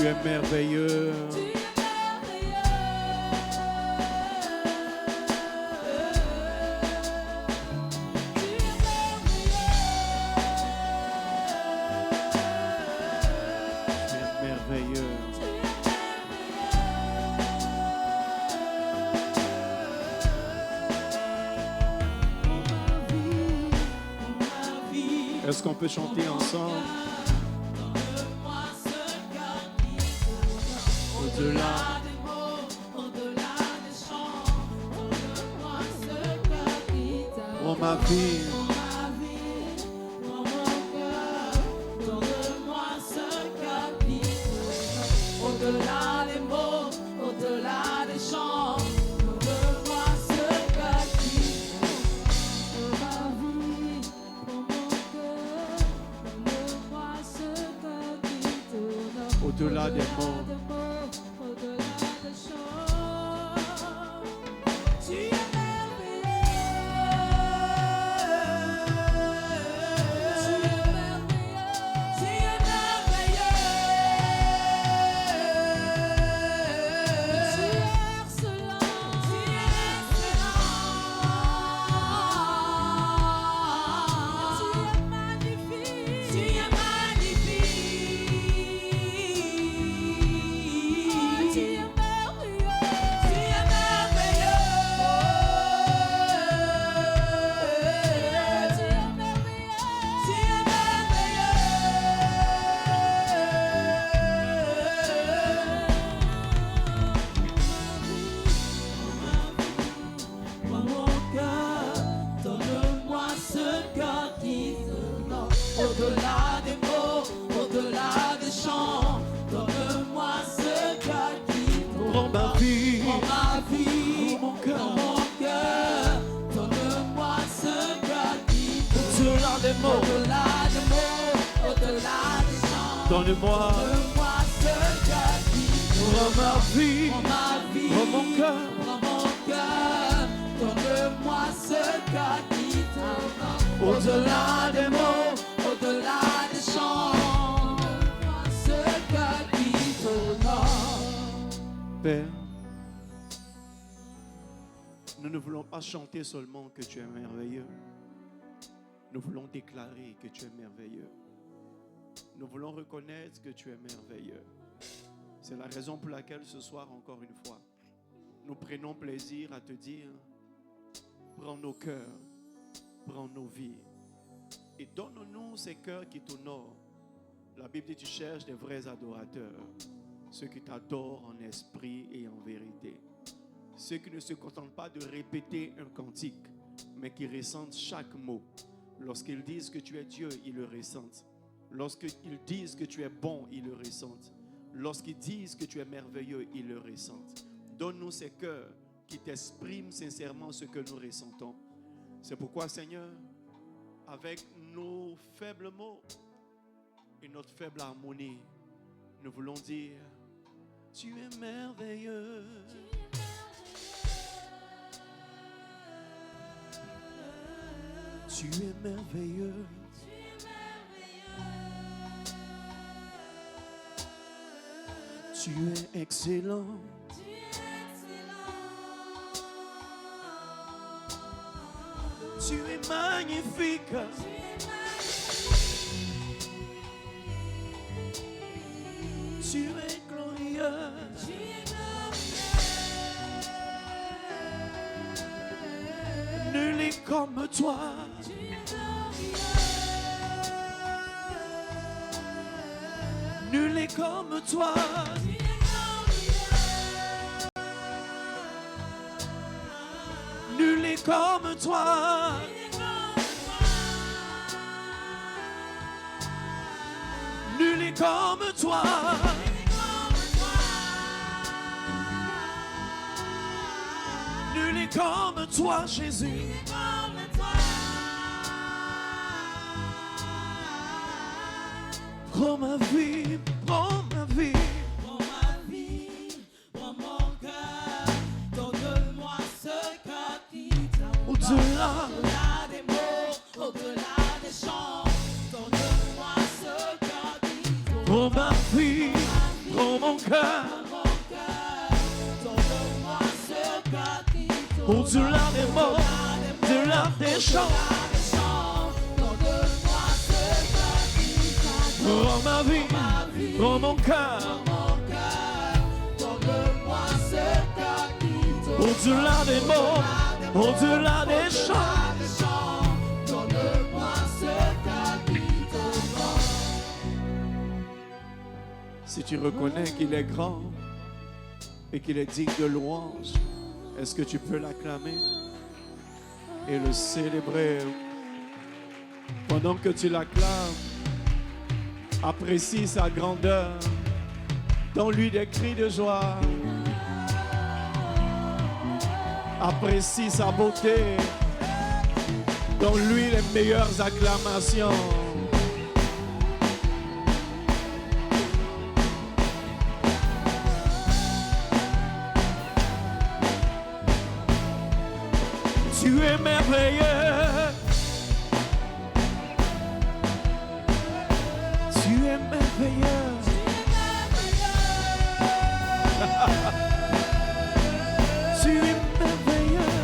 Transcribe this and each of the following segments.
Tu es merveilleux. Est-ce qu'on peut chanter ensemble? Au-delà des mots, au-delà des chants, donne-moi ce cœur qui t'adore. Oh ma vie, oh mon cœur, donne-moi ce cœur qui t'adore. Au-delà des mots, au-delà des chants, donne-moi ce cœur qui t'adore. Oh ma vie, oh mon cœur, donne-moi ce cœur qui t'adore. Au-delà des mots. Au-delà des mots, au-delà des chants, donne-moi ce cœur qui t'adore. Oh ma vie, oh mon cœur, donne-moi ce cœur qui t'adore. Au-delà des mots, au-delà des mots, au-delà des chants, donne-moi ce cœur qui t'adore. Oh ma vie, oh mon cœur, donne-moi ce cœur qui t'adore. Au-delà des mots, au-delà des chants, ce cœur qui t'honore. Père, nous ne voulons pas chanter seulement que tu es merveilleux. Nous voulons déclarer que tu es merveilleux. Nous voulons reconnaître que tu es merveilleux. C'est la raison pour laquelle ce soir, encore une fois, nous prenons plaisir à te dire, prends nos cœurs, prends nos vies. Et donne-nous ces cœurs qui t'honorent. La Bible dit, tu cherches des vrais adorateurs. Ceux qui t'adorent en esprit et en vérité. Ceux qui ne se contentent pas de répéter un cantique, mais qui ressentent chaque mot. Lorsqu'ils disent que tu es Dieu, ils le ressentent. Lorsqu'ils disent que tu es bon, ils le ressentent. Lorsqu'ils disent que tu es merveilleux, ils le ressentent. Donne-nous ces cœurs qui t'expriment sincèrement ce que nous ressentons. C'est pourquoi, Seigneur, avec nos faibles mots et notre faible harmonie, nous voulons dire, tu es merveilleux. Tu es merveilleux. Tu es excellent. Tu es magnifique. Tu es glorieux. Nul est comme toi. Nul est comme toi. Nul est comme toi. Nul est comme toi. Nul est comme toi, Jésus. Prends ma vie, prends ma vie. Prends ma vie, prends mon cœur. Donne-moi ce cœur qui t'adore. Au-delà des mots, au-delà des chants. Donne-moi ce cœur qui t'adore. Prends ma vie, Prends mon cœur. Au-delà des mots, au-delà des chants. Prends ma vie, prends mon cœur. Au-delà des mots, au-delà des chants. Si tu reconnais qu'il est grand et qu'il est digne de louange, est-ce que tu peux l'acclamer et le célébrer? Pendant que tu l'acclames, apprécie sa grandeur, donne-lui des cris de joie, apprécie sa beauté, donne-lui les meilleures acclamations. Tu es merveilleux. Tu es merveilleux. Tu es merveilleux.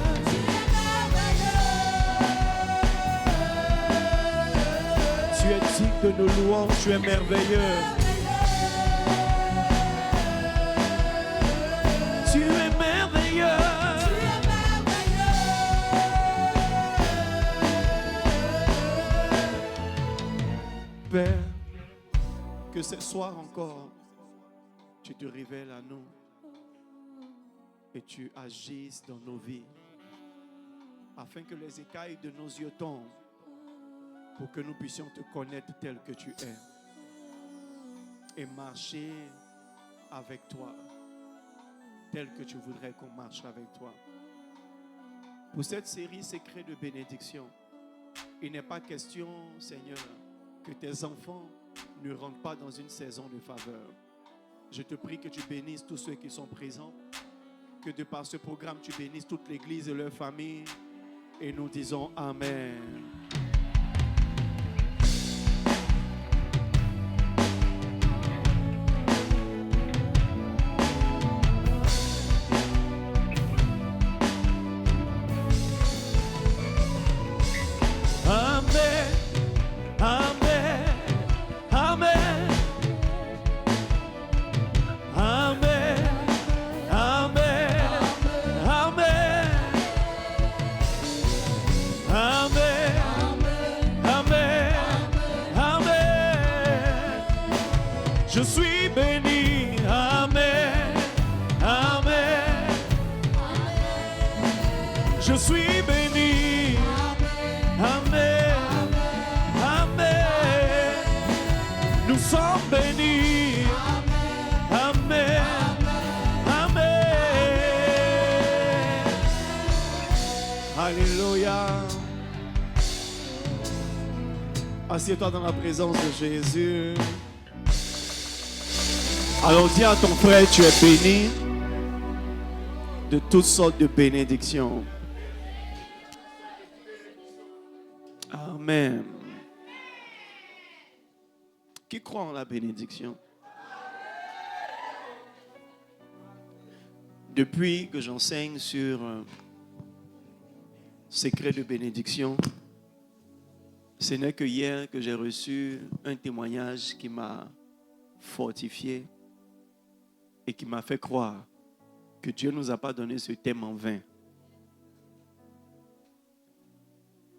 Tu es digne de nos louanges. Tu es merveilleux. Tu es merveilleux. Père, que ce soir encore, tu te révèles à nous et tu agisses dans nos vies afin que les écailles de nos yeux tombent pour que nous puissions te connaître tel que tu es et marcher avec toi tel que tu voudrais qu'on marche avec toi. Pour cette série Secrets de bénédiction, il n'est pas question, Seigneur, que tes enfants ne rentrent pas dans une saison de faveur. Je te prie que tu bénisses tous ceux qui sont présents, que de par ce programme, tu bénisses toute l'Église et leur famille. Et nous disons Amen. Je suis béni, Amen, Amen. Je suis béni, Amen, Amen. Nous sommes bénis, Amen, Amen. Alléluia. Assieds-toi dans la présence de Jésus. Alors dis à ton frère, tu es béni de toutes sortes de bénédictions. Amen. Qui croit en la bénédiction? Depuis que j'enseigne sur secret de bénédiction, ce n'est que hier que j'ai reçu un témoignage qui m'a fortifié et qui m'a fait croire que Dieu ne nous a pas donné ce thème en vain.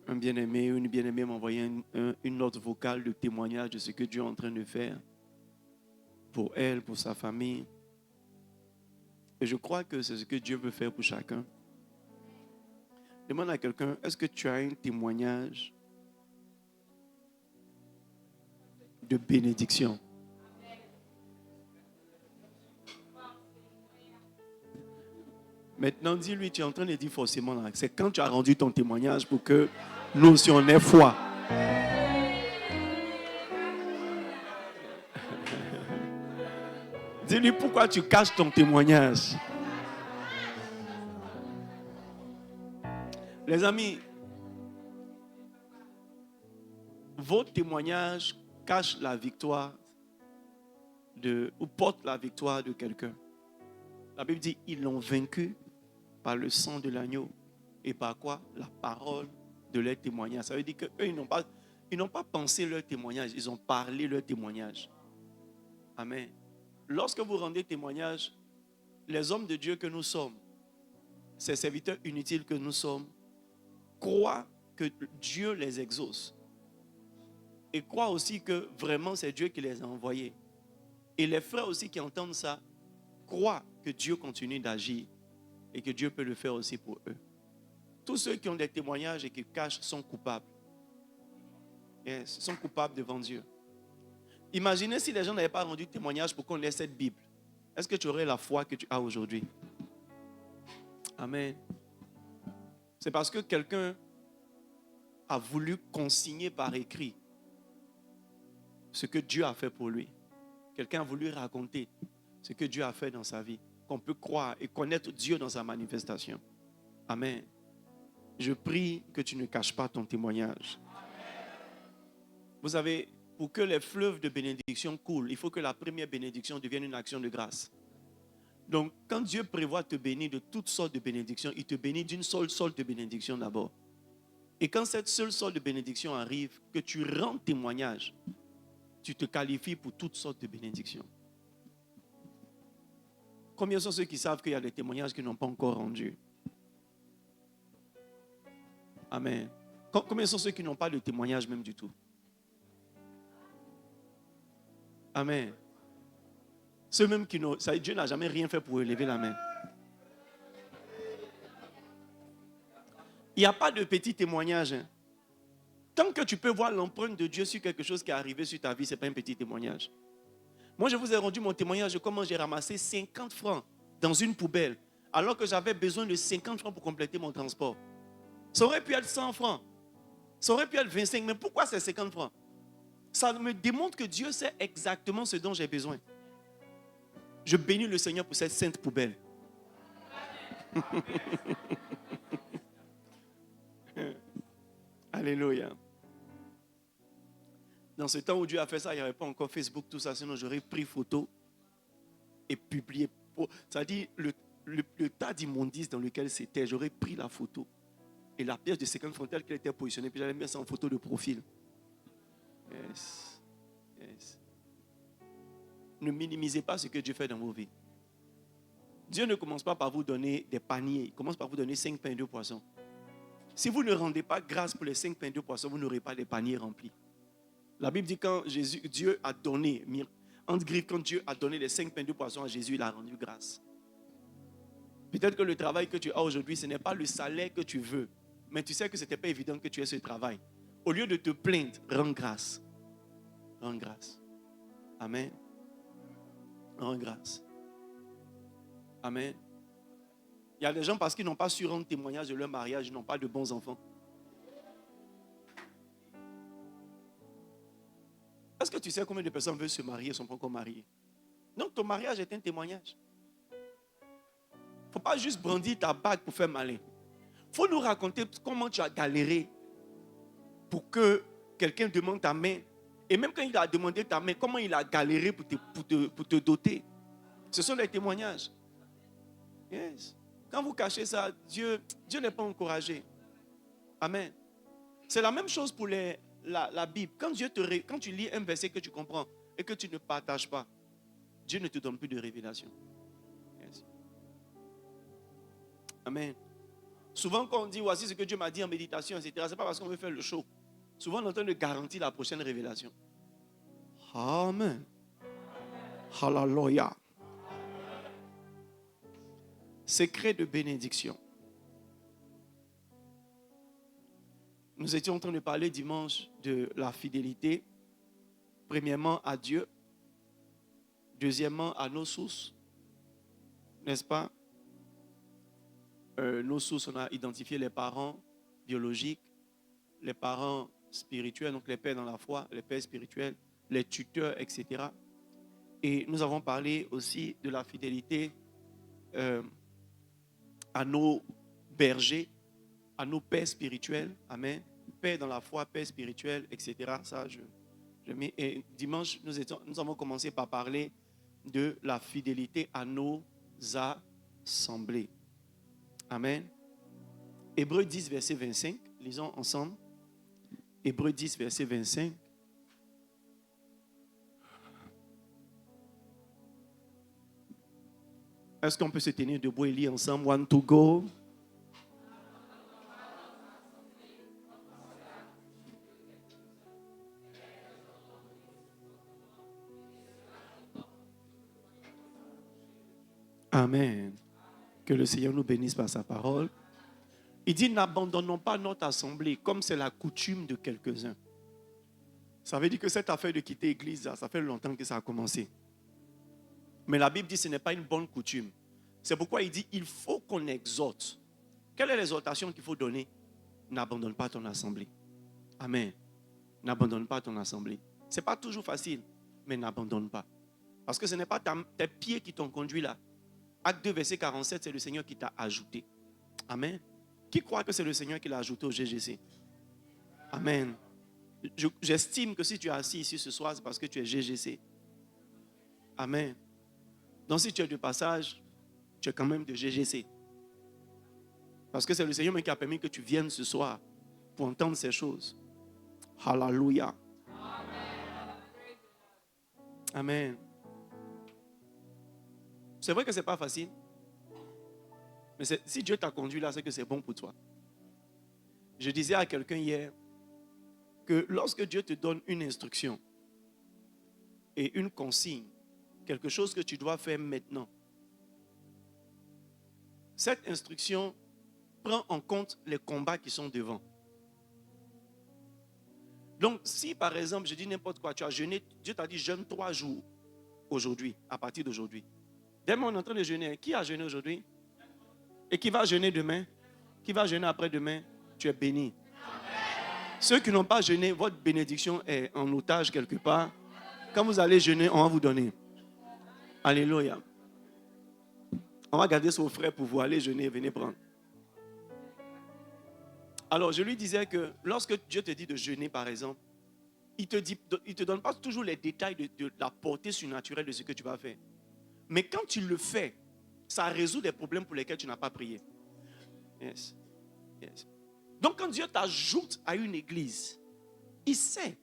Un bien-aimé ou une bien-aimée m'a envoyé une note vocale de témoignage de ce que Dieu est en train de faire pour elle, pour sa famille. Et je crois que c'est ce que Dieu veut faire pour chacun. Demande à quelqu'un, est-ce que tu as un témoignage de bénédiction? Maintenant, dis-lui, tu es en train de dire forcément, là, c'est quand tu as rendu ton témoignage pour que nous aussi on ait foi. Dis-lui pourquoi tu caches ton témoignage. Les amis, votre témoignage cache la victoire ou portent la victoire de quelqu'un. La Bible dit, ils l'ont vaincu par le sang de l'agneau et par quoi? La parole de leur témoignage. Ça veut dire qu'eux, ils n'ont pas pensé leur témoignage, ils ont parlé leur témoignage. Amen. Lorsque vous rendez témoignage, les hommes de Dieu que nous sommes, ces serviteurs inutiles que nous sommes, croient que Dieu les exauce. Et croient aussi que vraiment c'est Dieu qui les a envoyés. Et les frères aussi qui entendent ça, croient que Dieu continue d'agir et que Dieu peut le faire aussi pour eux. Tous ceux qui ont des témoignages et qui cachent sont coupables. Yes, sont coupables devant Dieu. Imaginez si les gens n'avaient pas rendu témoignage pour qu'on ait cette Bible. Est-ce que tu aurais la foi que tu as aujourd'hui? Amen. C'est parce que quelqu'un a voulu consigner par écrit ce que Dieu a fait pour lui. Quelqu'un a voulu raconter ce que Dieu a fait dans sa vie. Qu'on peut croire et connaître Dieu dans sa manifestation. Amen. Je prie que tu ne caches pas ton témoignage. Vous savez, pour que les fleuves de bénédiction coulent, il faut que la première bénédiction devienne une action de grâce. Donc, quand Dieu prévoit te bénir de toutes sortes de bénédictions, il te bénit d'une seule sorte de bénédiction d'abord. Et quand cette seule sorte de bénédiction arrive, que tu rends témoignage, tu te qualifies pour toutes sortes de bénédictions. Combien sont ceux qui savent qu'il y a des témoignages qu'ils n'ont pas encore rendus? Amen. Combien sont ceux qui n'ont pas de témoignage même du tout? Amen. Ceux même qui n'ont... Dieu n'a jamais rien fait pour élever la main. Il n'y a pas de petit témoignage. Hein. Tant que tu peux voir l'empreinte de Dieu sur quelque chose qui est arrivé sur ta vie, ce n'est pas un petit témoignage. Moi, je vous ai rendu mon témoignage de comment j'ai ramassé 50 francs dans une poubelle, alors que j'avais besoin de 50 francs pour compléter mon transport. Ça aurait pu être 100 francs. Ça aurait pu être 25. Mais pourquoi c'est 50 francs? Ça me démontre que Dieu sait exactement ce dont j'ai besoin. Je bénis le Seigneur pour cette sainte poubelle. Alléluia. Dans ce temps où Dieu a fait ça, il n'y avait pas encore Facebook, tout ça. Sinon, j'aurais pris photo et publié. C'est-à-dire, le tas d'immondices dans lequel c'était, j'aurais pris la photo. Et la pièce de 50 francs telle qu'elle était positionnée, puis j'allais mettre ça en photo de profil. Yes. Yes. Ne minimisez pas ce que Dieu fait dans vos vies. Dieu ne commence pas par vous donner des paniers. Il commence par vous donner 5 pains et 2 poissons. Si vous ne rendez pas grâce pour les 5 pains et 2 poissons, vous n'aurez pas des paniers remplis. La Bible dit quand Dieu a donné, entre griffes, quand Dieu a donné les 5 pains et 2 poissons à Jésus, il a rendu grâce. Peut-être que le travail que tu as aujourd'hui, ce n'est pas le salaire que tu veux. Mais tu sais que ce n'était pas évident que tu aies ce travail. Au lieu de te plaindre, rends grâce. Rends grâce. Amen. Rends grâce. Amen. Il y a des gens parce qu'ils n'ont pas su rendre témoignage de leur mariage, ils n'ont pas de bons enfants. Est-ce que tu sais combien de personnes veulent se marier et ne sont pas encore mariées? Donc ton mariage est un témoignage. Il ne faut pas juste brandir ta bague pour faire malin. Il faut nous raconter comment tu as galéré pour que quelqu'un demande ta main. Et même quand il a demandé ta main, comment il a galéré pour te doter. Ce sont des témoignages. Yes. Quand vous cachez ça, Dieu n'est pas encouragé. Amen. C'est la même chose pour la Bible. Quand tu lis un verset que tu comprends et que tu ne partages pas, Dieu ne te donne plus de révélation. Yes. Amen. Souvent quand on dit voici ce que Dieu m'a dit en méditation, etc., ce n'est pas parce qu'on veut faire le show. Souvent on est en train de garantir la prochaine révélation. Amen. Hallelujah. Secret de bénédiction. Nous étions en train de parler dimanche de la fidélité. Premièrement à Dieu. Deuxièmement à nos sources. N'est-ce pas? Nos sources, on a identifié les parents biologiques, les parents spirituels, donc les pères dans la foi, les pères spirituels, les tuteurs, etc. Et nous avons parlé aussi de la fidélité à nos bergers, à nos pères spirituels. Amen. Père dans la foi, père spirituel, etc. Ça, je mets. Et dimanche, nous avons commencé par parler de la fidélité à nos assemblées. Amen. Hébreux 10, verset 25. Lisons ensemble. Hébreux 10, verset 25. Est-ce qu'on peut se tenir debout et lire ensemble? One to go. Amen. Que le Seigneur nous bénisse par sa parole. Il dit, n'abandonnons pas notre assemblée comme c'est la coutume de quelques-uns. Ça veut dire que cette affaire de quitter l'église, ça fait longtemps que ça a commencé. Mais la Bible dit que ce n'est pas une bonne coutume. C'est pourquoi il dit, il faut qu'on exhorte. Quelle est l'exhortation qu'il faut donner? N'abandonne pas ton assemblée. Amen. N'abandonne pas ton assemblée. Ce n'est pas toujours facile, mais n'abandonne pas. Parce que ce n'est pas tes pieds qui t'ont conduit là. Acte 2, verset 47, c'est le Seigneur qui t'a ajouté. Amen. Qui croit que c'est le Seigneur qui l'a ajouté au GGC? Amen. J'estime que si tu es assis ici ce soir, c'est parce que tu es GGC. Amen. Donc si tu es de passage, tu es quand même de GGC. Parce que c'est le Seigneur qui a permis que tu viennes ce soir pour entendre ces choses. Hallelujah. Amen. C'est vrai que ce n'est pas facile. Mais si Dieu t'a conduit là, c'est que c'est bon pour toi. Je disais à quelqu'un hier que lorsque Dieu te donne une instruction et une consigne, quelque chose que tu dois faire maintenant, cette instruction prend en compte les combats qui sont devant. Donc, si par exemple, je dis n'importe quoi, tu as jeûné, Dieu t'a dit jeûne 3 jours aujourd'hui, à partir d'aujourd'hui. Demain, on est en train de jeûner. Qui a jeûné aujourd'hui? Et qui va jeûner demain? Qui va jeûner après-demain? Tu es béni. Ceux qui n'ont pas jeûné, votre bénédiction est en otage quelque part. Quand vous allez jeûner, on va vous donner. Alléluia. On va garder son frère pour vous aller jeûner et venir prendre. Alors, je lui disais que lorsque Dieu te dit de jeûner, par exemple, il ne te donne pas toujours les détails de la portée surnaturelle de ce que tu vas faire. Mais quand tu le fais, ça résout des problèmes pour lesquels tu n'as pas prié. Yes. Yes. Donc, quand Dieu t'ajoute à une église, il sait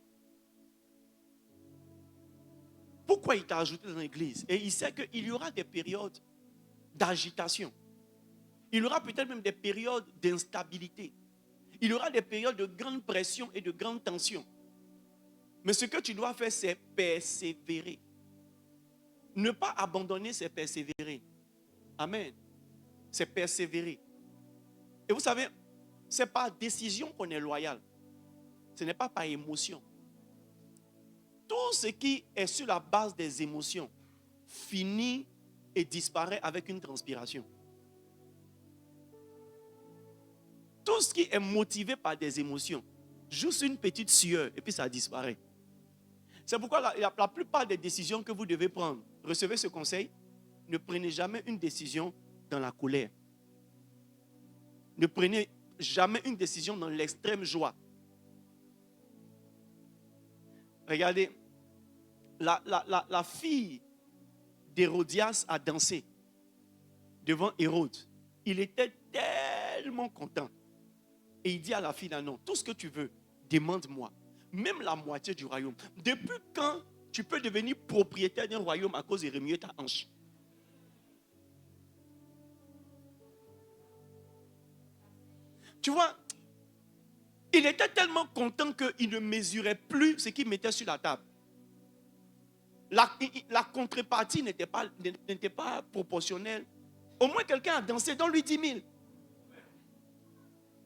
pourquoi il t'a ajouté dans l'église. Et il sait qu'il y aura des périodes d'agitation. Il y aura peut-être même des périodes d'instabilité. Il y aura des périodes de grande pression et de grande tension. Mais ce que tu dois faire, c'est persévérer. Ne pas abandonner, c'est persévérer. Amen. C'est persévérer. Et vous savez, ce n'est pas décision qu'on est loyal. Ce n'est pas par émotion. Tout ce qui est sur la base des émotions finit et disparaît avec une transpiration. Tout ce qui est motivé par des émotions, juste une petite sueur et puis ça disparaît. C'est pourquoi la plupart des décisions que vous devez prendre, recevez ce conseil, ne prenez jamais une décision dans la colère. Ne prenez jamais une décision dans l'extrême joie. Regardez, la fille d'Hérodias a dansé devant Hérode. Il était tellement content. Et il dit à la fille, non, tout ce que tu veux, demande-moi. Même la moitié du royaume. Depuis quand tu peux devenir propriétaire d'un royaume à cause de remuer ta hanche? Tu vois, il était tellement content qu'il ne mesurait plus ce qu'il mettait sur la table. La contrepartie n'était pas proportionnelle. Au moins quelqu'un a dansé, donne-lui 10 000.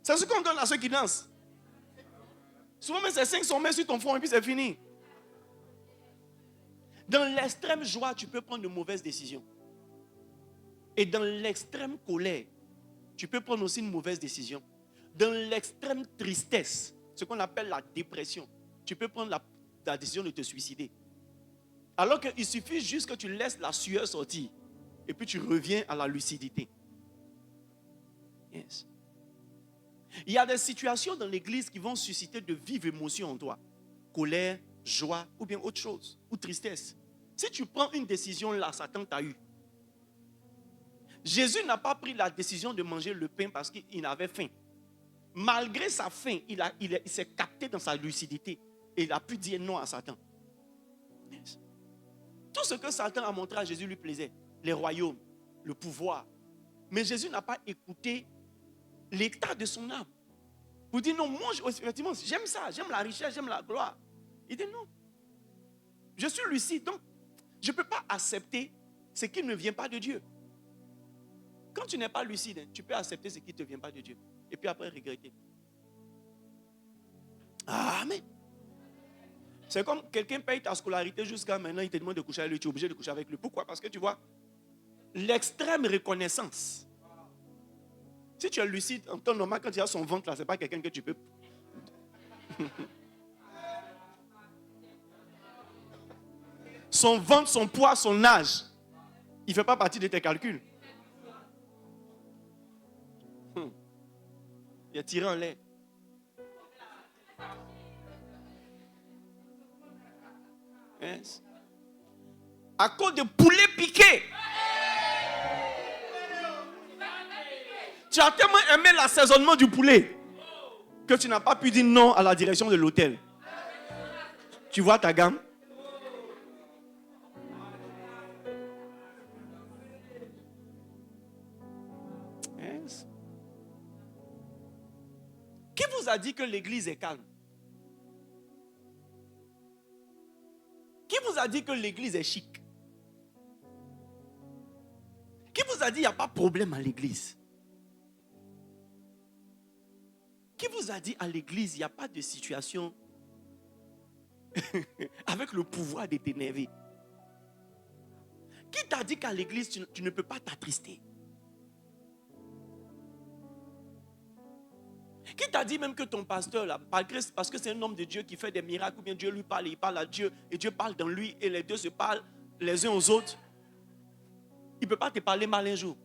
C'est ce qu'on donne à ceux qui dansent. Souvent, mais c'est 500 mètres sur ton front et puis c'est fini. Dans l'extrême joie, tu peux prendre de mauvaises décisions. Et dans l'extrême colère, tu peux prendre aussi une mauvaise décision. Dans l'extrême tristesse, ce qu'on appelle la dépression, tu peux prendre la décision de te suicider. Alors qu'il suffit juste que tu laisses la sueur sortir et puis tu reviens à la lucidité. Yes. Il y a des situations dans l'église qui vont susciter de vives émotions en toi. Colère, joie ou bien autre chose, ou tristesse. Si tu prends une décision là, Satan t'a eu. Jésus n'a pas pris la décision de manger le pain parce qu'il avait faim. Malgré sa faim, il s'est capté dans sa lucidité. Et il a pu dire non à Satan. Tout ce que Satan a montré à Jésus lui plaisait. Les royaumes, le pouvoir. Mais Jésus n'a pas écouté l'état de son âme. Vous dites non, moi, effectivement, j'aime ça, j'aime la richesse, j'aime la gloire. Il dit non. Je suis lucide, donc je ne peux pas accepter ce qui ne vient pas de Dieu. Quand tu n'es pas lucide, tu peux accepter ce qui ne te vient pas de Dieu. Et puis après regretter. Amen. C'est comme quelqu'un paye ta scolarité jusqu'à maintenant, il te demande de coucher avec lui, tu es obligé de coucher avec lui. Pourquoi? Parce que tu vois, l'extrême reconnaissance. Si tu es lucide, en temps normal, quand il y a son ventre là, ce n'est pas quelqu'un que tu peux. Son ventre, son poids, son âge, il ne fait pas partie de tes calculs. Il a tiré en l'air. Yes. À cause de poulet piqué. Tu as tellement aimé l'assaisonnement du poulet que tu n'as pas pu dire non à la direction de l'hôtel. Tu vois ta gamme? Yes. Qui vous a dit que l'église est calme? Qui vous a dit que l'église est chic? Qui vous a dit qu'il n'y a pas de problème à l'église? Qui vous a dit à l'église il n'y a pas de situation avec le pouvoir de t'énerver? Qui t'a dit qu'à l'église tu ne peux pas t'attrister? Qui t'a dit même que ton pasteur, là, parce que c'est un homme de Dieu qui fait des miracles, ou bien Dieu lui parle et il parle à Dieu, et Dieu parle dans lui, et les deux se parlent les uns aux autres, il ne peut pas te parler mal un jour.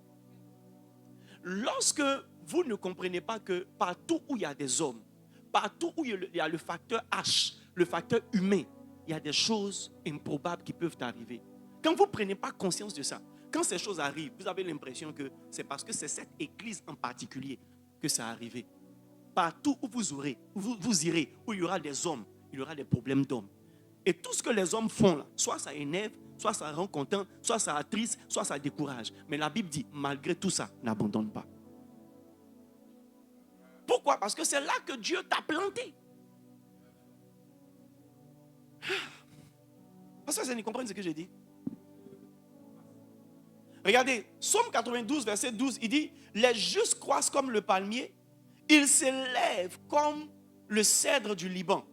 Lorsque vous ne comprenez pas que partout où il y a des hommes, partout où il y a le facteur H, le facteur humain, il y a des choses improbables qui peuvent arriver. Quand vous ne prenez pas conscience de ça, quand ces choses arrivent, vous avez l'impression que c'est parce que c'est cette église en particulier que ça arrivé. Partout où vous irez, où il y aura des hommes, il y aura des problèmes d'hommes. Et tout ce que les hommes font là, soit ça énerve, soit ça rend content, soit ça attriste, soit ça décourage. Mais la Bible dit, malgré tout ça, n'abandonne pas. Pourquoi? Parce que c'est là que Dieu t'a planté. Parce que vous comprenez ce que je dis? Regardez, Psaume 92, verset 12, il dit, les justes croissent comme le palmier, ils s'élèvent comme le cèdre du Liban.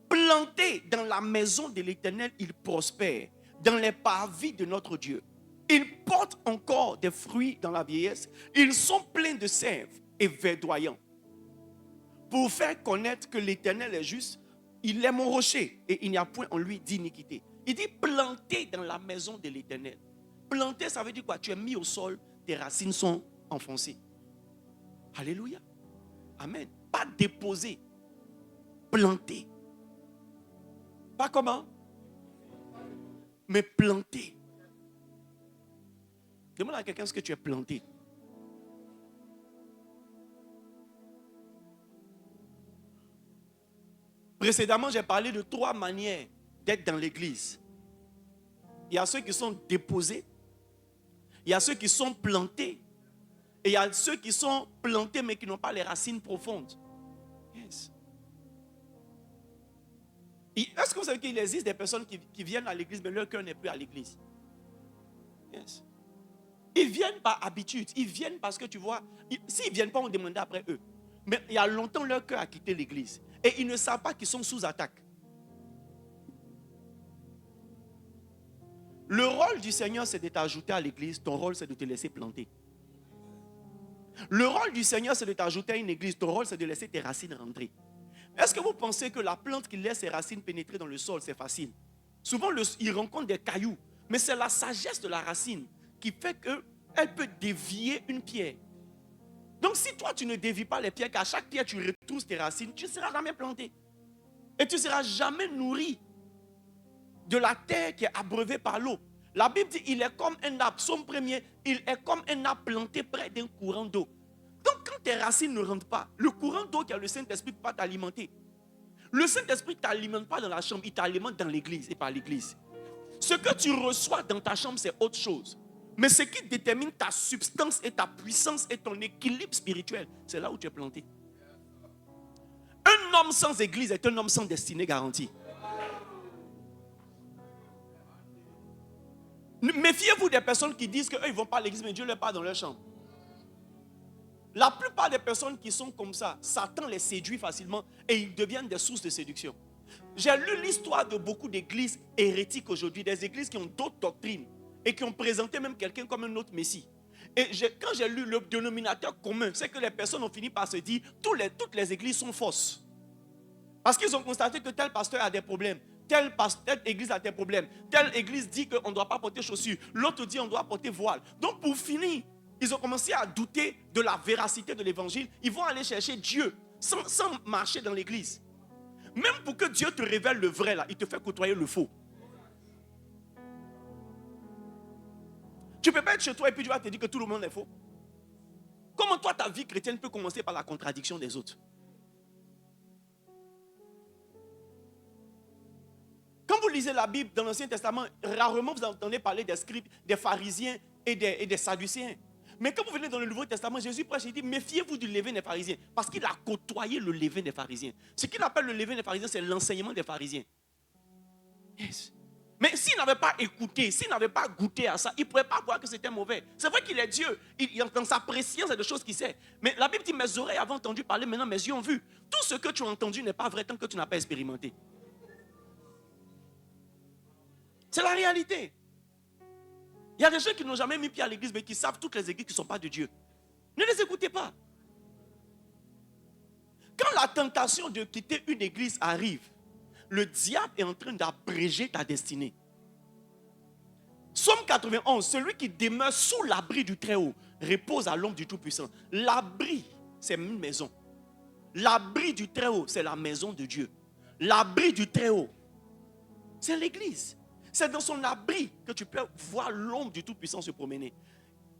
Plantés dans la maison de l'Éternel, ils prospèrent. Dans les parvis de notre Dieu. Ils portent encore des fruits dans la vieillesse. Ils sont pleins de sève et verdoyants. Pour faire connaître que l'Éternel est juste, il est mon rocher et il n'y a point en lui d'iniquité. Il dit planté dans la maison de l'Éternel. Planté, ça veut dire quoi? Tu es mis au sol, tes racines sont enfoncées. Alléluia. Amen. Pas déposé, planté. Pas comment? Mais planté. Demande à quelqu'un ce que tu es planté. Précédemment, j'ai parlé de 3 manières d'être dans l'église. Il y a ceux qui sont déposés, il y a ceux qui sont plantés, et il y a ceux qui sont plantés mais qui n'ont pas les racines profondes. Yes. Est-ce que vous savez qu'il existe des personnes qui viennent à l'église mais leur cœur n'est plus à l'église? Yes. Ils viennent par habitude, ils viennent parce que tu vois, s'ils ne viennent pas, on demande après eux. Mais il y a longtemps leur cœur a quitté l'église. Et ils ne savent pas qu'ils sont sous attaque. Le rôle du Seigneur, c'est de t'ajouter à l'église. Ton rôle, c'est de te laisser planter. Le rôle du Seigneur, c'est de t'ajouter à une église. Ton rôle, c'est de laisser tes racines rentrer. Est-ce que vous pensez que la plante qui laisse ses racines pénétrer dans le sol, c'est facile? Souvent, il rencontre des cailloux. Mais c'est la sagesse de la racine qui fait qu'elle peut dévier une pierre. Donc, si toi, tu ne dévies pas les pierres, qu'à chaque pierre, tu retrousses tes racines, tu ne seras jamais planté. Et tu ne seras jamais nourri. de la terre qui est abreuvée par l'eau. La Bible dit, il est comme un arbre, Psaume 1er, il est comme un arbre planté près d'un courant d'eau. Donc quand tes racines ne rentrent pas, le courant d'eau qui a le Saint-Esprit ne peut pas t'alimenter. Le Saint-Esprit ne t'alimente pas dans la chambre, il t'alimente dans l'église et par l'église. Ce que tu reçois dans ta chambre, c'est autre chose. Mais ce qui détermine ta substance et ta puissance et ton équilibre spirituel, c'est là où tu es planté. Un homme sans église est un homme sans destinée garantie. Méfiez-vous des personnes qui disent qu'eux, ils ne vont pas à l'église, mais Dieu leur parle dans leur chambre. La plupart des personnes qui sont comme ça, Satan les séduit facilement et ils deviennent des sources de séduction. J'ai lu l'histoire de beaucoup d'églises hérétiques aujourd'hui, des églises qui ont d'autres doctrines et qui ont présenté même quelqu'un comme un autre messie. Et quand j'ai lu le dénominateur commun, c'est que les personnes ont fini par se dire toutes les églises sont fausses. Parce qu'ils ont constaté que tel pasteur a des problèmes. Telle église a des problèmes. Telle église dit qu'on ne doit pas porter chaussures. L'autre dit qu'on doit porter voile. Donc pour finir, ils ont commencé à douter de la véracité de l'évangile. Ils vont aller chercher Dieu sans marcher dans l'église. Même pour que Dieu te révèle le vrai, là, il te fait côtoyer le faux. Tu ne peux pas être chez toi et puis tu vas te dire que tout le monde est faux. Comment toi, ta vie chrétienne peut commencer par la contradiction des autres? Quand vous lisez la Bible dans l'Ancien Testament, rarement vous entendez parler des scribes, des pharisiens et des sadducéens. Mais quand vous venez dans le Nouveau Testament, Jésus prêche et dit, méfiez-vous du levain des pharisiens. Parce qu'il a côtoyé le levain des pharisiens. Ce qu'il appelle le levain des pharisiens, c'est l'enseignement des pharisiens. Yes. Mais s'il n'avait pas écouté, s'il n'avait pas goûté à ça, il ne pourrait pas voir que c'était mauvais. C'est vrai qu'il est Dieu. Dans sa préscience, il y a des choses qu'il sait. Mais la Bible dit, mes oreilles avaient entendu parler, maintenant mes yeux ont vu. Tout ce que tu as entendu n'est pas vrai tant que tu n'as pas expérimenté. C'est la réalité. Il y a des gens qui n'ont jamais mis pied à l'église, mais qui savent toutes les églises qui ne sont pas de Dieu. Ne les écoutez pas. Quand la tentation de quitter une église arrive, le diable est en train d'abréger ta destinée. Psaume 91, celui qui demeure sous l'abri du Très-Haut repose à l'ombre du Tout-Puissant. L'abri, c'est une maison. L'abri du Très-Haut, c'est la maison de Dieu. L'abri du Très-Haut, c'est l'église. C'est dans son abri que tu peux voir l'ombre du Tout-Puissant se promener.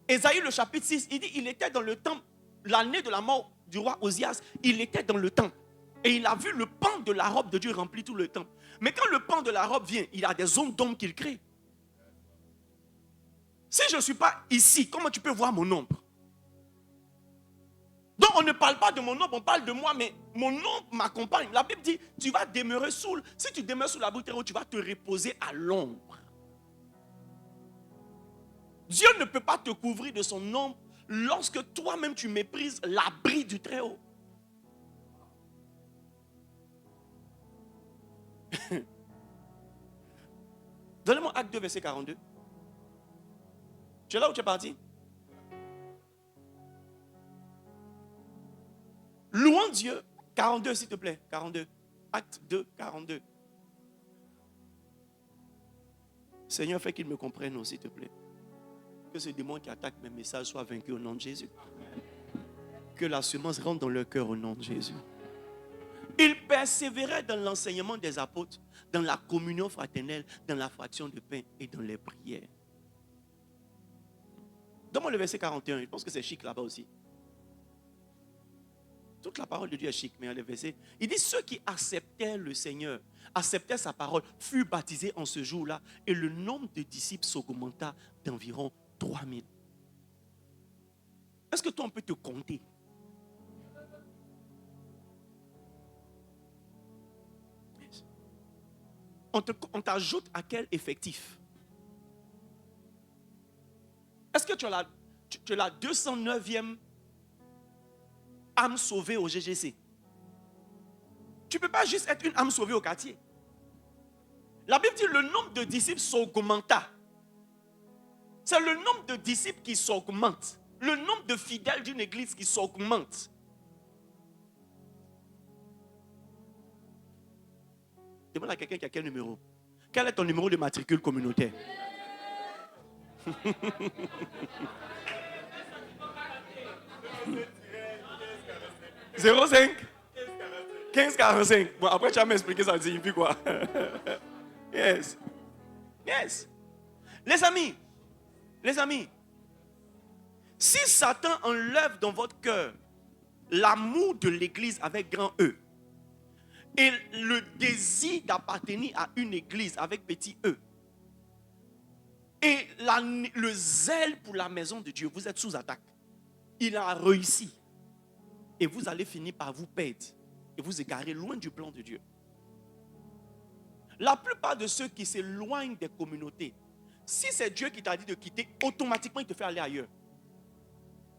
Ésaïe, le chapitre 6, il dit, il était dans le temple, l'année de la mort du roi Osias, il était dans le temple. Et il a vu le pan de la robe de Dieu remplir tout le temple. Mais quand le pan de la robe vient, il y a des zones d'ombre qu'il crée. Si je ne suis pas ici, comment tu peux voir mon ombre? Donc on ne parle pas de mon ombre, on parle de moi, mais mon ombre m'accompagne. La Bible dit, tu vas demeurer si tu demeures sous l'abri du Très-Haut, tu vas te reposer à l'ombre. Dieu ne peut pas te couvrir de son ombre lorsque toi-même tu méprises l'abri du Très-Haut. Donnez-moi Acte 2, verset 42. Tu es là où tu es parti? Louons Dieu. 42, s'il te plaît. 42. Acte 2, 42. Seigneur, fais qu'ils me comprennent, s'il te plaît. Que ce démon qui attaque mes messages soit vaincu au nom de Jésus. Que la semence rentre dans leur cœur au nom de Jésus. Ils persévéraient dans l'enseignement des apôtres, dans la communion fraternelle, dans la fraction de pain et dans les prières. Donne-moi le verset 41. Je pense que c'est chic là-bas aussi. Toute la parole de Dieu est chic, mais il y a le verset. Il dit, ceux qui acceptaient le Seigneur, acceptaient sa parole, furent baptisés en ce jour-là, et le nombre de disciples s'augmenta d'environ 3000. Est-ce que toi, on peut te compter? On t'ajoute à quel effectif? Est-ce que tu as la 209e âme sauvée au GGC? Tu ne peux pas juste être une âme sauvée au quartier. La Bible dit le nombre de disciples s'augmenta. C'est le nombre de disciples qui s'augmente. Le nombre de fidèles d'une église qui s'augmente. Demande à quelqu'un qui a quel numéro. Quel est ton numéro de matricule communautaire? 05 1545. Bon, après tu vas m'expliquer ça signifie quoi. Yes. Yes. Les amis, si Satan enlève dans votre cœur l'amour de l'église avec grand E et le désir d'appartenir à une église avec petit E et le zèle pour la maison de Dieu, vous êtes sous attaque. Il a réussi et vous allez finir par vous perdre et vous égarer loin du plan de Dieu. La plupart de ceux qui s'éloignent des communautés, si c'est Dieu qui t'a dit de quitter, automatiquement il te fait aller ailleurs.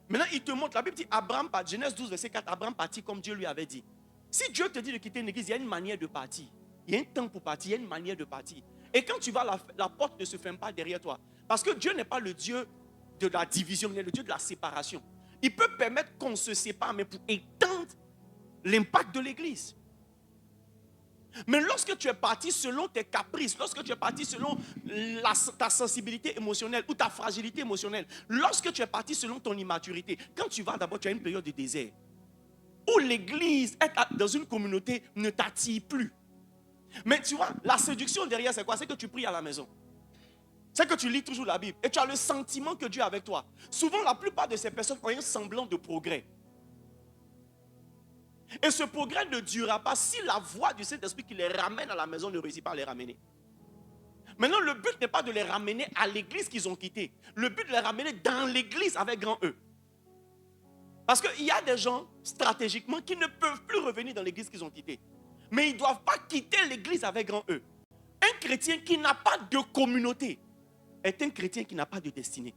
Maintenant, il te montre, la Bible dit, Abraham, Genèse 12, verset 4, Abraham partit comme Dieu lui avait dit. Si Dieu te dit de quitter une église, il y a une manière de partir. Il y a un temps pour partir, il y a une manière de partir. Et quand tu vas, la porte ne se ferme pas derrière toi. Parce que Dieu n'est pas le Dieu de la division, il est le Dieu de la séparation. Il peut permettre qu'on se sépare, mais pour étendre l'impact de l'église. Mais lorsque tu es parti selon tes caprices, lorsque tu es parti selon ta sensibilité émotionnelle ou ta fragilité émotionnelle, lorsque tu es parti selon ton immaturité, quand tu vas d'abord, tu as une période de désert où l'église, être dans une communauté ne t'attire plus. Mais tu vois, la séduction derrière, c'est quoi? C'est que tu pries à la maison. C'est que tu lis toujours la Bible et tu as le sentiment que Dieu est avec toi. Souvent, la plupart de ces personnes ont un semblant de progrès. Et ce progrès ne durera pas si la voix du Saint-Esprit qui les ramène à la maison ne réussit pas à les ramener. Maintenant, le but n'est pas de les ramener à l'église qu'ils ont quittée. Le but de les ramener dans l'église avec grand E. Parce qu'il y a des gens, stratégiquement, qui ne peuvent plus revenir dans l'église qu'ils ont quittée. Mais ils ne doivent pas quitter l'église avec grand E. Un chrétien qui n'a pas de communauté est un chrétien qui n'a pas de destinée.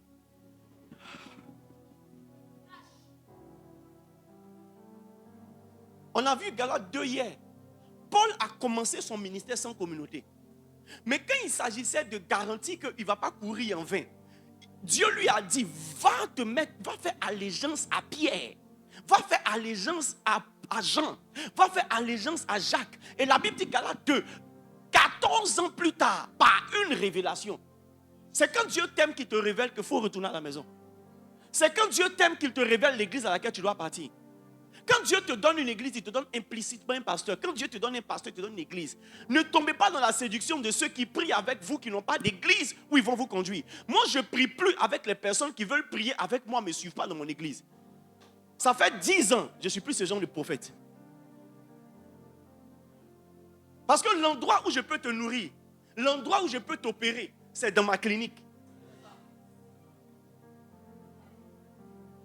On a vu Galates 2 hier. Paul a commencé son ministère sans communauté. Mais quand il s'agissait de garantir qu'il ne va pas courir en vain, Dieu lui a dit, va faire allégeance à Pierre, va faire allégeance à Jean, va faire allégeance à Jacques. Et la Bible dit Galates 2, 14 ans plus tard, par une révélation. C'est quand Dieu t'aime qu'il te révèle qu'il faut retourner à la maison. C'est quand Dieu t'aime qu'il te révèle l'église à laquelle tu dois partir. Quand Dieu te donne une église, il te donne implicitement un pasteur. Quand Dieu te donne un pasteur, il te donne une église. Ne tombez pas dans la séduction de ceux qui prient avec vous, qui n'ont pas d'église où ils vont vous conduire. Moi, je ne prie plus avec les personnes qui veulent prier avec moi, mais ne suivent pas dans mon église. Ça fait 10 ans, je ne suis plus ce genre de prophète. Parce que l'endroit où je peux te nourrir, l'endroit où je peux t'opérer, c'est dans ma clinique.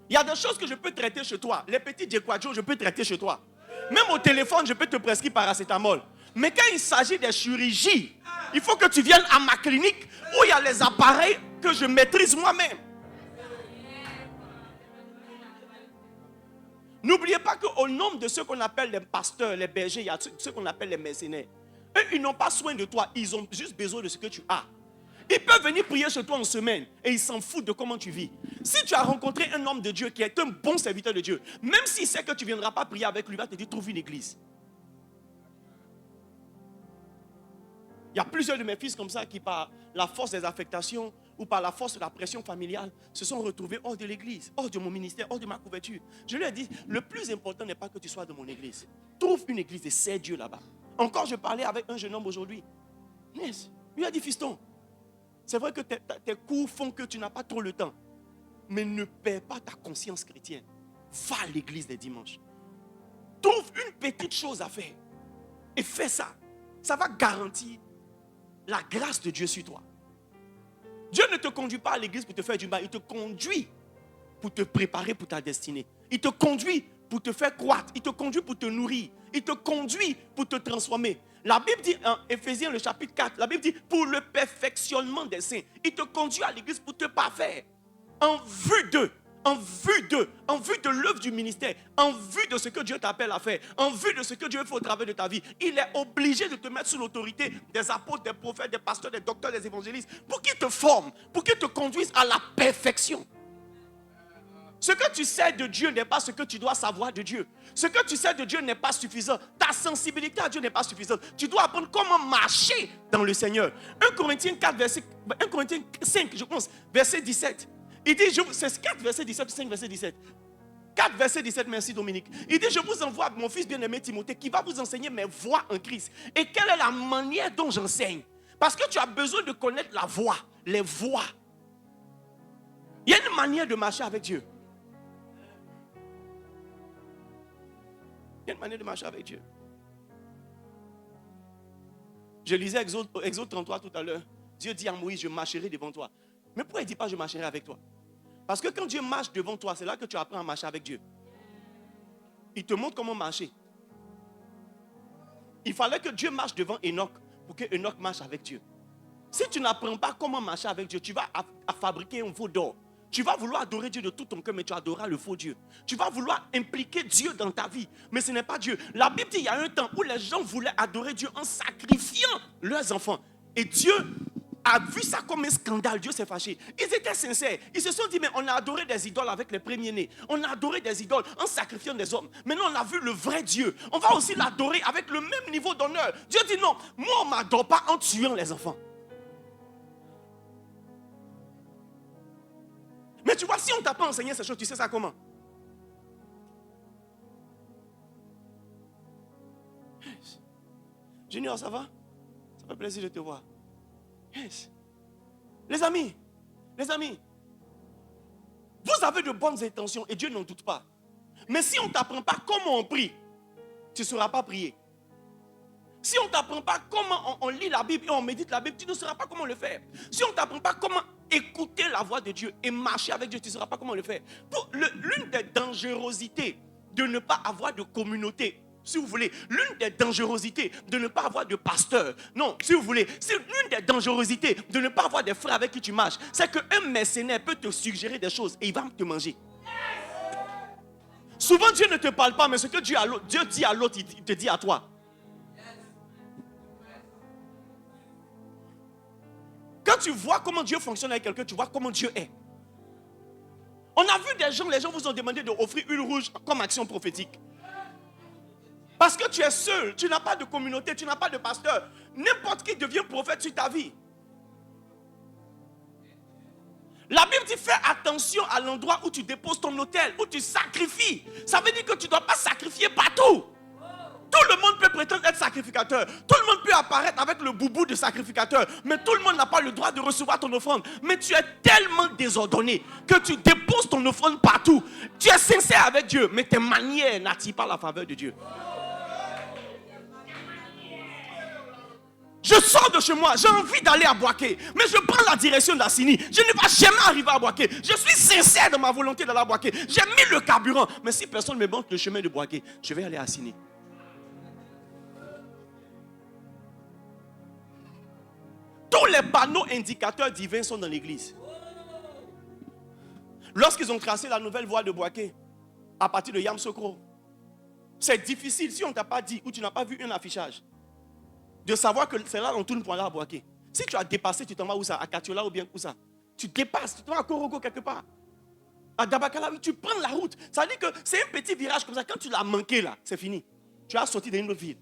Il y a des choses que je peux traiter chez toi. Les petits Djequadjo, je peux traiter chez toi. Même au téléphone, je peux te prescrire paracétamol. Mais quand il s'agit des chirurgies, il faut que tu viennes à ma clinique où il y a les appareils que je maîtrise moi-même. N'oubliez pas qu'au nombre de ceux qu'on appelle les pasteurs, les bergers, il y a ceux qu'on appelle les mercenaires. Eux, ils n'ont pas soin de toi. Ils ont juste besoin de ce que tu as. Ils peuvent venir prier chez toi en semaine et ils s'en foutent de comment tu vis. Si tu as rencontré un homme de Dieu qui est un bon serviteur de Dieu, même s'il sait que tu ne viendras pas prier avec lui, il va te dire trouve une église. Il y a plusieurs de mes fils comme ça qui, par la force des affectations ou par la force de la pression familiale, se sont retrouvés hors de l'église, hors de mon ministère, hors de ma couverture. Je lui ai dit, le plus important n'est pas que tu sois de mon église. Trouve une église et sers Dieu là-bas. Encore, je parlais avec un jeune homme aujourd'hui. Yes. Il lui a dit, fiston, c'est vrai que tes cours font que tu n'as pas trop le temps. Mais ne perds pas ta conscience chrétienne. Va à l'église les dimanches. Trouve une petite chose à faire. Et fais ça. Ça va garantir la grâce de Dieu sur toi. Dieu ne te conduit pas à l'église pour te faire du mal. Il te conduit pour te préparer pour ta destinée. Il te conduit pour te faire croître. Il te conduit pour te nourrir. Il te conduit pour te transformer. La Bible dit en Éphésiens le chapitre 4, la Bible dit pour le perfectionnement des saints. Il te conduit à l'église pour te parfaire. En vue de l'œuvre du ministère, en vue de ce que Dieu t'appelle à faire, en vue de ce que Dieu fait au travers de ta vie. Il est obligé de te mettre sous l'autorité des apôtres, des prophètes, des pasteurs, des docteurs, des évangélistes, pour qu'ils te forment, pour qu'ils te conduisent à la perfection. Ce que tu sais de Dieu n'est pas ce que tu dois savoir de Dieu. Ce que tu sais de Dieu n'est pas suffisant. Ta sensibilité à Dieu n'est pas suffisante. Tu dois apprendre comment marcher dans le Seigneur. 1 Corinthiens 5, je pense, verset 17. Il dit, c'est 4 verset 17, 5 verset 17. 4 verset 17, merci Dominique. Il dit, je vous envoie mon fils bien-aimé Timothée qui va vous enseigner mes voies en Christ. Et quelle est la manière dont j'enseigne? Parce que tu as besoin de connaître la voie, les voies. Il y a une manière de marcher avec Dieu. Il y a une manière de marcher avec Dieu. Je lisais Exode 33 tout à l'heure. Dieu dit à Moïse, je marcherai devant toi. Mais pourquoi il ne dit pas, je marcherai avec toi? Parce que quand Dieu marche devant toi, c'est là que tu apprends à marcher avec Dieu. Il te montre comment marcher. Il fallait que Dieu marche devant Enoch pour que Enoch marche avec Dieu. Si tu n'apprends pas comment marcher avec Dieu, tu vas fabriquer un veau d'or. Tu vas vouloir adorer Dieu de tout ton cœur, mais tu adoreras le faux Dieu. Tu vas vouloir impliquer Dieu dans ta vie, mais ce n'est pas Dieu. La Bible dit qu'il y a un temps où les gens voulaient adorer Dieu en sacrifiant leurs enfants. Et Dieu a vu ça comme un scandale. Dieu s'est fâché. Ils étaient sincères. Ils se sont dit, mais on a adoré des idoles avec les premiers-nés. On a adoré des idoles en sacrifiant des hommes. Maintenant, on a vu le vrai Dieu. On va aussi l'adorer avec le même niveau d'honneur. Dieu dit non, moi, on ne m'adore pas en tuant les enfants. Mais tu vois, si on ne t'a pas enseigné ces choses, tu sais ça comment? Yes. Junior, ça va? Ça fait plaisir de te voir. Yes. Les amis, vous avez de bonnes intentions et Dieu n'en doute pas. Mais si on ne t'apprend pas comment on prie, tu ne sauras pas prier. Si on ne t'apprend pas comment on lit la Bible et on médite la Bible, tu ne sauras pas comment le faire. Si on ne t'apprend pas comment écouter la voix de Dieu et marcher avec Dieu, tu ne sauras pas comment le faire. L'une des dangerosités de ne pas avoir de communauté, si vous voulez, l'une des dangerosités de ne pas avoir de pasteur, non, si vous voulez, c'est l'une des dangerosités de ne pas avoir des frères avec qui tu marches, c'est qu'un mercenaire peut te suggérer des choses et il va te manger. Souvent Dieu ne te parle pas, mais ce que Dieu dit à l'autre, il te dit à toi. Quand tu vois comment Dieu fonctionne avec quelqu'un, tu vois comment Dieu est. On a vu des gens, les gens vous ont demandé d'offrir une rouge comme action prophétique. Parce que tu es seul, tu n'as pas de communauté, tu n'as pas de pasteur. N'importe qui devient prophète sur ta vie. La Bible dit fais attention à l'endroit où tu déposes ton autel, où tu sacrifies. Ça veut dire que tu ne dois pas sacrifier partout. Tout le monde peut prétendre être sacrificateur. Tout le monde peut apparaître avec le boubou de sacrificateur. Mais tout le monde n'a pas le droit de recevoir ton offrande. Mais tu es tellement désordonné que tu déposes ton offrande partout. Tu es sincère avec Dieu, mais tes manières n'attirent pas la faveur de Dieu. Je sors de chez moi, j'ai envie d'aller à Boaké, mais je prends la direction d'Assini. Je ne vais jamais arriver à Boaké. Je suis sincère dans ma volonté d'aller à Boaké. J'ai mis le carburant. Mais si personne ne me montre le chemin de Boaké, je vais aller à Assini. Tous les panneaux indicateurs divins sont dans l'église. Lorsqu'ils ont tracé la nouvelle voie de Boaké, à partir de Yamsokro, c'est difficile si on ne t'a pas dit ou tu n'as pas vu un affichage de savoir que c'est là qu'on tourne pour aller à Boaké. Si tu as dépassé, tu t'en vas où ça? À Katiola ou bien où ça? Tu dépasses, tu t'en vas à Korogo quelque part. À Dabakala, tu prends la route. Ça veut dire que c'est un petit virage comme ça. Quand tu l'as manqué là, c'est fini. Tu as sorti d'une autre ville.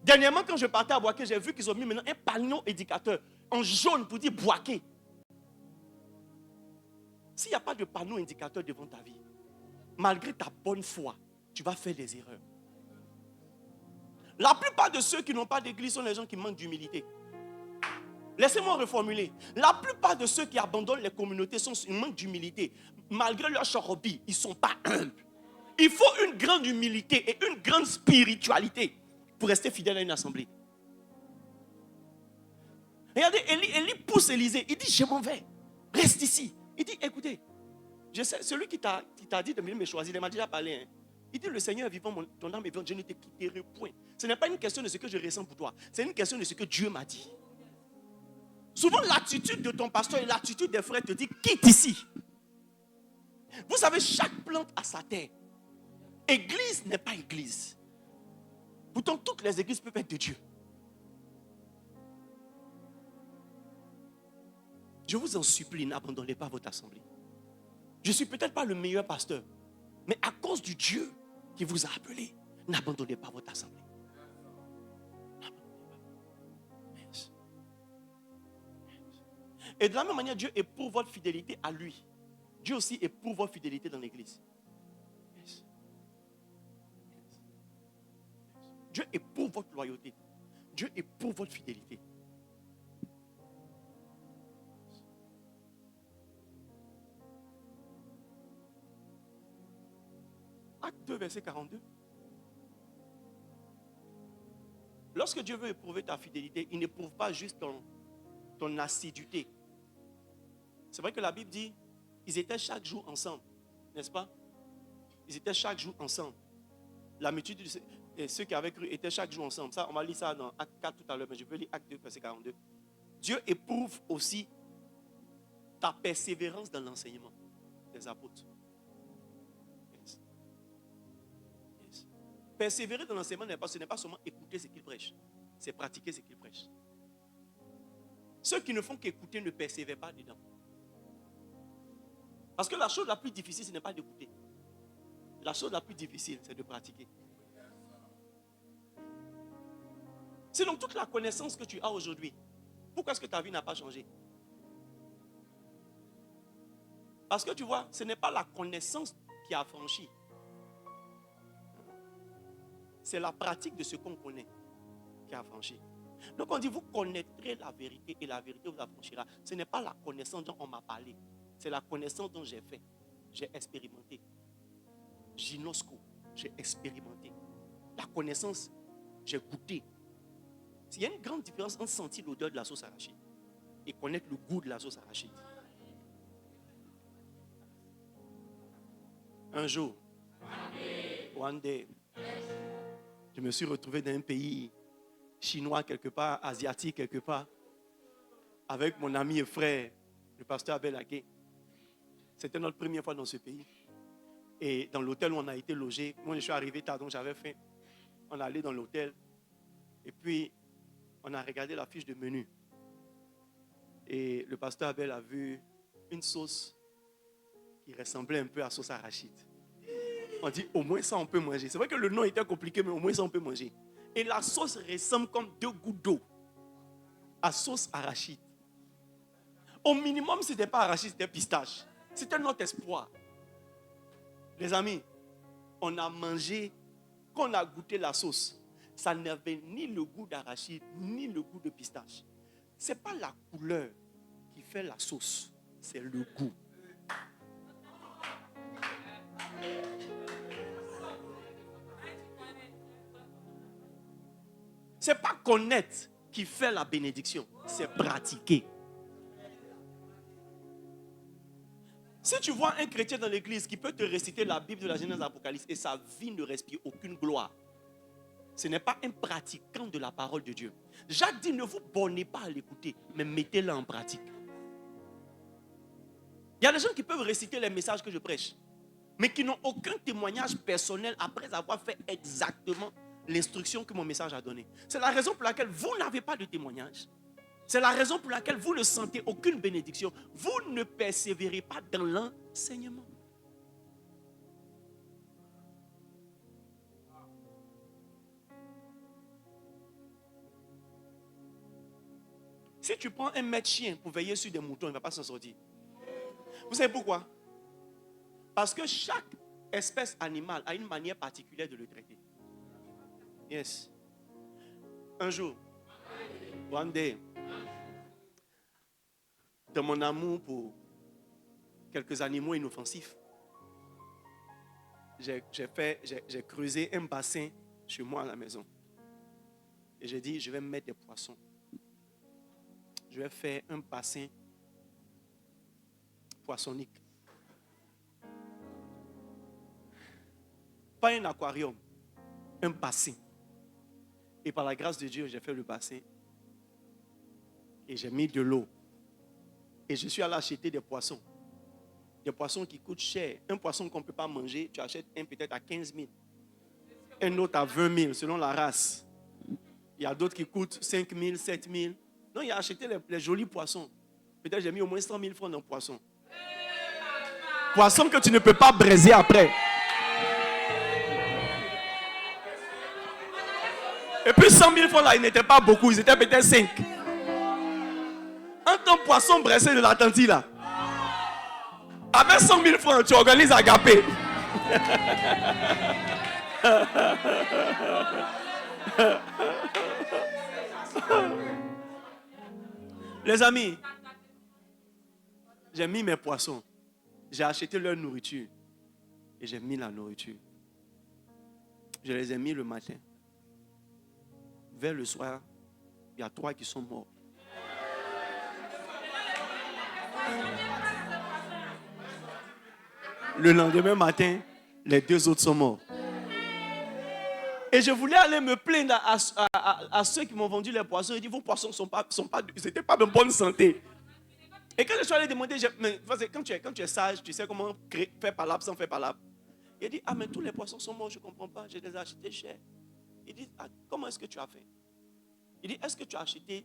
Dernièrement, quand je partais à Boaké, j'ai vu qu'ils ont mis maintenant un panneau indicateur en jaune pour dire Boaké. S'il n'y a pas de panneau indicateur devant ta vie, malgré ta bonne foi, tu vas faire des erreurs. La plupart de ceux qui n'ont pas d'église sont les gens qui manquent d'humilité. Laissez-moi reformuler. La plupart de ceux qui abandonnent les communautés ils manquent d'humilité. Malgré leur chorobi, ils ne sont pas humbles. Il faut une grande humilité et une grande spiritualité pour rester fidèle à une assemblée. Regardez, Élie pousse Élisée. Il dit, je m'en vais. Reste ici. Il dit, écoutez, je sais, celui qui t'a dit de venir me choisir, il m'a déjà parlé. Hein. Il dit, le Seigneur est vivant, ton âme est vivante, je ne te quitterai point. Ce n'est pas une question de ce que je ressens pour toi. C'est une question de ce que Dieu m'a dit. Souvent, l'attitude de ton pasteur et l'attitude des frères te dit, quitte ici. Vous savez, chaque plante a sa terre. Église n'est pas église. Pourtant, toutes les églises peuvent être de Dieu. Je vous en supplie, n'abandonnez pas votre assemblée. Je ne suis peut-être pas le meilleur pasteur, mais à cause du Dieu qui vous a appelé, n'abandonnez pas votre assemblée. Et de la même manière, Dieu éprouve votre fidélité à lui. Dieu aussi éprouve votre fidélité dans l'église. Dieu éprouve votre loyauté. Dieu éprouve votre fidélité. Acte 2, verset 42. Lorsque Dieu veut éprouver ta fidélité, il n'éprouve pas juste ton assiduité. C'est vrai que la Bible dit, ils étaient chaque jour ensemble, n'est-ce pas? Ils étaient chaque jour ensemble. La multitude de ceux qui avaient cru étaient chaque jour ensemble. Ça, on va lire ça dans Acte 4 tout à l'heure, mais je vais lire Acte 2, verset 42. Dieu éprouve aussi ta persévérance dans l'enseignement des apôtres. Yes. Yes. Persévérer dans l'enseignement, ce n'est pas seulement écouter ce qu'ils prêchent, c'est pratiquer ce qu'ils prêchent. Ceux qui ne font qu'écouter ne persévèrent pas dedans. Parce que la chose la plus difficile, ce n'est pas d'écouter. La chose la plus difficile, c'est de pratiquer. C'est donc toute la connaissance que tu as aujourd'hui. Pourquoi est-ce que ta vie n'a pas changé? Parce que tu vois, ce n'est pas la connaissance qui a franchi. C'est la pratique de ce qu'on connaît qui a franchi. Donc on dit, vous connaîtrez la vérité et la vérité vous affranchira. Ce n'est pas la connaissance dont on m'a parlé. C'est la connaissance dont j'ai fait. J'ai expérimenté. Ginosco, j'ai expérimenté. La connaissance, j'ai goûté. Il y a une grande différence entre sentir l'odeur de la sauce arachide et connaître le goût de la sauce arachide. Un jour, one day, je me suis retrouvé dans un pays chinois quelque part, asiatique quelque part, avec mon ami et frère, le pasteur Abel Agué. C'était notre première fois dans ce pays. Et dans l'hôtel où on a été logé, moi je suis arrivé tard, donc j'avais faim. On est allé dans l'hôtel. Et puis, on a regardé la fiche de menu. Et le pasteur Abel a vu une sauce qui ressemblait un peu à sauce arachide. On dit, au moins ça on peut manger. C'est vrai que le nom était compliqué, mais au moins ça on peut manger. Et la sauce ressemble comme 2 gouttes d'eau à sauce arachide. Au minimum, ce n'était pas arachide, c'était pistache. C'était notre espoir. Les amis, on a mangé, quand on a goûté la sauce, ça n'avait ni le goût d'arachide, ni le goût de pistache. Ce n'est pas la couleur qui fait la sauce, c'est le goût. Ce n'est pas connaître qui fait la bénédiction, c'est pratiquer. Si tu vois un chrétien dans l'église qui peut te réciter la Bible de la Genèse à l'Apocalypse et sa vie ne respire aucune gloire, ce n'est pas un pratiquant de la parole de Dieu. Jacques dit, ne vous bornez pas à l'écouter, mais mettez-la en pratique. Il y a des gens qui peuvent réciter les messages que je prêche, mais qui n'ont aucun témoignage personnel après avoir fait exactement l'instruction que mon message a donnée. C'est la raison pour laquelle vous n'avez pas de témoignage. C'est la raison pour laquelle vous ne sentez aucune bénédiction. Vous ne persévérez pas dans l'enseignement. Si tu prends un maître chien pour veiller sur des moutons, il ne va pas s'en sortir. Vous savez pourquoi? Parce que chaque espèce animale a une manière particulière de le traiter. Yes. Un jour, one day, dans mon amour pour quelques animaux inoffensifs, j'ai creusé un bassin chez moi à la maison. Et j'ai dit, je vais mettre des poissons. Je vais faire un bassin poissonnique. Pas un aquarium, un bassin. Et par la grâce de Dieu, j'ai fait le bassin. Et j'ai mis de l'eau. Et je suis allé acheter des poissons. Des poissons qui coûtent cher. Un poisson qu'on ne peut pas manger, tu achètes un peut-être à 15 000. Un autre à 20 000 selon la race. Il y a d'autres qui coûtent 5 000, 7 000. Non, il a acheté les jolis poissons. Peut-être j'ai mis au moins 100 000 francs dans le poisson. Poisson que tu ne peux pas braiser après. Et puis 100 000 francs là, ils n'étaient pas beaucoup, ils étaient peut-être 5. Un ton poisson braisé de l'Atlantique là. Avec 100 000 francs, tu organises Agapé. Les amis, j'ai mis mes poissons. J'ai acheté leur nourriture. Et j'ai mis la nourriture. Je les ai mis le matin. Vers le soir, il y a 3 qui sont morts. Le lendemain matin, les 2 autres sont morts. Et je voulais aller me plaindre à ceux qui m'ont vendu les poissons. Ils disent, vos poissons c'était pas de bonne santé. Et quand je suis allé demander, quand tu es sage, tu sais comment faire palabre sans faire palabre. Il dit, ah mais tous les poissons sont morts, je ne comprends pas, je les ai achetés cher. Il dit, ah, comment est-ce que tu as fait? Il dit, est-ce que tu as acheté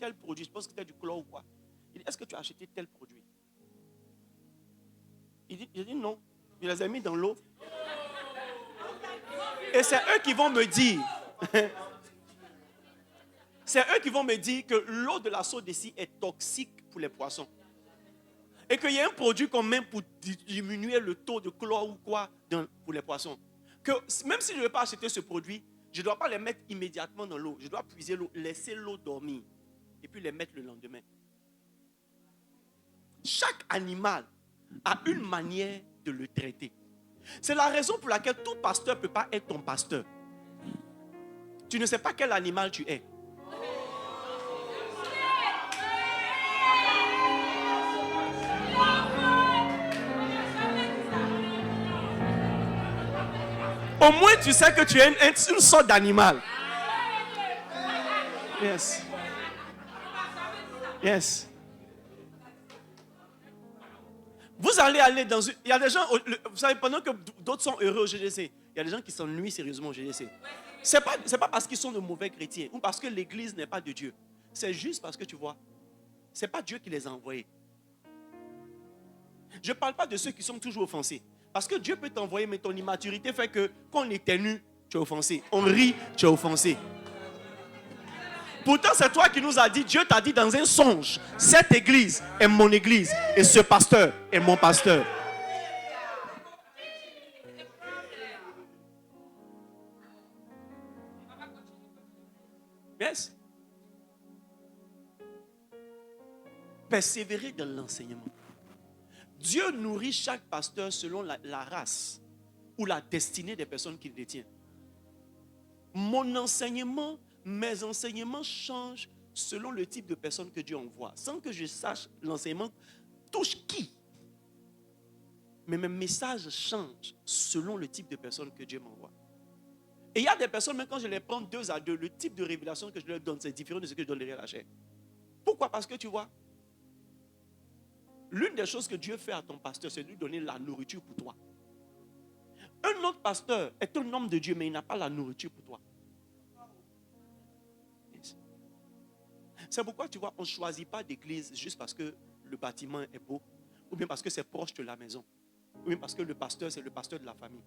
tel produit? Je pense que c'était du chlore ou quoi. Il dit, est-ce que tu as acheté tel produit? Il dit non, il les a mis dans l'eau. Et c'est eux qui vont me dire, que l'eau de la soda ici est toxique pour les poissons. Et qu'il y a un produit qu'on met pour diminuer le taux de chlore ou quoi pour les poissons. Que même si je ne veux pas acheter ce produit, je ne dois pas les mettre immédiatement dans l'eau. Je dois puiser l'eau, laisser l'eau dormir et puis les mettre le lendemain. Chaque animal a une manière de le traiter. C'est la raison pour laquelle tout pasteur ne peut pas être ton pasteur. Tu ne sais pas quel animal tu es. Au moins tu sais que tu es une sorte d'animal. Yes. Yes. Vous allez aller dans une... Il y a des gens, vous savez, pendant que d'autres sont heureux au GGC, il y a des gens qui s'ennuient sérieusement au GGC. C'est pas parce qu'ils sont de mauvais chrétiens ou parce que l'église n'est pas de Dieu. C'est juste parce que tu vois, c'est pas Dieu qui les a envoyés. Je ne parle pas de ceux qui sont toujours offensés. Parce que Dieu peut t'envoyer, mais ton immaturité fait que quand on éternue, tu es offensé. On rit, tu es offensé. Pourtant, c'est toi qui nous as dit, Dieu t'a dit dans un songe, cette église est mon église et ce pasteur est mon pasteur. Yes. Persévérer dans l'enseignement. Dieu nourrit chaque pasteur selon la race ou la destinée des personnes qu'il détient. Mon enseignement, mes enseignements changent selon le type de personne que Dieu envoie. Sans que je sache l'enseignement touche qui. Mais mes messages changent selon le type de personne que Dieu m'envoie. Et il y a des personnes, même quand je les prends 2 à 2, le type de révélation que je leur donne, c'est différent de ce que je donne derrière la chair. Pourquoi? Parce que tu vois, l'une des choses que Dieu fait à ton pasteur, c'est de lui donner la nourriture pour toi. Un autre pasteur est un homme de Dieu, mais il n'a pas la nourriture pour toi. Yes. C'est pourquoi, tu vois, on ne choisit pas d'église juste parce que le bâtiment est beau, ou bien parce que c'est proche de la maison, ou bien parce que le pasteur, c'est le pasteur de la famille.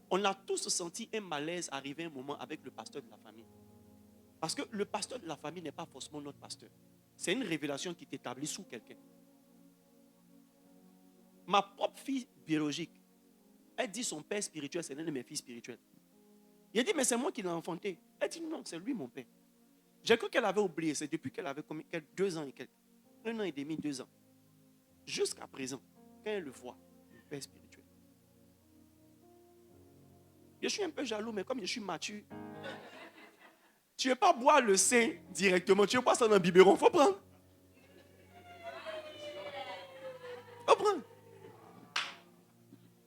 On a tous senti un malaise arriver un moment avec le pasteur de la famille. Parce que le pasteur de la famille n'est pas forcément notre pasteur. C'est une révélation qui t'établit sous quelqu'un. Ma propre fille biologique, elle dit son père spirituel, c'est l'un de mes filles spirituelles. Il a dit, mais c'est moi qui l'ai enfanté. Elle dit, non, c'est lui mon père. J'ai cru qu'elle avait oublié, c'est depuis qu'elle avait 2 ans et quelques. 1 an et demi, 2 ans. Jusqu'à présent, quand elle le voit, mon père spirituel. Je suis un peu jaloux, mais comme je suis mature, tu ne veux pas boire le sein directement, tu veux boire ça dans un biberon, il faut prendre. Il faut prendre.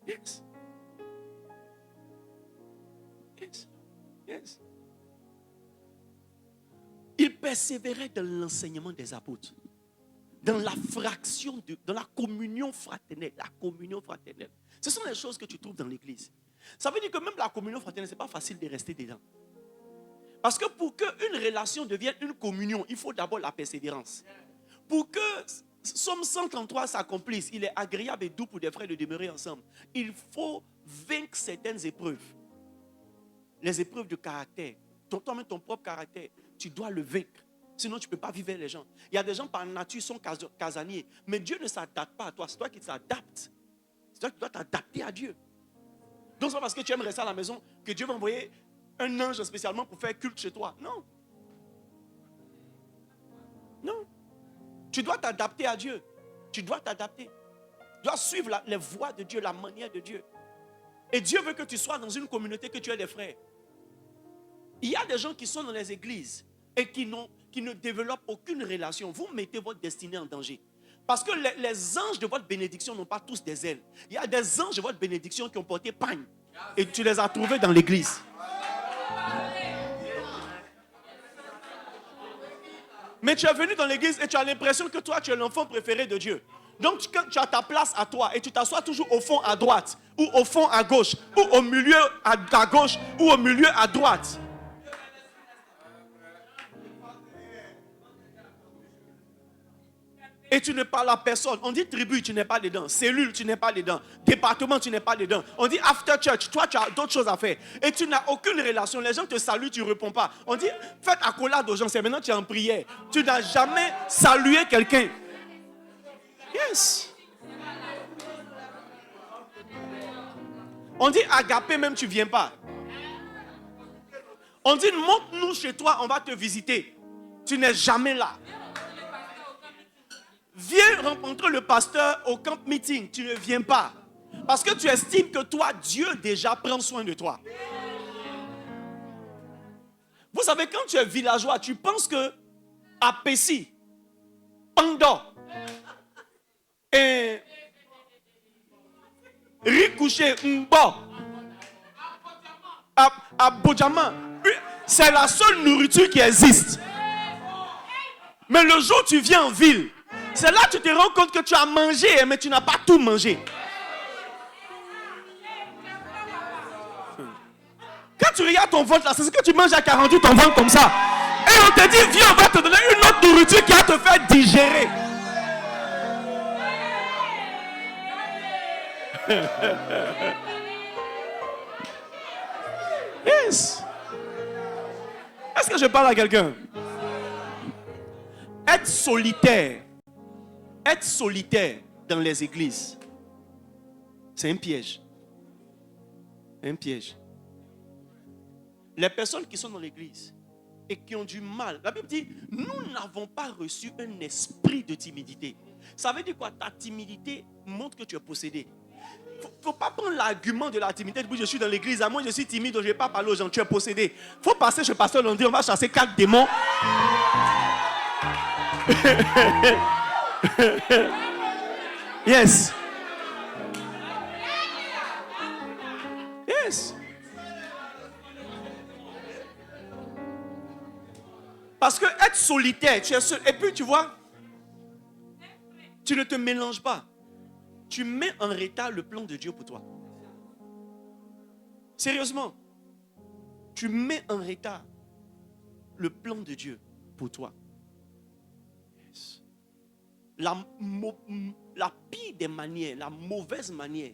Yes. Yes. Yes. Il persévérait dans l'enseignement des apôtres, dans la fraction, dans la communion fraternelle. La communion fraternelle. Ce sont les choses que tu trouves dans l'église. Ça veut dire que même la communion fraternelle, ce n'est pas facile de rester dedans. Parce que pour qu'une relation devienne une communion, il faut d'abord la persévérance. Pour que Somme 133 s'accomplisse, il est agréable et doux pour des frères de demeurer ensemble. Il faut vaincre certaines épreuves. Les épreuves de caractère. Toi-même, ton propre caractère, tu dois le vaincre. Sinon, tu ne peux pas vivre avec les gens. Il y a des gens par nature qui sont casaniers. Mais Dieu ne s'adapte pas à toi. C'est toi qui t'adaptes. C'est toi qui dois t'adapter à Dieu. Donc, ce n'est pas parce que tu aimes rester à la maison que Dieu va envoyer un ange spécialement pour faire culte chez toi. Non. Non. Tu dois t'adapter à Dieu. Tu dois t'adapter. Tu dois suivre les voies de Dieu, la manière de Dieu. Et Dieu veut que tu sois dans une communauté, que tu aies des frères. Il y a des gens qui sont dans les églises et qui ne développent aucune relation. Vous mettez votre destinée en danger. Parce que les anges de votre bénédiction n'ont pas tous des ailes. Il y a des anges de votre bénédiction qui ont porté pagne. Et tu les as trouvés dans l'église. Mais tu es venu dans l'église et tu as l'impression que toi, tu es l'enfant préféré de Dieu. Donc, quand tu as ta place à toi et tu t'assois toujours au fond à droite, ou au fond à gauche, ou au milieu à gauche, ou au milieu à droite. Et tu ne parles à personne. On dit tribu, tu n'es pas dedans. Cellule, tu n'es pas dedans. Département, tu n'es pas dedans. On dit after church, toi, tu as d'autres choses à faire. Et tu n'as aucune relation. Les gens te saluent, tu ne réponds pas. On dit faites accolade aux gens. C'est maintenant tu es en prière. Tu n'as jamais salué quelqu'un. Yes. On dit agapé, même tu ne viens pas. On dit monte-nous chez toi, on va te visiter. Tu n'es jamais là. Viens rencontrer le pasteur au camp meeting. Tu ne viens pas. Parce que tu estimes que toi, Dieu déjà prend soin de toi. Vous savez, quand tu es villageois, tu penses que à Pessi, Pando et Ricouché, Mbo, à Bojama, c'est la seule nourriture qui existe. Mais le jour où tu viens en ville, c'est là que tu te rends compte que tu as mangé, mais tu n'as pas tout mangé. Quand tu regardes ton ventre là, c'est ce que tu manges à 48, ton ventre comme ça. Et on te dit, viens, on va te donner une autre nourriture qui va te faire digérer. Yes. Est-ce que je parle à quelqu'un? Être solitaire dans les églises, c'est un piège. Un piège. Les personnes qui sont dans l'église et qui ont du mal, la Bible dit, nous n'avons pas reçu un esprit de timidité. Ça veut dire quoi? Ta timidité montre que tu es possédé. Faut pas prendre l'argument de la timidité. Je suis dans l'église, moi je suis timide, je ne vais pas parler aux gens, tu es possédé. Faut passer chez pasteur Landry, on va chasser 4 démons. Yes. Yes. Parce que être solitaire, tu es seul. Et puis tu vois, tu ne te mélanges pas. Tu mets en retard le plan de Dieu pour toi. Sérieusement. Tu mets en retard le plan de Dieu pour toi. Yes. La pire des manières, la mauvaise manière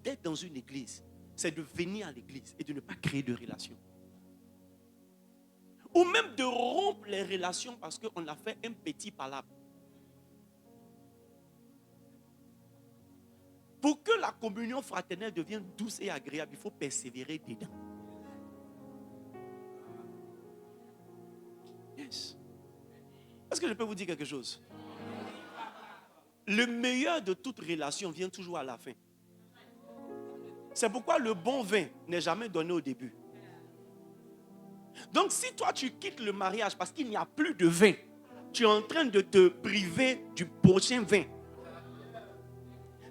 d'être dans une église, c'est de venir à l'église et de ne pas créer de relations. Ou même de rompre les relations parce qu'on a fait un petit palabre. Pour que la communion fraternelle devienne douce et agréable, il faut persévérer dedans. Yes. Est-ce que je peux vous dire quelque chose? Le meilleur de toute relation vient toujours à la fin. C'est pourquoi le bon vin n'est jamais donné au début. Donc si toi tu quittes le mariage parce qu'il n'y a plus de vin, tu es en train de te priver du prochain vin.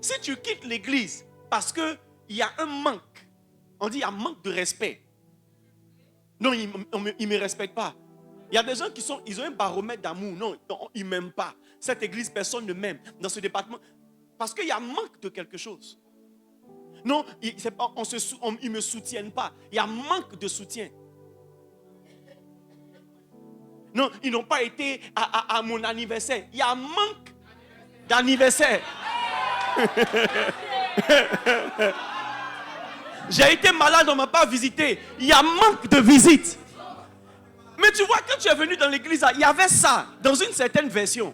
Si tu quittes l'église parce qu'il y a un manque, on dit il y a un manque de respect. Non, ils ne me respectent pas. Il y a des gens ils ont un baromètre d'amour. Non, ils ne m'aiment pas. Cette église, personne ne m'aime. Dans ce département, parce qu'il y a un manque de quelque chose. Non, ils ne me soutiennent pas. Il y a un manque de soutien. Non, ils n'ont pas été à mon anniversaire. Il y a un manque d'anniversaire. J'ai été malade, on ne m'a pas visité. Il y a un manque de visite. Mais tu vois, quand tu es venu dans l'église, il y avait ça dans une certaine version.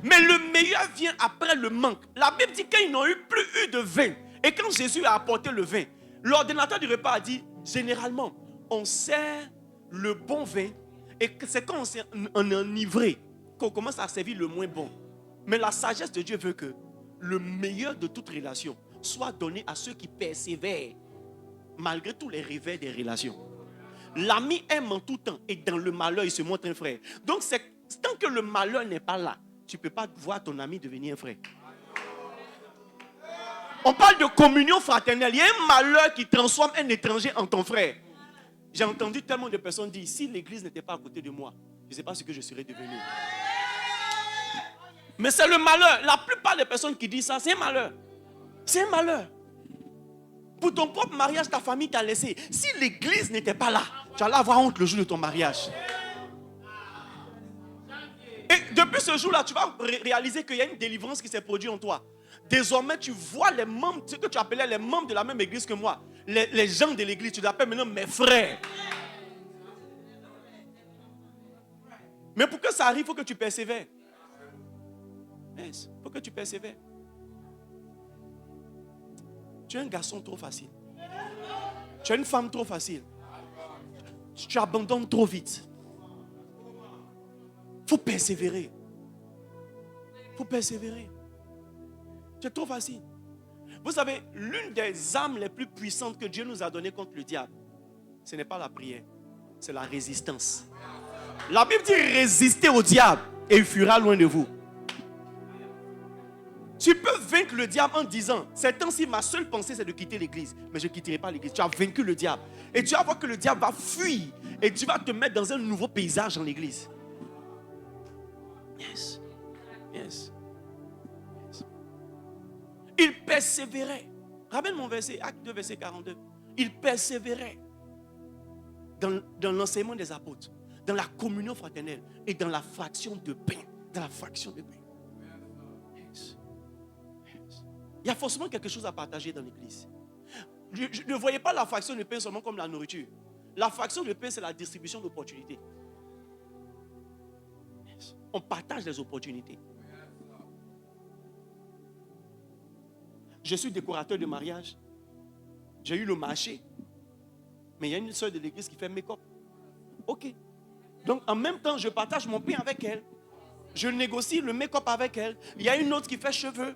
Mais le meilleur vient après le manque. La Bible dit qu'ils n'ont plus eu de vin. Et quand Jésus a apporté le vin, l'ordinateur du repas a dit, généralement, on sert le bon vin. Et c'est quand on est enivré qu'on commence à servir le moins bon. Mais la sagesse de Dieu veut que le meilleur de toute relation soit donné à ceux qui persévèrent. malgré tous les revers des relations. L'ami aime en tout temps et dans le malheur, il se montre un frère. Donc, tant que le malheur n'est pas là, tu ne peux pas voir ton ami devenir un frère. On parle de communion fraternelle. Il y a un malheur qui transforme un étranger en ton frère. J'ai entendu tellement de personnes dire, si l'église n'était pas à côté de moi, je ne sais pas ce que je serais devenu. Mais c'est le malheur. La plupart des personnes qui disent ça, c'est un malheur. C'est un malheur. Pour ton propre mariage, ta famille t'a laissé. Si l'église n'était pas là, tu allais avoir honte le jour de ton mariage. Et depuis ce jour-là, tu vas réaliser qu'il y a une délivrance qui s'est produite en toi. Désormais, tu vois les membres, ce que tu appelais les membres de la même église que moi. Les gens de l'église, tu les appelles maintenant mes frères. Mais pour que ça arrive, il faut que tu persévères. Il faut que tu persévères. Tu es un garçon trop facile. Tu es une femme trop facile. Tu abandonnes trop vite. Il faut persévérer. Il faut persévérer. Tu es trop facile. Vous savez, l'une des armes les plus puissantes que Dieu nous a données contre le diable, ce n'est pas la prière, c'est la résistance. La Bible dit résister au diable et il fuira loin de vous. Tu peux vaincre le diable en disant, ces temps-ci, ma seule pensée c'est de quitter l'église. Mais je ne quitterai pas l'église. Tu as vaincu le diable. Et tu vas voir que le diable va fuir. Et tu vas te mettre dans un nouveau paysage dans l'église. Yes. Yes. Yes. Il persévérait. Ramène mon verset, Acte 2, verset 42. Il persévérait dans l'enseignement des apôtres, dans la communion fraternelle et dans la fraction de pain. Dans la fraction de pain. Yes. Il y a forcément quelque chose à partager dans l'église. Je ne voyais pas la fraction de pain seulement comme la nourriture. La fraction de pain, c'est la distribution d'opportunités. On partage les opportunités. Je suis décorateur de mariage. J'ai eu le marché. Mais il y a une soeur de l'église qui fait make-up. Ok. Donc en même temps, je partage mon pain avec elle. Je négocie le make-up avec elle. Il y a une autre qui fait cheveux.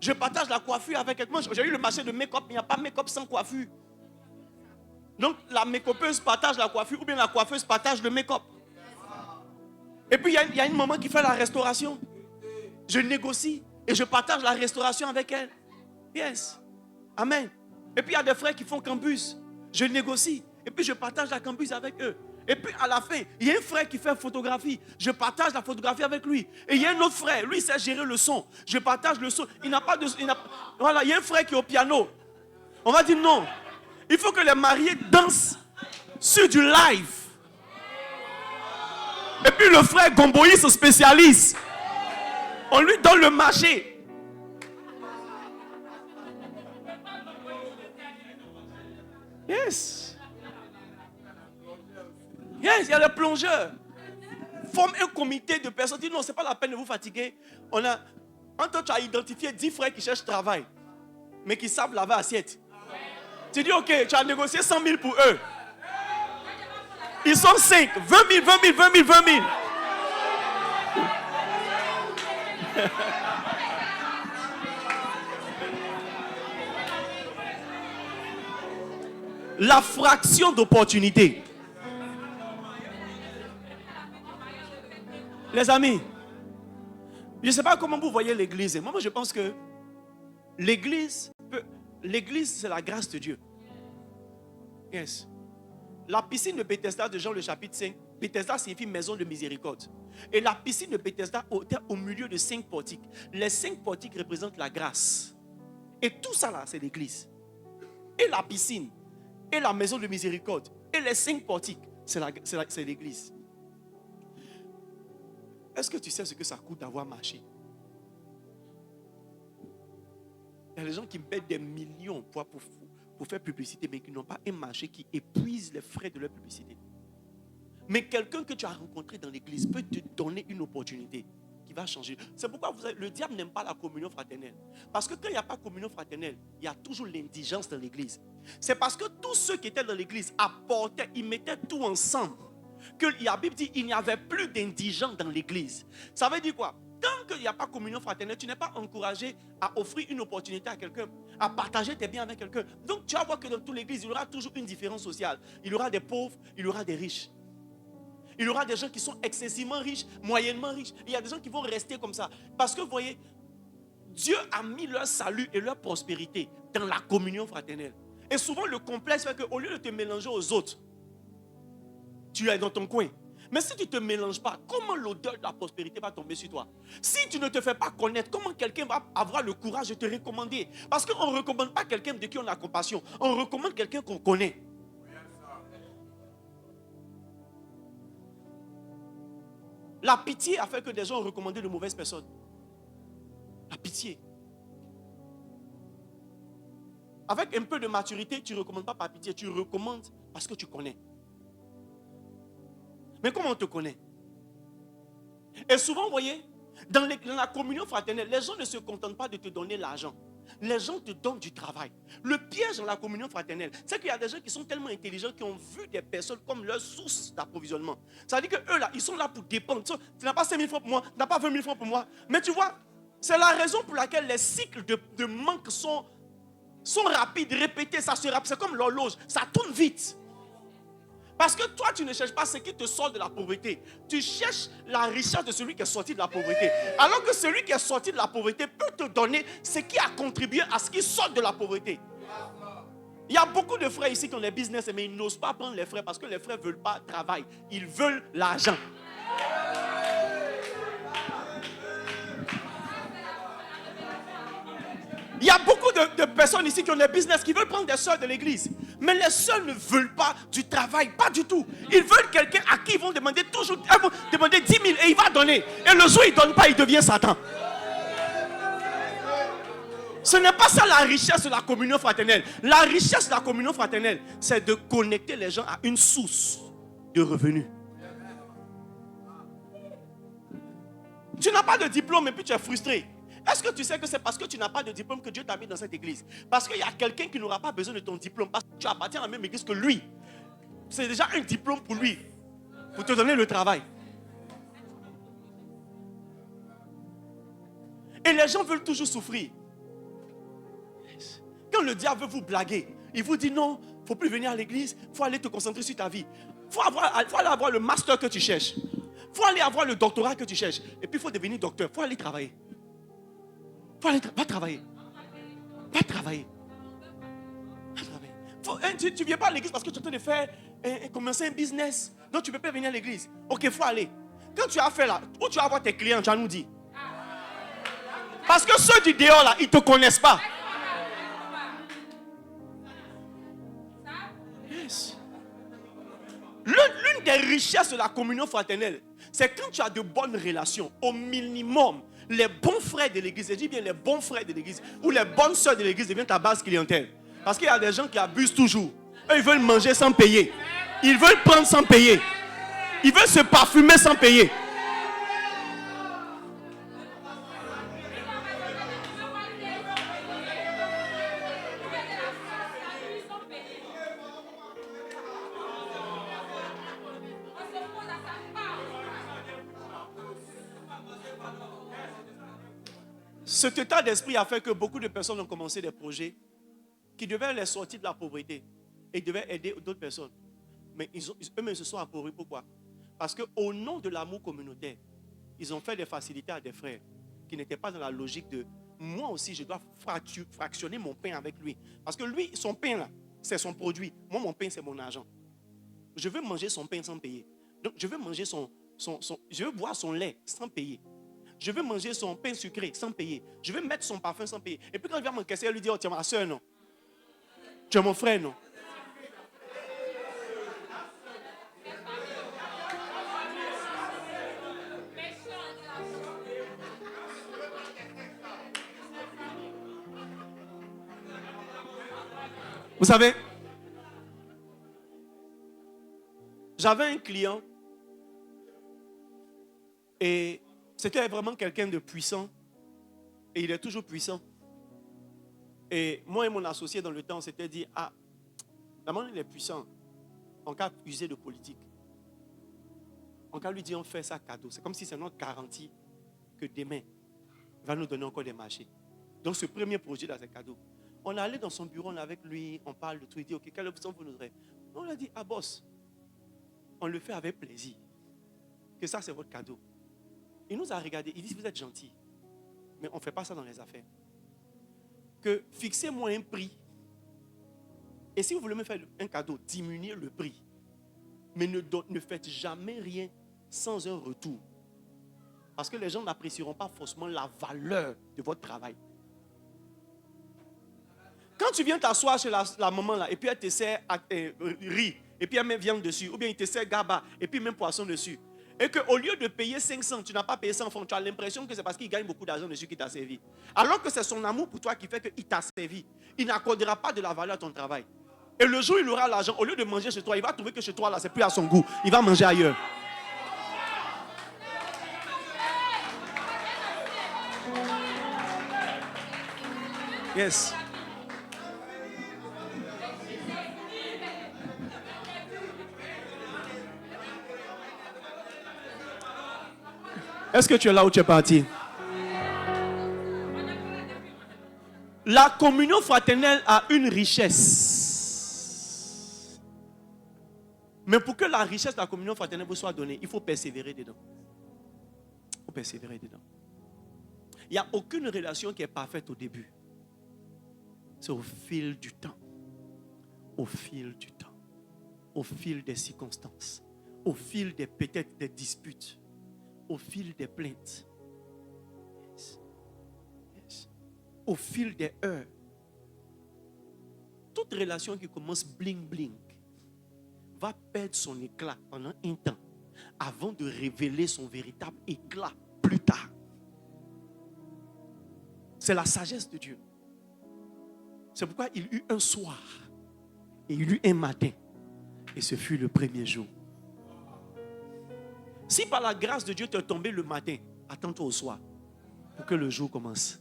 Je partage la coiffure avec elle. Moi, j'ai eu le marché de make-up, mais il n'y a pas make-up sans coiffure. Donc, la make-upeuse partage la coiffure ou bien la coiffeuse partage le make-up. Et puis, il y a une maman qui fait la restauration. Je négocie et je partage la restauration avec elle. Yes. Amen. Et puis, il y a des frères qui font campus. Je négocie et puis je partage la campus avec eux. Et puis à la fin, il y a un frère qui fait photographie. Je partage la photographie avec lui. Et il y a un autre frère, lui il sait gérer le son. Je partage le son. Voilà, il y a un frère qui est au piano. On va dire non. Il faut que les mariés dansent sur du live. Et puis le frère Gomboï se spécialise. On lui donne le marché. Yes. Yes, il y a le plongeur. Forme un comité de personnes. Dit non, ce n'est pas la peine de vous fatiguer. Toi, tu as identifié 10 frères qui cherchent travail, mais qui savent laver assiette. Tu dis ok, tu as négocié 100 000 pour eux. Ils sont 5. 20 000, 20 000, 20 000, 20 000. La fraction d'opportunité. Les amis, je ne sais pas comment vous voyez l'église. Moi, je pense que l'église, c'est la grâce de Dieu. Yes. La piscine de Bethesda de Jean le chapitre 5, Bethesda signifie maison de miséricorde. Et la piscine de Bethesda était au milieu de 5 portiques. Les 5 portiques représentent la grâce. Et tout ça là, c'est l'église. Et la piscine, et la maison de miséricorde, et les 5 portiques, c'est l'église. Est-ce que tu sais ce que ça coûte d'avoir marché? Il y a des gens qui mettent des millions pour faire publicité, mais qui n'ont pas un marché qui épuise les frais de leur publicité. Mais quelqu'un que tu as rencontré dans l'église peut te donner une opportunité qui va changer. C'est pourquoi le diable n'aime pas la communion fraternelle. Parce que quand il n'y a pas de communion fraternelle, il y a toujours l'indigence dans l'église. C'est parce que tous ceux qui étaient dans l'église apportaient, ils mettaient tout ensemble, que la Bible dit qu'il n'y avait plus d'indigents dans l'église. Ça veut dire quoi? tant qu'il n'y a pas communion fraternelle, tu n'es pas encouragé à offrir une opportunité à quelqu'un, à partager tes biens avec quelqu'un. Donc tu vas voir que dans toute l'église, il y aura toujours une différence sociale. Il y aura des pauvres, il y aura des riches. Il y aura des gens qui sont excessivement riches, moyennement riches. Il y a des gens qui vont rester comme ça. Parce que vous voyez, Dieu a mis leur salut et leur prospérité dans la communion fraternelle. Et souvent le complexe fait qu'au lieu de te mélanger aux autres, tu es dans ton coin. Mais si tu ne te mélanges pas, comment l'odeur de la prospérité va tomber sur toi? Si tu ne te fais pas connaître, comment quelqu'un va avoir le courage de te recommander? Parce qu'on ne recommande pas quelqu'un de qui on a compassion. On recommande quelqu'un qu'on connaît. La pitié a fait que des gens ont recommandé de mauvaises personnes. La pitié. Avec un peu de maturité, tu ne recommandes pas par pitié, tu recommandes parce que tu connais. Mais comment on te connaît? Et souvent, vous voyez, dans la communion fraternelle, les gens ne se contentent pas de te donner l'argent. Les gens te donnent du travail. Le piège dans la communion fraternelle, c'est qu'il y a des gens qui sont tellement intelligents qui ont vu des personnes comme leur source d'approvisionnement. Ça veut dire qu'eux, là, ils sont là pour dépendre. Tu n'as pas 5 000 francs pour moi, tu n'as pas 20 000 francs pour moi. Mais tu vois, c'est la raison pour laquelle les cycles de manque sont rapides, répétés. Ça se répète, c'est comme l'horloge, ça tourne vite. Parce que toi, tu ne cherches pas ce qui te sort de la pauvreté. Tu cherches la richesse de celui qui est sorti de la pauvreté. Alors que celui qui est sorti de la pauvreté peut te donner ce qui a contribué à ce qui sort de la pauvreté. Il y a beaucoup de frères ici qui ont des business, mais ils n'osent pas prendre les frères parce que les frères ne veulent pas travailler. Ils veulent l'argent. Il y a beaucoup de personnes ici qui ont des business, qui veulent prendre des sœurs de l'église. Mais les sœurs ne veulent pas du travail, pas du tout. Ils veulent quelqu'un à qui ils vont demander toujours, ils vont demander 10 000 et il va donner. Et le jour où il ne donne pas, il devient Satan. Ce n'est pas ça la richesse de la communion fraternelle. La richesse de la communion fraternelle, c'est de connecter les gens à une source de revenus. Tu n'as pas de diplôme et puis tu es frustré. Est-ce que tu sais que c'est parce que tu n'as pas de diplôme que Dieu t'a mis dans cette église? Parce qu'il y a quelqu'un qui n'aura pas besoin de ton diplôme parce que tu appartiens à la même église que lui. C'est déjà un diplôme pour lui, pour te donner le travail. Et les gens veulent toujours souffrir. Quand le diable veut vous blaguer, il vous dit non, il ne faut plus venir à l'église, il faut aller te concentrer sur ta vie. Il faut aller avoir le master que tu cherches. Il faut aller avoir le doctorat que tu cherches. Et puis il faut devenir docteur, il faut aller travailler. Va travailler. Va travailler. Tu ne viens pas à l'église parce que tu es en train de faire commencer un business. Donc tu ne peux pas venir à l'église. Ok, il faut aller. Quand tu as fait là, où tu vas avoir tes clients, tu vas nous dire. Parce que ceux du dehors là, ils ne te connaissent pas. Yes. L'une des richesses de la communion fraternelle, c'est quand tu as de bonnes relations, au minimum. Les bons frères de l'église, je dis bien les bons frères de l'église, ou les bonnes sœurs de l'église deviennent ta base clientèle. Parce qu'il y a des gens qui abusent toujours. Eux, ils veulent manger sans payer. Ils veulent prendre sans payer. Ils veulent se parfumer sans payer. Cet état d'esprit a fait que beaucoup de personnes ont commencé des projets qui devaient les sortir de la pauvreté et devaient aider d'autres personnes. Mais eux-mêmes se sont appauvris. Pourquoi? Parce qu'au nom de l'amour communautaire, ils ont fait des facilités à des frères qui n'étaient pas dans la logique de moi aussi, je dois fractionner mon pain avec lui. Parce que lui, son pain là, c'est son produit. Moi, mon pain, c'est mon argent. Je veux manger son pain sans payer. Donc, je veux manger je veux boire son lait sans payer. Je veux manger son pain sucré sans payer. Je veux mettre son parfum sans payer. Et puis quand il vient m'encaisser, elle lui dit, oh, tu es ma soeur, non? Tu es mon frère, non? Vous savez, j'avais un client et c'était vraiment quelqu'un de puissant et il est toujours puissant. Et moi et mon associé dans le temps, on s'était dit, ah, d'abord il est puissant, on va user de politique. On va lui dire, on fait ça cadeau. C'est comme si c'est notre garantie que demain, il va nous donner encore des marchés. Donc ce premier projet là, c'est cadeau. On est allé dans son bureau, on est avec lui, on parle de tout, il dit, ok, quelle option vous nous aurez? On lui a dit, ah boss, on le fait avec plaisir. Que ça, c'est votre cadeau. Il nous a regardé, il dit, vous êtes gentil, mais on ne fait pas ça dans les affaires. Que fixez-moi un prix. Et si vous voulez me faire un cadeau, diminuez le prix. Mais ne faites jamais rien sans un retour. Parce que les gens n'apprécieront pas forcément la valeur de votre travail. Quand tu viens t'asseoir chez la maman là, et puis elle te sert riz, et puis elle met viande dessus, ou bien il te sert gaba, et puis même poisson dessus, et qu'au lieu de payer 500, tu n'as pas payé 100 francs, tu as l'impression que c'est parce qu'il gagne beaucoup d'argent dessus qu'il t'a servi. Alors que c'est son amour pour toi qui fait qu'il t'a servi. Il n'accordera pas de la valeur à ton travail. Et le jour où il aura l'argent, au lieu de manger chez toi, il va trouver que chez toi là, c'est plus à son goût. Il va manger ailleurs. Yes. Est-ce que tu es là où tu es parti? La communion fraternelle a une richesse. Mais pour que la richesse de la communion fraternelle vous soit donnée, il faut persévérer dedans. Il faut persévérer dedans. Il n'y a aucune relation qui est parfaite au début. C'est au fil du temps. Au fil du temps. Au fil des circonstances. Au fil peut-être des disputes. Au fil des plaintes. Yes. Yes. Au fil des heures. Toute relation qui commence bling bling va perdre son éclat pendant un temps avant de révéler son véritable éclat plus tard. C'est la sagesse de Dieu. C'est pourquoi il eut un soir et il eut un matin. Et ce fut le premier jour. Si par la grâce de Dieu tu es tombé le matin, attends-toi au soir pour que le jour commence.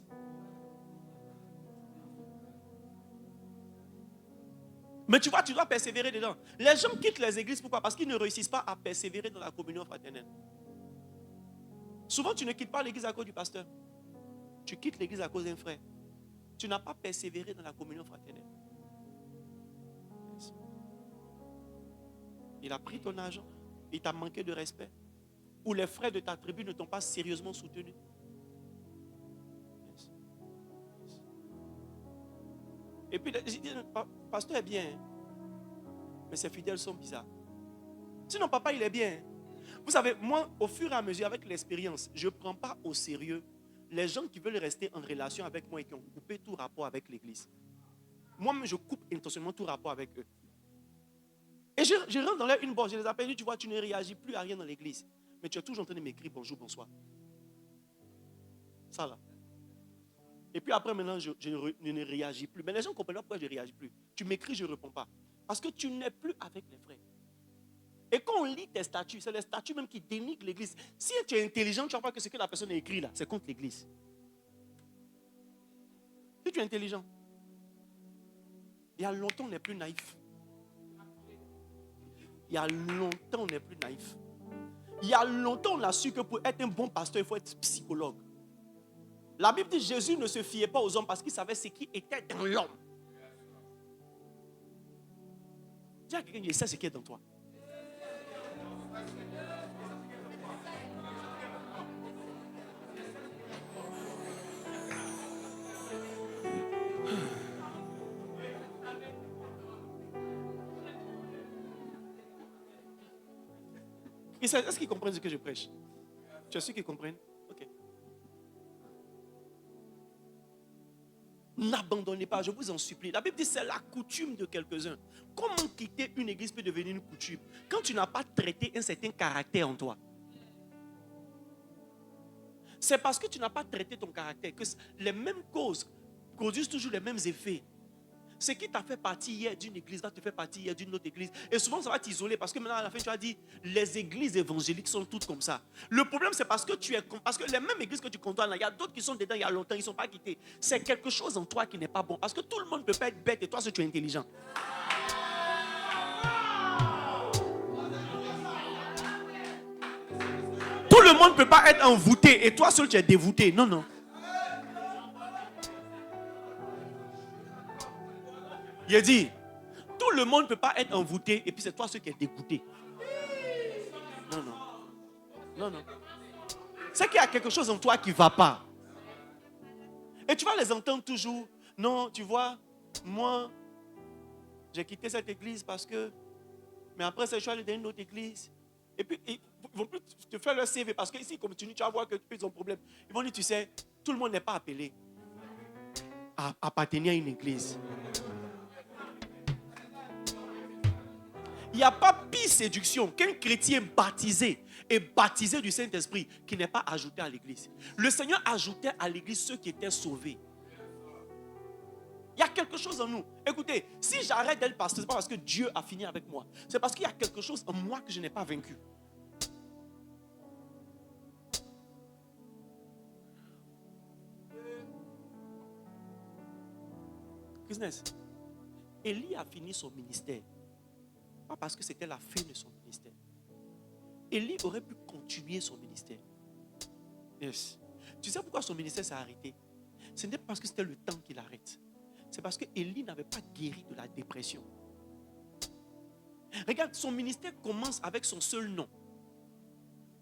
Mais tu vois, tu dois persévérer dedans. Les gens quittent les églises, pourquoi? Parce qu'ils ne réussissent pas à persévérer dans la communion fraternelle. Souvent, tu ne quittes pas l'église à cause du pasteur. Tu quittes l'église à cause d'un frère. Tu n'as pas persévéré dans la communion fraternelle. Yes. Il a pris ton argent. Il t'a manqué de respect. Ou les frères de ta tribu ne t'ont pas sérieusement soutenu. Yes. Yes. Et puis, je dis, pasteur est bien. Mais ses fidèles sont bizarres. Sinon, papa, il est bien. Vous savez, moi, au fur et à mesure, avec l'expérience, je ne prends pas au sérieux les gens qui veulent rester en relation avec moi et qui ont coupé tout rapport avec l'église. Moi-même, je coupe intentionnellement tout rapport avec eux. Et je rentre dans l'air une bourse, je les appelle, tu vois, tu ne réagis plus à rien dans l'église. Mais tu es toujours en train de m'écrire bonjour, bonsoir. Ça là. Et puis après, maintenant, je ne réagis plus. Mais les gens comprennent pas pourquoi je ne réagis plus. Tu m'écris, je ne réponds pas. Parce que tu n'es plus avec les frères. Et quand on lit tes statuts, c'est les statuts même qui dénigrent l'église. Si tu es intelligent, tu vas voir que ce que la personne a écrit là, c'est contre l'église. Si tu es intelligent, il y a longtemps on n'est plus naïf. Il y a longtemps on n'est plus naïf. Il y a longtemps on a su que pour être un bon pasteur, il faut être psychologue. La Bible dit que Jésus ne se fiait pas aux hommes parce qu'il savait ce qui était dans l'homme. Dis à quelqu'un, il sait ce qui est dans toi. Est-ce qu'ils comprennent ce que je prêche? Tu es sûr qu'ils comprennent? Ok. N'abandonnez pas, je vous en supplie. La Bible dit que c'est la coutume de quelques-uns. Comment quitter une église peut devenir une coutume quand tu n'as pas traité un certain caractère en toi? C'est parce que tu n'as pas traité ton caractère que les mêmes causes produisent toujours les mêmes effets. Ce qui t'a fait partie hier d'une église va te faire partie hier d'une autre église. Et souvent, ça va t'isoler parce que maintenant, à la fin, tu as dit, les églises évangéliques sont toutes comme ça. Le problème, c'est parce que parce que les mêmes églises que tu condamnes, il y a d'autres qui sont dedans il y a longtemps, ils ne sont pas quittés. C'est quelque chose en toi qui n'est pas bon. Parce que tout le monde ne peut pas être bête et toi, si tu es intelligent. Tout le monde ne peut pas être envoûté et toi seul tu es dévoûté. Non, non. Il a dit, tout le monde ne peut pas être envoûté et puis c'est toi seul qui est dégoûté. Non, non. Non, non. C'est qu'il y a quelque chose en toi qui ne va pas. Et tu vas les entendre toujours. Non, tu vois, moi, j'ai quitté cette église parce que... Mais après, je suis allé dans une autre église. Et puis, ils ne vont plus te faire leur CV parce que ici, comme tu vas voir qu'ils ont un problème. Ils vont dire, tu sais, tout le monde n'est pas appelé à appartenir à une église. Il n'y a pas pire séduction qu'un chrétien baptisé et baptisé du Saint-Esprit qui n'est pas ajouté à l'église. Le Seigneur ajoutait à l'église ceux qui étaient sauvés. Il y a quelque chose en nous. Écoutez, si j'arrête d'être pasteur, ce n'est pas parce que Dieu a fini avec moi. C'est parce qu'il y a quelque chose en moi que je n'ai pas vaincu. Business. Élie a fini son ministère. Pas parce que c'était la fin de son ministère. Élie aurait pu continuer son ministère. Yes. Tu sais pourquoi son ministère s'est arrêté? Ce n'est pas parce que c'était le temps qu'il arrête. C'est parce que Élie n'avait pas guéri de la dépression. Regarde, son ministère commence avec son seul nom.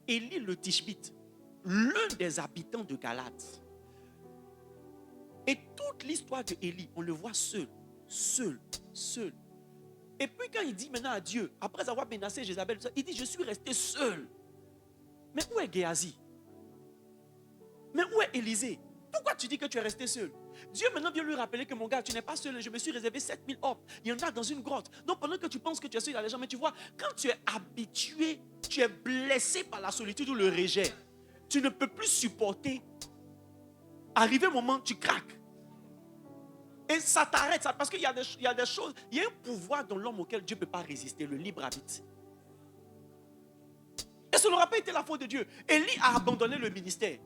Élie le Tishbite, l'un des habitants de Galate. Et toute l'histoire de Élie, on le voit seul. Et puis quand il dit maintenant à Dieu, après avoir menacé Jézabel, il dit, je suis resté seul. Mais où est Géasi? Mais où est Élisée? Pourquoi tu dis que tu es resté seul? Dieu maintenant vient lui rappeler que mon gars, tu n'es pas seul. Je me suis réservé 7000 hommes. Il y en a dans une grotte. Donc pendant que tu penses que tu es seul, il y a des gens. Mais tu vois, quand tu es habitué, tu es blessé par la solitude ou le rejet, tu ne peux plus supporter. Arrivé un moment, tu craques. Et ça t'arrête. Parce qu'il y a des choses, il y a un pouvoir dans l'homme auquel Dieu ne peut pas résister, le libre arbitre. Et ce n'aura pas été la faute de Dieu. Élie a abandonné le ministère.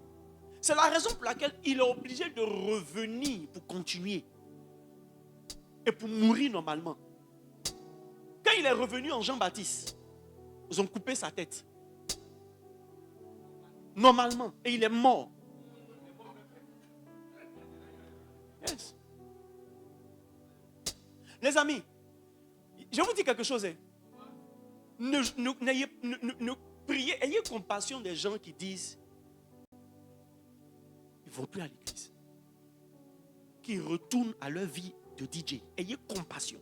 C'est la raison pour laquelle il est obligé de revenir pour continuer. Et pour mourir normalement. Quand il est revenu en Jean-Baptiste, ils ont coupé sa tête. Normalement. Et il est mort. Yes. Les amis, je vous dis quelque chose. Priez, ayez compassion des gens qui disent ils ne vont plus à l'église. Qui retournent à leur vie de DJ. Ayez compassion.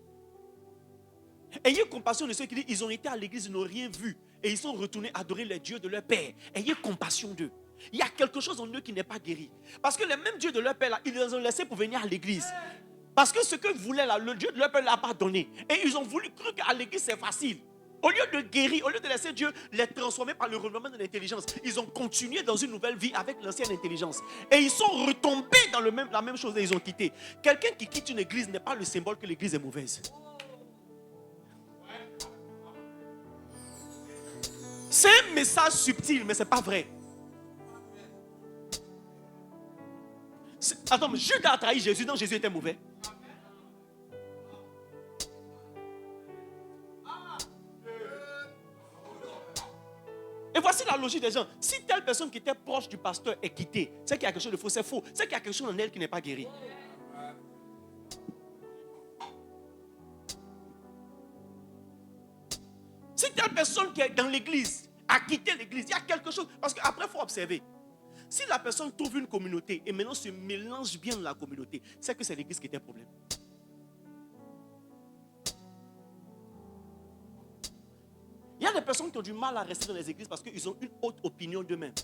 Ayez compassion de ceux qui disent ils ont été à l'église, ils n'ont rien vu. Et ils sont retournés adorer les dieux de leur père. Ayez compassion d'eux. Il y a quelque chose en eux qui n'est pas guéri. Parce que les mêmes dieux de leur père, là, ils les ont laissés pour venir à l'église. Parce que ce que voulaient là, le Dieu de leur père ne l'a pas donné. Et ils ont voulu croire qu'à l'église c'est facile. Au lieu de guérir, au lieu de laisser Dieu les transformer par le renouvellement de l'intelligence, ils ont continué dans une nouvelle vie avec l'ancienne intelligence. Et ils sont retombés dans la même chose et ils ont quitté. Quelqu'un qui quitte une église n'est pas le symbole que l'église est mauvaise. C'est un message subtil, mais ce n'est pas vrai. Attends, mais Judas a trahi Jésus, donc Jésus était mauvais. Et voici la logique des gens. Si telle personne qui était proche du pasteur est quittée, c'est qu'il y a quelque chose de faux, c'est faux. C'est qu'il y a quelque chose en elle qui n'est pas guéri. Si telle personne qui est dans l'église a quitté l'église, il y a quelque chose. Parce qu'après, il faut observer. Si la personne trouve une communauté et maintenant se mélange bien dans la communauté, c'est que c'est l'église qui était le problème. Il y a des personnes qui ont du mal à rester dans les églises parce qu'ils ont une haute opinion d'eux-mêmes.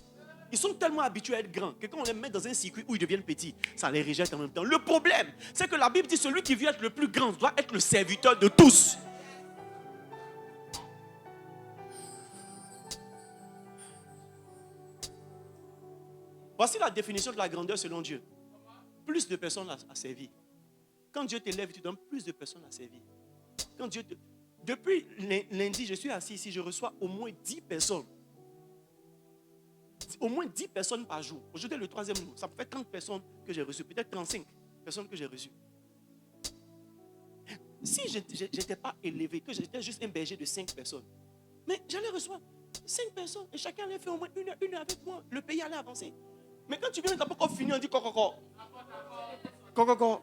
Ils sont tellement habitués à être grands que quand on les met dans un circuit où ils deviennent petits, ça les rejette en même temps. Le problème, c'est que la Bible dit que celui qui veut être le plus grand doit être le serviteur de tous. Voici la définition de la grandeur selon Dieu. Plus de personnes à servir. Quand Dieu t'élève, tu donnes plus de personnes à servir. Quand Dieu te... Depuis lundi, je suis assis ici, je reçois au moins 10 personnes. Au moins 10 personnes par jour. Aujourd'hui, le 3e jour, ça fait 30 personnes que j'ai reçues. Peut-être 35 personnes que j'ai reçues. Si je n'étais pas élevé, que j'étais juste un berger de 5 personnes, mais j'allais recevoir. 5 personnes. Et chacun allait faire au moins une heure avec moi. Le pays allait avancer. Mais quand tu viens, tu n'as pas encore fini, on dit coco. Coco.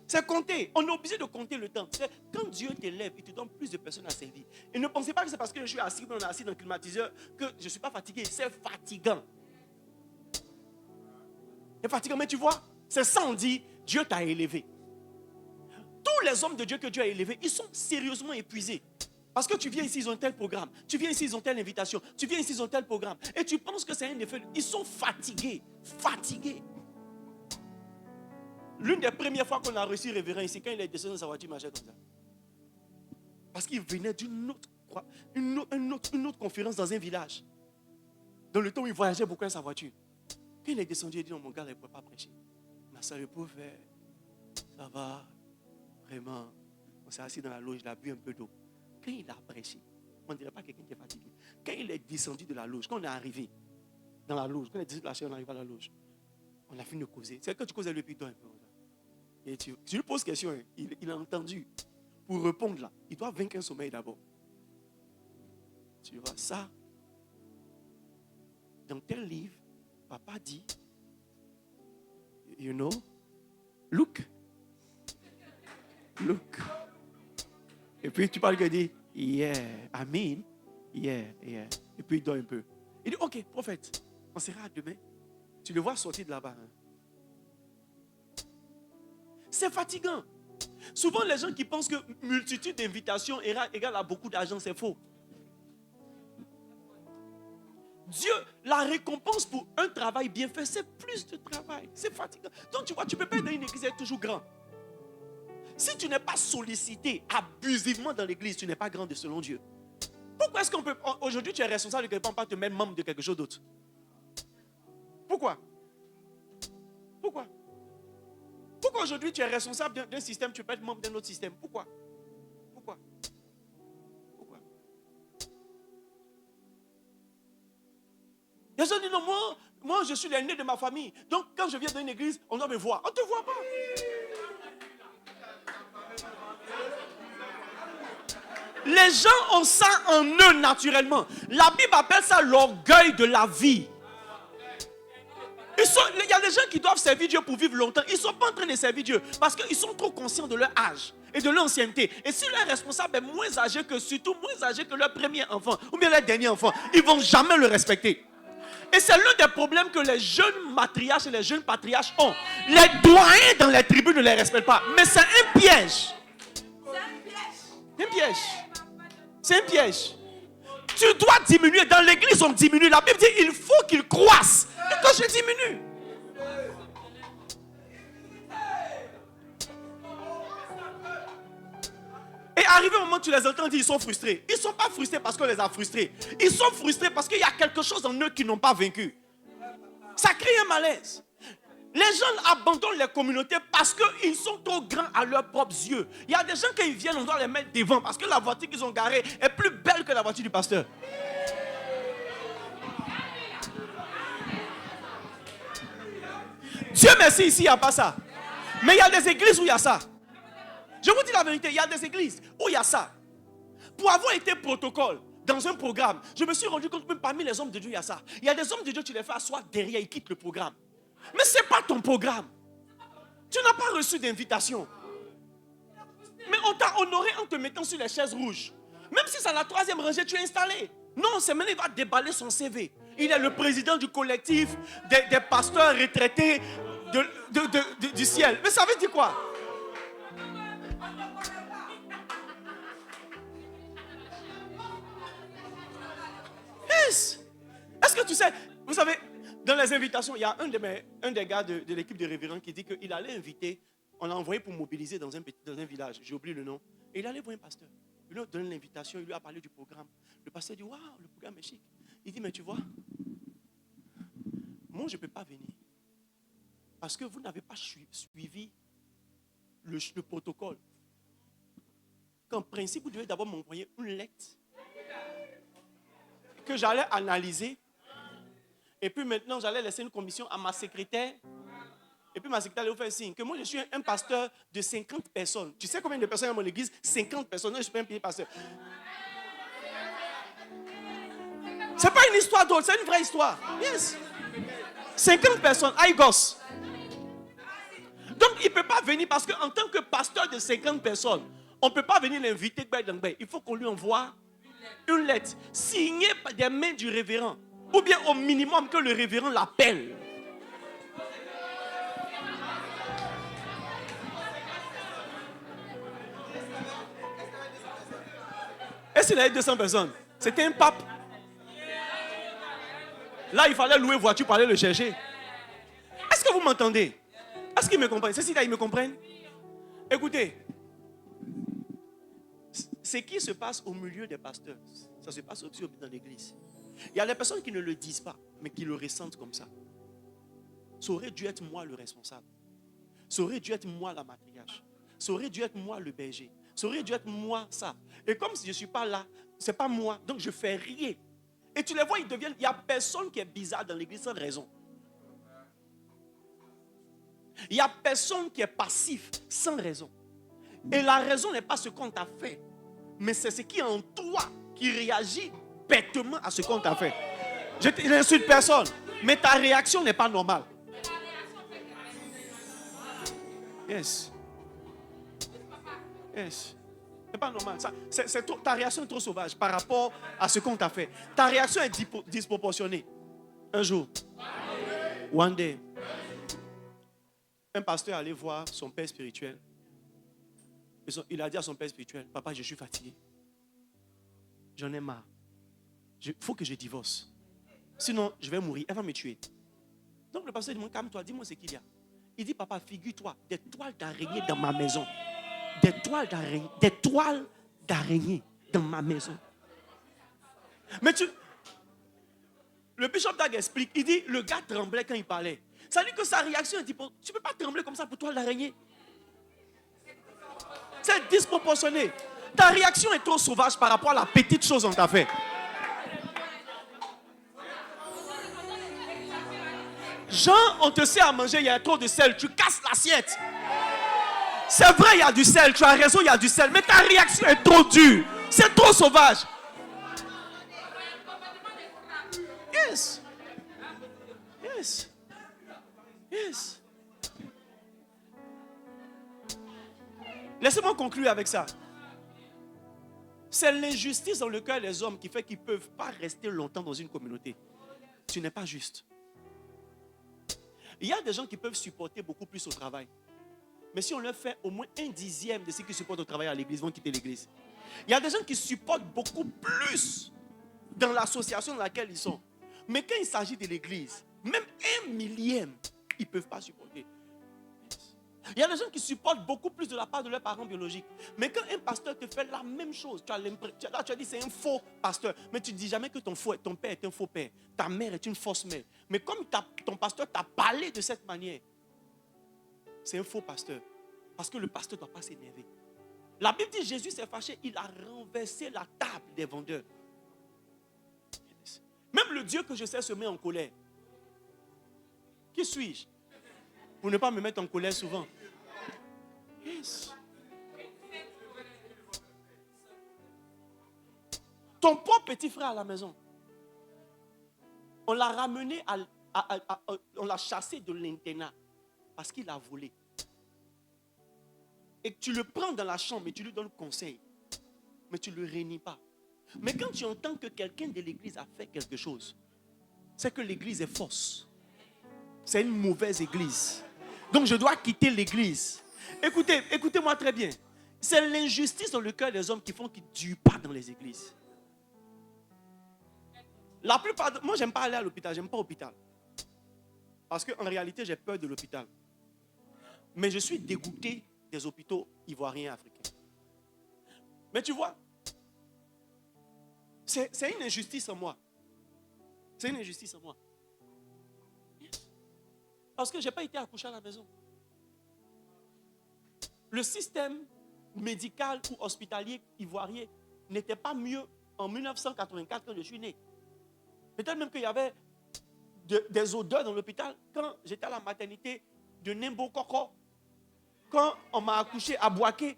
C'est compter. On est obligé de compter le temps. Quand Dieu t'élève, il te donne plus de personnes à servir. Et ne pensez pas que c'est parce que je suis assis, on est assis dans le climatiseur, que je ne suis pas fatigué. C'est fatigant. C'est fatigant, mais tu vois, c'est ça on dit, Dieu t'a élevé. Tous les hommes de Dieu que Dieu a élevés, ils sont sérieusement épuisés. Parce que tu viens ici, ils ont tel programme. Tu viens ici, ils ont telle invitation. Tu viens ici, ils ont tel programme. Et tu penses que c'est un effet. Ils sont fatigués. Fatigués. L'une des premières fois qu'on a reçu le révérend ici, quand il est descendu dans sa voiture, il marchait comme ça. Parce qu'il venait d'une autre conférence dans un village. Dans le temps où il voyageait beaucoup dans sa voiture. Quand il est descendu, il a dit non, mon gars, il ne peut pas prêcher. Ma soeur, le pauvre, ça va, vraiment. On s'est assis dans la loge, il a bu un peu d'eau. Quand il a prêché, on ne dirait pas quelqu'un qui est fatigué. Quand il est descendu de la loge, quand on est arrivé dans la loge, quand on est descendu de la chaise, on arrive à la loge, on a fini de causer. C'est quand tu causes avec lui, puis toi un peu. Et tu lui poses question, il a entendu. Pour répondre là, il doit vaincre un sommeil d'abord. Tu vois ça? Dans tel livre, papa dit, you know, look. Et puis tu parles que dit, yeah, amen, yeah. Et puis il dort un peu. Il dit, ok, prophète, on sera demain. Tu le vois sortir de là-bas. Hein? C'est fatigant. Souvent, les gens qui pensent que multitude d'invitations égale à beaucoup d'argent, c'est faux. Dieu, la récompense pour un travail bien fait, c'est plus de travail. C'est fatigant. Donc, tu vois, tu ne peux pas être dans une église et être toujours grand. Si tu n'es pas sollicité abusivement dans l'église, tu n'es pas grand selon Dieu. Pourquoi est-ce qu'on peut... Aujourd'hui, tu es responsable de quelque part, pas te mettre membre de quelque chose d'autre? Pourquoi aujourd'hui tu es responsable d'un système, tu peux être membre d'un autre système? Pourquoi? Les gens disent non, moi je suis l'aîné de ma famille. Donc quand je viens dans une église, on doit me voir. On ne te voit pas. Les gens ont ça en eux naturellement. La Bible appelle ça l'orgueil de la vie. Il y a des gens qui doivent servir Dieu pour vivre longtemps. Ils ne sont pas en train de servir Dieu parce qu'ils sont trop conscients de leur âge et de leur ancienneté. Et si leur responsable est moins âgé que leur premier enfant ou bien leur dernier enfant, ils ne vont jamais le respecter. Et c'est l'un des problèmes que les jeunes matriarches et les jeunes patriarches ont. Les doyens dans les tribus ne les respectent pas. Mais c'est un piège. C'est un piège. Tu dois diminuer. Dans l'église, on diminue. La Bible dit il faut qu'il croisse. Et quand je diminue. Et arrivé au moment où tu les entends dire ils sont frustrés. Ils ne sont pas frustrés parce qu'on les a frustrés. Ils sont frustrés parce qu'il y a quelque chose en eux qu'ils n'ont pas vaincu. Ça crée un malaise. Les gens abandonnent les communautés parce qu'ils sont trop grands à leurs propres yeux. Il y a des gens qui viennent, on doit les mettre devant parce que la voiture qu'ils ont garée est plus belle que la voiture du pasteur. Dieu merci, ici il n'y a pas ça. Mais il y a des églises où il y a ça. Je vous dis la vérité, il y a des églises où il y a ça. Pour avoir été protocole dans un programme, je me suis rendu compte que parmi les hommes de Dieu, il y a ça. Il y a des hommes de Dieu, tu les fais asseoir derrière, ils quittent le programme. Mais ce n'est pas ton programme. Tu n'as pas reçu d'invitation. Mais on t'a honoré en te mettant sur les chaises rouges. Même si c'est à la 3e rangée, tu es installé. Non, c'est maintenant il va déballer son CV. Il est le président du collectif des pasteurs retraités du ciel. Mais ça veut dire quoi? Yes. Est-ce que tu sais, vous savez, dans les invitations, il y a un des gars de l'équipe de révérends qui dit qu'il allait inviter, on l'a envoyé pour mobiliser dans un village, j'ai oublié le nom, et il allait voir un pasteur. Il lui a donné l'invitation, il lui a parlé du programme. Le pasteur dit, waouh, le programme est chic. Il dit, mais tu vois, moi je ne peux pas venir. Parce que vous n'avez pas suivi le protocole. Qu'en principe, vous devez d'abord m'envoyer une lettre que j'allais analyser. Et puis maintenant, j'allais laisser une commission à ma secrétaire. Et puis ma secrétaire allait vous faire signe que moi, je suis un pasteur de 50 personnes. Tu sais combien de personnes dans mon église? 50 personnes. Non, je ne suis pas un petit pasteur. C'est pas une histoire drôle, c'est une vraie histoire. Yes. 50 personnes, Aïgos. Donc, il ne peut pas venir parce qu'en tant que pasteur de 50 personnes, on ne peut pas venir l'inviter. Il faut qu'on lui envoie une lettre signée par des mains du révérend. Ou bien au minimum que le révérend l'appelle. Est-ce qu'il y avait 200 personnes? C'était un pape. Là, il fallait louer voiture pour aller le chercher. Est-ce que vous m'entendez? Est-ce qu'ils me comprennent? Ceci-là, ils me comprennent? Écoutez, ce qui se passe au milieu des pasteurs, ça se passe aussi dans l'église. Il y a des personnes qui ne le disent pas, mais qui le ressentent comme ça. Ça aurait dû être moi le responsable. Ça aurait dû être moi la matriarche. Ça aurait dû être moi le berger. Ça aurait dû être moi ça. Et comme si je ne suis pas là, ce n'est pas moi, donc je fais rien. Et tu les vois, ils deviennent... Il n'y a personne qui est bizarre dans l'église sans raison. Il n'y a personne qui est passif sans raison. Et la raison n'est pas ce qu'on t'a fait, mais c'est ce qui est en toi qui réagit bêtement à ce qu'on t'a fait. Je n'insulte personne, mais ta réaction n'est pas normale. Yes. Yes. C'est pas normal. Ta réaction est trop sauvage par rapport à ce qu'on t'a fait. Ta réaction est disproportionnée. Un jour, one day, un pasteur allait voir son père spirituel. Il a dit à son père spirituel, papa, je suis fatigué. J'en ai marre. Il faut que je divorce. Sinon, je vais mourir. Elle va me tuer. Donc le pasteur dit, calme-toi, dis-moi ce qu'il y a. Il dit, papa, figure-toi, des toiles d'araignée dans ma maison. Des toiles d'araignée dans ma maison. Mais le bishop Dag explique, il dit, le gars tremblait quand il parlait. Ça veut dire que sa réaction est dit, tu ne peux pas trembler comme ça pour toile d'araignée. C'est disproportionné. Ta réaction est trop sauvage par rapport à la petite chose qu'on t'a fait. Jean, on te sert à manger, il y a trop de sel, tu casses l'assiette. C'est vrai, il y a du sel, tu as raison, il y a du sel, mais ta réaction est trop dure. C'est trop sauvage. Yes. Yes. Yes. Laissez-moi conclure avec ça. C'est l'injustice dans le cœur des hommes qui fait qu'ils ne peuvent pas rester longtemps dans une communauté. Tu n'es pas juste. Il y a des gens qui peuvent supporter beaucoup plus au travail. Mais si on leur fait au moins 1/10 de ce qu'ils supportent au travail à l'église, ils vont quitter l'église. Il y a des gens qui supportent beaucoup plus dans l'association dans laquelle ils sont. Mais quand il s'agit de l'église, même 1/1000, ils ne peuvent pas supporter. Il y a des gens qui supportent beaucoup plus de la part de leurs parents biologiques. Mais quand un pasteur te fait la même chose, tu as dit c'est un faux pasteur. Mais tu ne dis jamais que ton père est un faux père. Ta mère est une fausse mère. Mais comme ton pasteur t'a parlé de cette manière, c'est un faux pasteur. Parce que le pasteur ne doit pas s'énerver. La Bible dit Jésus s'est fâché, il a renversé la table des vendeurs. Même le Dieu que je sais se met en colère. Qui suis-je pour ne pas me mettre en colère souvent? Yes. Ton propre petit frère à la maison, on l'a ramené, on l'a chassé de l'internat parce qu'il a volé. Et tu le prends dans la chambre et tu lui donnes conseil, mais tu ne le réunis pas. Mais quand tu entends que quelqu'un de l'église a fait quelque chose, c'est que l'église est fausse. C'est une mauvaise église. Donc je dois quitter l'église. Écoutez-moi très bien. C'est l'injustice dans le cœur des hommes qui font qu'ils ne durent pas dans les églises. La plupart moi, j'aime pas aller à l'hôpital. J'aime pas l'hôpital. Parce qu'en réalité, j'ai peur de l'hôpital. Mais je suis dégoûté des hôpitaux ivoiriens africains. Mais tu vois, c'est une injustice en moi. C'est une injustice en moi. Parce que je n'ai pas été accouché à la maison. Le système médical ou hospitalier ivoirien n'était pas mieux en 1984 quand je suis né. Peut-être même qu'il y avait des odeurs dans l'hôpital quand j'étais à la maternité de Nembo Koko, quand on m'a accouché à Boaké.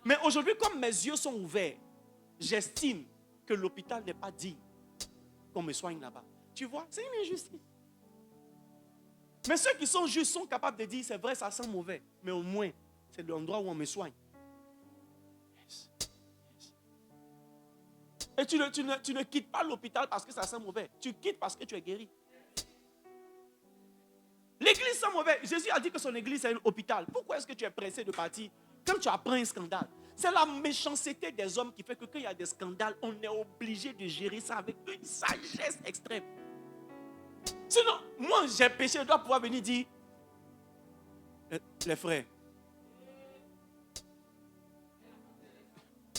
Mais aujourd'hui, comme mes yeux sont ouverts, j'estime que l'hôpital n'est pas digne. qu'on me soigne là-bas. Tu vois, c'est une injustice. Mais ceux qui sont justes sont capables de dire, c'est vrai, ça sent mauvais. Mais au moins, c'est l'endroit où on me soigne. Yes. Yes. Et tu ne quittes pas l'hôpital parce que ça sent mauvais. Tu quittes parce que tu es guéri. L'église sent mauvais. Jésus a dit que son église est un hôpital. Pourquoi est-ce que tu es pressé de partir quand tu apprends un scandale? C'est la méchanceté des hommes qui fait que quand il y a des scandales, on est obligé de gérer ça avec une sagesse extrême. Sinon, moi j'ai péché, je dois pouvoir venir dire, les frères,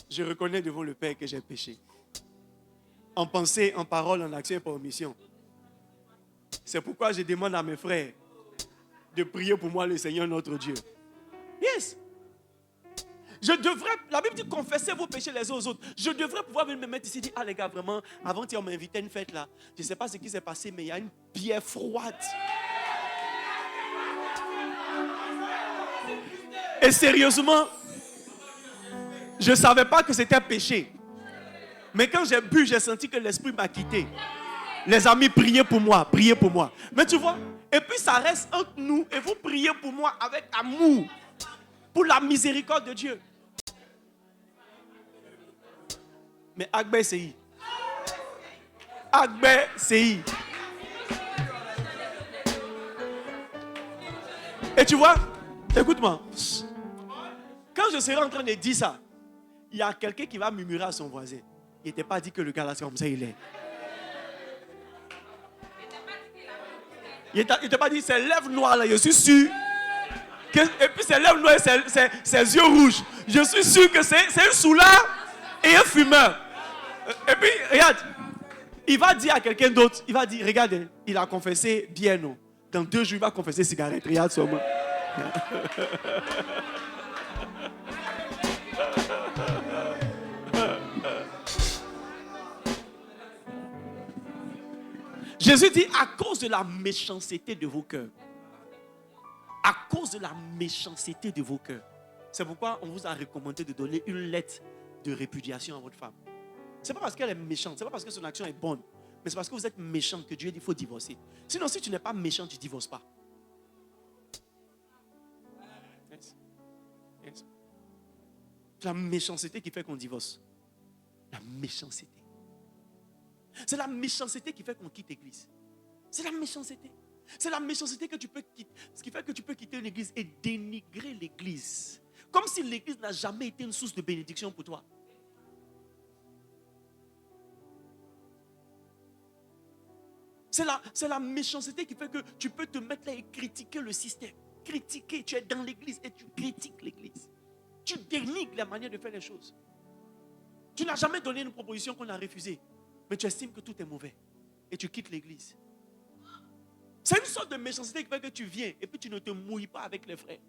je reconnais devant le Père que j'ai péché. En pensée, en parole, en action et par omission. C'est pourquoi je demande à mes frères de prier pour moi le Seigneur notre Dieu. Yes. Je devrais, la Bible dit confessez vos péchés les uns aux autres. Je devrais pouvoir venir me mettre ici et dire, ah les gars, vraiment, avant-hier on m'a invité à une fête là. Je ne sais pas ce qui s'est passé, mais il y a une bière froide. Et sérieusement, je ne savais pas que c'était péché. Mais quand j'ai bu, j'ai senti que l'esprit m'a quitté. Les amis, priez pour moi, priez pour moi. Mais tu vois, et puis ça reste entre nous et vous priez pour moi avec amour. Pour la miséricorde de Dieu. Mais Agbe CI. Agbe CI. Et tu vois, écoute-moi. Quand je serai en train de dire ça, il y a quelqu'un qui va murmurer à son voisin. Il n'était pas dit que le gars là, c'est comme ça, il est. Il ne t'a pas dit, ses lèvres noires là, je suis sûr. Et puis ses lèvres noires, ses yeux rouges. Je suis sûr que c'est un soulard et un fumeur. Et puis, regarde, il va dire à quelqu'un d'autre, il va dire, regarde, il a confessé bien, non. Dans 2 jours, il va confesser cigarette. Regarde seulement. Jésus dit, à cause de la méchanceté de vos cœurs. À cause de la méchanceté de vos cœurs. C'est pourquoi on vous a recommandé de donner une lettre de répudiation à votre femme. Ce n'est pas parce qu'elle est méchante, ce n'est pas parce que son action est bonne, mais c'est parce que vous êtes méchant que Dieu dit qu'il faut divorcer. Sinon, si tu n'es pas méchant, tu ne divorces pas. Yes. Yes. C'est la méchanceté qui fait qu'on divorce. La méchanceté. C'est la méchanceté qui fait qu'on quitte l'église. C'est la méchanceté. C'est la méchanceté que tu peux quitter, ce qui fait que tu peux quitter l'église et dénigrer l'église. Comme si l'église n'a jamais été une source de bénédiction pour toi. C'est la méchanceté qui fait que tu peux te mettre là et critiquer le système. Critiquer, tu es dans l'église et tu critiques l'église. Tu dénigres la manière de faire les choses. Tu n'as jamais donné une proposition qu'on a refusée, mais tu estimes que tout est mauvais et tu quittes l'église. C'est une sorte de méchanceté qui fait que tu viens et puis tu ne te mouilles pas avec les frères.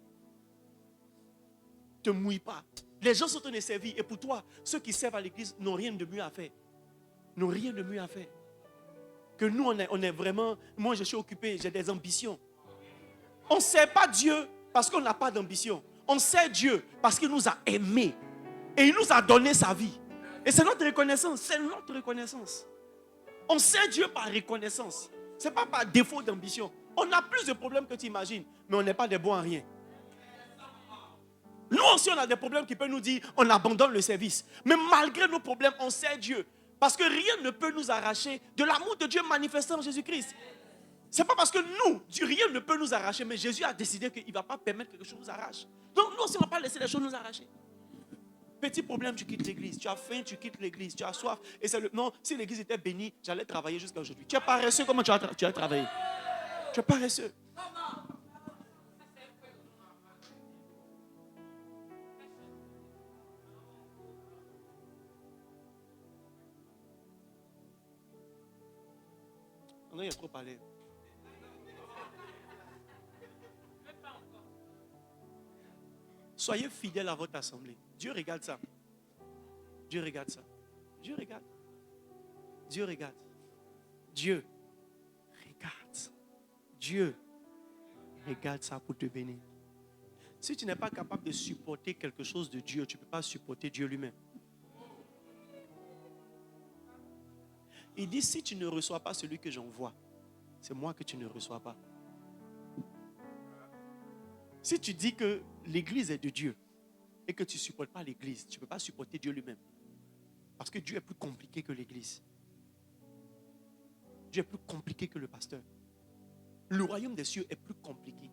Ne te mouilles pas. Les gens sont en train de servir et pour toi, ceux qui servent à l'église n'ont rien de mieux à faire. N'ont rien de mieux à faire. Que nous, on est vraiment... Moi, je suis occupé, j'ai des ambitions. On ne sert pas Dieu parce qu'on n'a pas d'ambition. On sert Dieu parce qu'il nous a aimés. Et il nous a donné sa vie. Et c'est notre reconnaissance. C'est notre reconnaissance. On sert Dieu par reconnaissance. Ce n'est pas par défaut d'ambition. On a plus de problèmes que tu imagines. Mais on n'est pas des bons à rien. Nous aussi, on a des problèmes qui peuvent nous dire on abandonne le service. Mais malgré nos problèmes, on sert Dieu. Parce que rien ne peut nous arracher de l'amour de Dieu manifesté en Jésus-Christ. Ce n'est pas parce que nous, rien ne peut nous arracher, mais Jésus a décidé qu'il ne va pas permettre que quelque chose nous arrache. Donc nous aussi, on ne va pas laisser les choses nous arracher. Petit problème, tu quittes l'église. Tu as faim, tu quittes l'église. Tu as soif. Et c'est non, si l'église était bénie, j'allais travailler jusqu'à aujourd'hui. Tu es paresseux, comment tu as travaillé? Tu es paresseux. Non, il a trop parlé. Soyez fidèles à votre assemblée. Dieu regarde ça. Dieu regarde ça. Dieu regarde. Dieu regarde. Dieu regarde. Dieu regarde ça pour te bénir. Si tu n'es pas capable de supporter quelque chose de Dieu, tu ne peux pas supporter Dieu lui-même. Il dit, si tu ne reçois pas celui que j'envoie, c'est moi que tu ne reçois pas. Si tu dis que l'église est de Dieu et que tu ne supportes pas l'église, tu ne peux pas supporter Dieu lui-même. Parce que Dieu est plus compliqué que l'église. Dieu est plus compliqué que le pasteur. Le royaume des cieux est plus compliqué.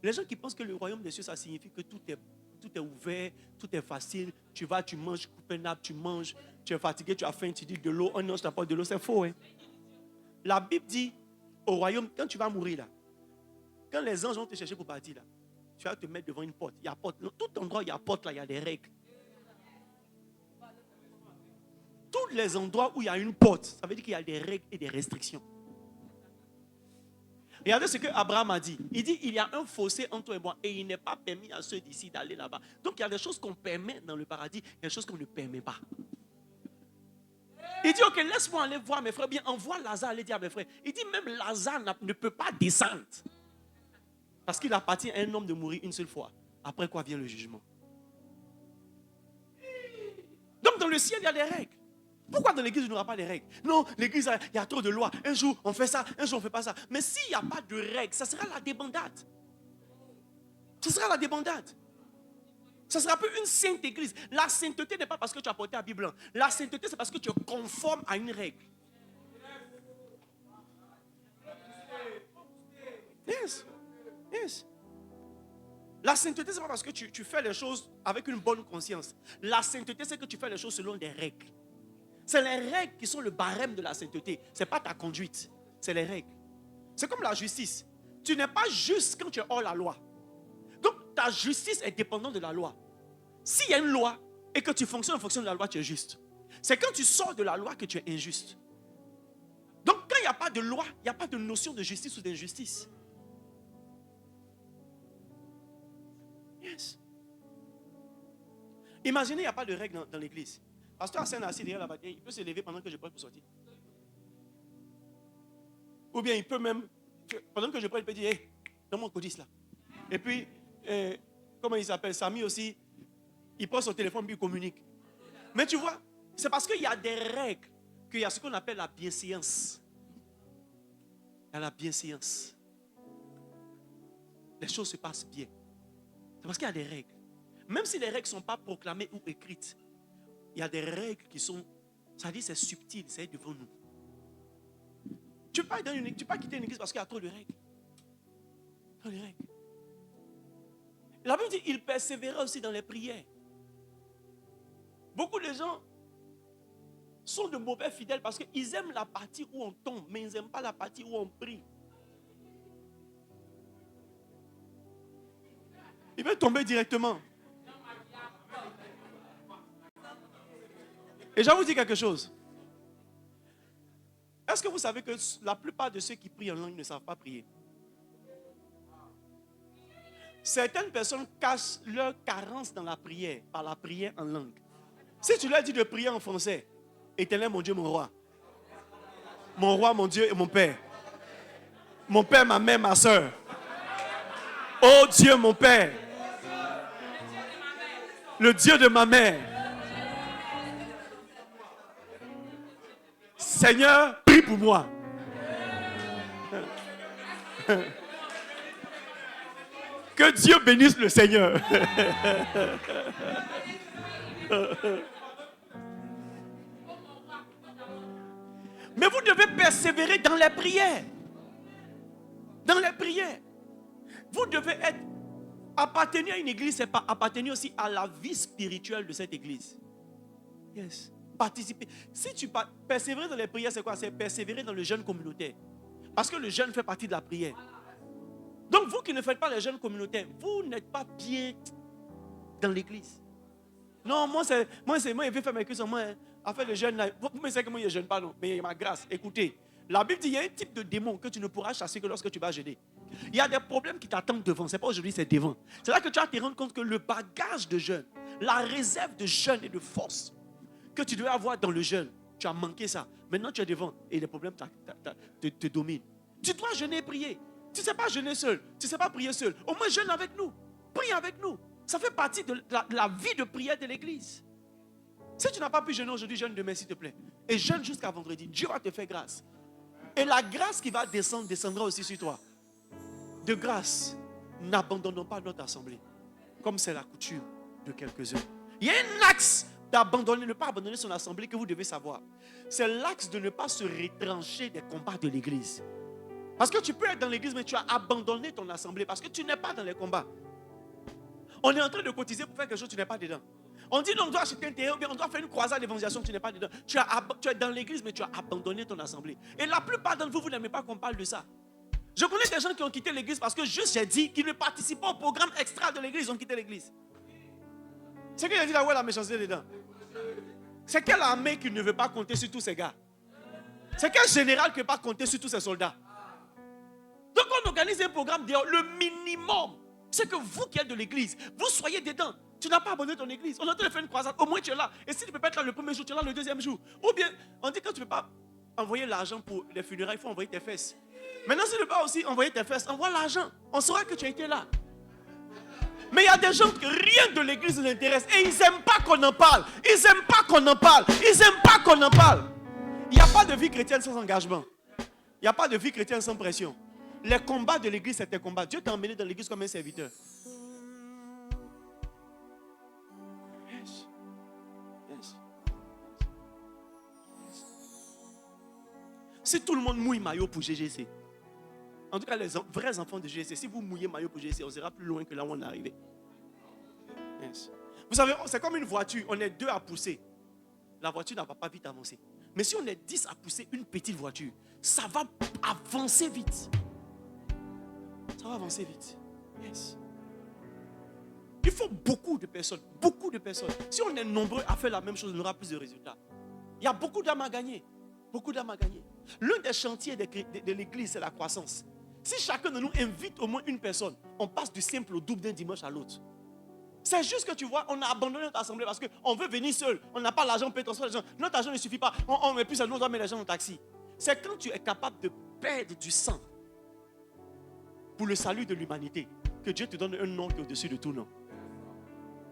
Les gens qui pensent que le royaume des cieux, ça signifie que tout est ouvert, tout est facile. Tu vas, tu manges, coupes un arbre, tu manges. Tu es fatigué, tu as faim, tu dis de l'eau. Oh non, je t'apporte de l'eau, c'est faux. Hein? La Bible dit au royaume, quand tu vas mourir là, quand les anges vont te chercher pour partir là, tu vas te mettre devant une porte. Il y a porte. Tout endroit, il y a porte là, il y a des règles. Tous les endroits où il y a une porte, ça veut dire qu'il y a des règles et des restrictions. Regardez ce que Abraham a dit. Il dit, il y a un fossé entre toi et moi et il n'est pas permis à ceux d'ici d'aller là-bas. Donc il y a des choses qu'on permet dans le paradis, il y a des choses qu'on ne permet pas. Il dit, ok, laisse-moi aller voir mes frères. Bien, envoie Lazare aller dire à mes frères. Il dit, même Lazare ne peut pas descendre. Parce qu'il appartient à un homme de mourir une seule fois. Après quoi vient le jugement. Donc dans le ciel, il y a des règles. Pourquoi dans l'église, il n'y aura pas de règles? Non, l'église, il y a trop de lois. Un jour, on fait ça, un jour, on ne fait pas ça. Mais s'il n'y a pas de règles, ça sera la débandade. Ce sera la débandade. Ça sera un peu une sainte église. La sainteté n'est pas parce que tu as porté un habit blanc. La sainteté, c'est parce que tu es conforme à une règle. Yes. Yes. La sainteté, ce n'est pas parce que tu fais les choses avec une bonne conscience. La sainteté, c'est que tu fais les choses selon des règles. C'est les règles qui sont le barème de la sainteté. Ce n'est pas ta conduite. C'est les règles. C'est comme la justice. Tu n'es pas juste quand tu es hors la loi. Donc, ta justice est dépendante de la loi. S'il y a une loi et que tu fonctionnes en fonction de la loi, tu es juste. C'est quand tu sors de la loi que tu es injuste. Donc, quand il n'y a pas de loi, il n'y a pas de notion de justice ou d'injustice. Yes. Imaginez, il n'y a pas de règles dans l'église. Pasteur Hassan est assis derrière la bataille, il peut se lever pendant que je prie pour sortir. Ou bien il peut même, pendant que je prie, il peut dire, hey, donne mon codice là. Et puis, comment il s'appelle, Samy aussi, il prend son téléphone puis il communique. Mais tu vois, c'est parce qu'il y a des règles qu'il y a ce qu'on appelle la bienséance. Il y a la bienséance. Les choses se passent bien. C'est parce qu'il y a des règles. Même si les règles ne sont pas proclamées ou écrites, il y a des règles qui sont, ça dit c'est subtil, c'est devant nous. Tu ne peux pas quitter une église parce qu'il y a trop de règles. Trop de règles. La Bible dit il persévérait aussi dans les prières. Beaucoup de gens sont de mauvais fidèles parce qu'ils aiment la partie où on tombe, mais ils n'aiment pas la partie où on prie. Il veut tomber directement. Et je vais vous dire quelque chose. Est-ce que vous savez que la plupart de ceux qui prient en langue ne savent pas prier? Certaines personnes cachent leur carence dans la prière par la prière en langue. Si tu leur dis de prier en français, Éternel mon Dieu, mon roi, mon Dieu et mon Père, mon Père, ma mère, ma soeur, oh Dieu mon Père, le Dieu de ma mère, Seigneur, prie pour moi. Que Dieu bénisse le Seigneur. Mais vous devez persévérer dans les prières. Dans les prières. Vous devez appartenir à une église, c'est pas appartenir aussi à la vie spirituelle de cette église. Yes. Participer. Si tu persévérer dans les prières, c'est quoi? C'est persévérer dans le jeûne communautaire. Parce que le jeûne fait partie de la prière. Donc vous qui ne faites pas le jeûne communautaire, vous n'êtes pas bien dans l'église. Non, moi il veut faire mes cuisses. Moi, à faire le jeûne là. Vous me savez que moi je ne jeûne pas, non. Mais ma grâce, écoutez. La Bible dit qu'il y a un type de démon que tu ne pourras chasser que lorsque tu vas jeûner. Il y a des problèmes qui t'attendent devant. Ce n'est pas aujourd'hui, c'est devant. C'est là que tu vas te rendre compte que le bagage de jeûne, la réserve de jeûne et de force que tu devais avoir dans le jeûne, tu as manqué ça. Maintenant tu es devant et les problèmes te dominent. Tu dois jeûner et prier. Tu ne sais pas jeûner seul. Tu ne sais pas prier seul. Au moins jeûne avec nous. Prie avec nous. Ça fait partie de la vie de prière de l'église. Si tu n'as pas pu jeûner aujourd'hui, jeûne demain s'il te plaît. Et jeûne jusqu'à vendredi. Dieu va te faire grâce. Et la grâce qui va descendre, descendra aussi sur toi. De grâce, n'abandonnons pas notre assemblée. Comme c'est la coutume de quelques-uns. Il y a un axe d'abandonner, ne pas abandonner son assemblée que vous devez savoir. C'est l'axe de ne pas se retrancher des combats de l'église. Parce que tu peux être dans l'église, mais tu as abandonné ton assemblée parce que tu n'es pas dans les combats. On est en train de cotiser pour faire quelque chose, tu n'es pas dedans. On dit non, on doit acheter un terrain, ou bien on doit faire une croisade d'évangélisation, tu n'es pas dedans. Tu es dans l'église, mais tu as abandonné ton assemblée. Et la plupart d'entre vous, vous n'aimez pas qu'on parle de ça. Je connais des gens qui ont quitté l'église parce que juste j'ai dit qu'ils ne participent pas au programme extra de l'église, ils ont quitté l'église. C'est qu'il a dit là où est la méchanceté dedans. C'est quelle armée qui ne veut pas compter sur tous ces gars? C'est quel général qui ne veut pas compter sur tous ces soldats? Donc on organise un programme dehors. Le minimum, c'est que vous qui êtes de l'église, vous soyez dedans. Tu n'as pas abandonné ton église. On est en train de faire une croisade. Au moins tu es là. Et si tu ne peux pas être là le premier jour, tu es là le deuxième jour. Ou bien, on dit que tu ne peux pas envoyer l'argent pour les funérailles, il faut envoyer tes fesses. Maintenant, si tu ne peux pas aussi envoyer tes fesses, envoie l'argent. On saura que tu as été là. Mais il y a des gens que rien de l'église ne les intéresse. Et ils n'aiment pas qu'on en parle. Ils n'aiment pas qu'on en parle. Ils n'aiment pas qu'on en parle. Il n'y a pas de vie chrétienne sans engagement. Il n'y a pas de vie chrétienne sans pression. Les combats de l'église, c'est tes combats. Dieu t'a emmené dans l'église comme un serviteur. Yes. Yes. Si tout le monde mouille maillot pour GGC, en tout cas les vrais enfants de GGC, si vous mouillez maillot pour GGC, on sera plus loin que là où on est arrivé. Yes. Vous savez, c'est comme une voiture, on est 2 à pousser. La voiture ne va pas vite avancer. Mais si on est 10 à pousser une petite voiture, ça va avancer vite. Ça va avancer vite. Yes. Il faut beaucoup de personnes. Beaucoup de personnes. Si on est nombreux à faire la même chose, on aura plus de résultats. Il y a beaucoup d'âmes à gagner. Beaucoup d'âmes à gagner. L'un des chantiers de l'église, c'est la croissance. Si chacun de nous invite au moins une personne, on passe du simple au double d'un dimanche à l'autre. C'est juste que tu vois, on a abandonné notre assemblée parce qu'on veut venir seul. On n'a pas l'argent pour transférer les gens. Notre argent ne suffit pas. On met plus à nous, on doit mettre les gens en taxi. C'est quand tu es capable de perdre du sang pour le salut de l'humanité que Dieu te donne un nom qui est au-dessus de tout nom.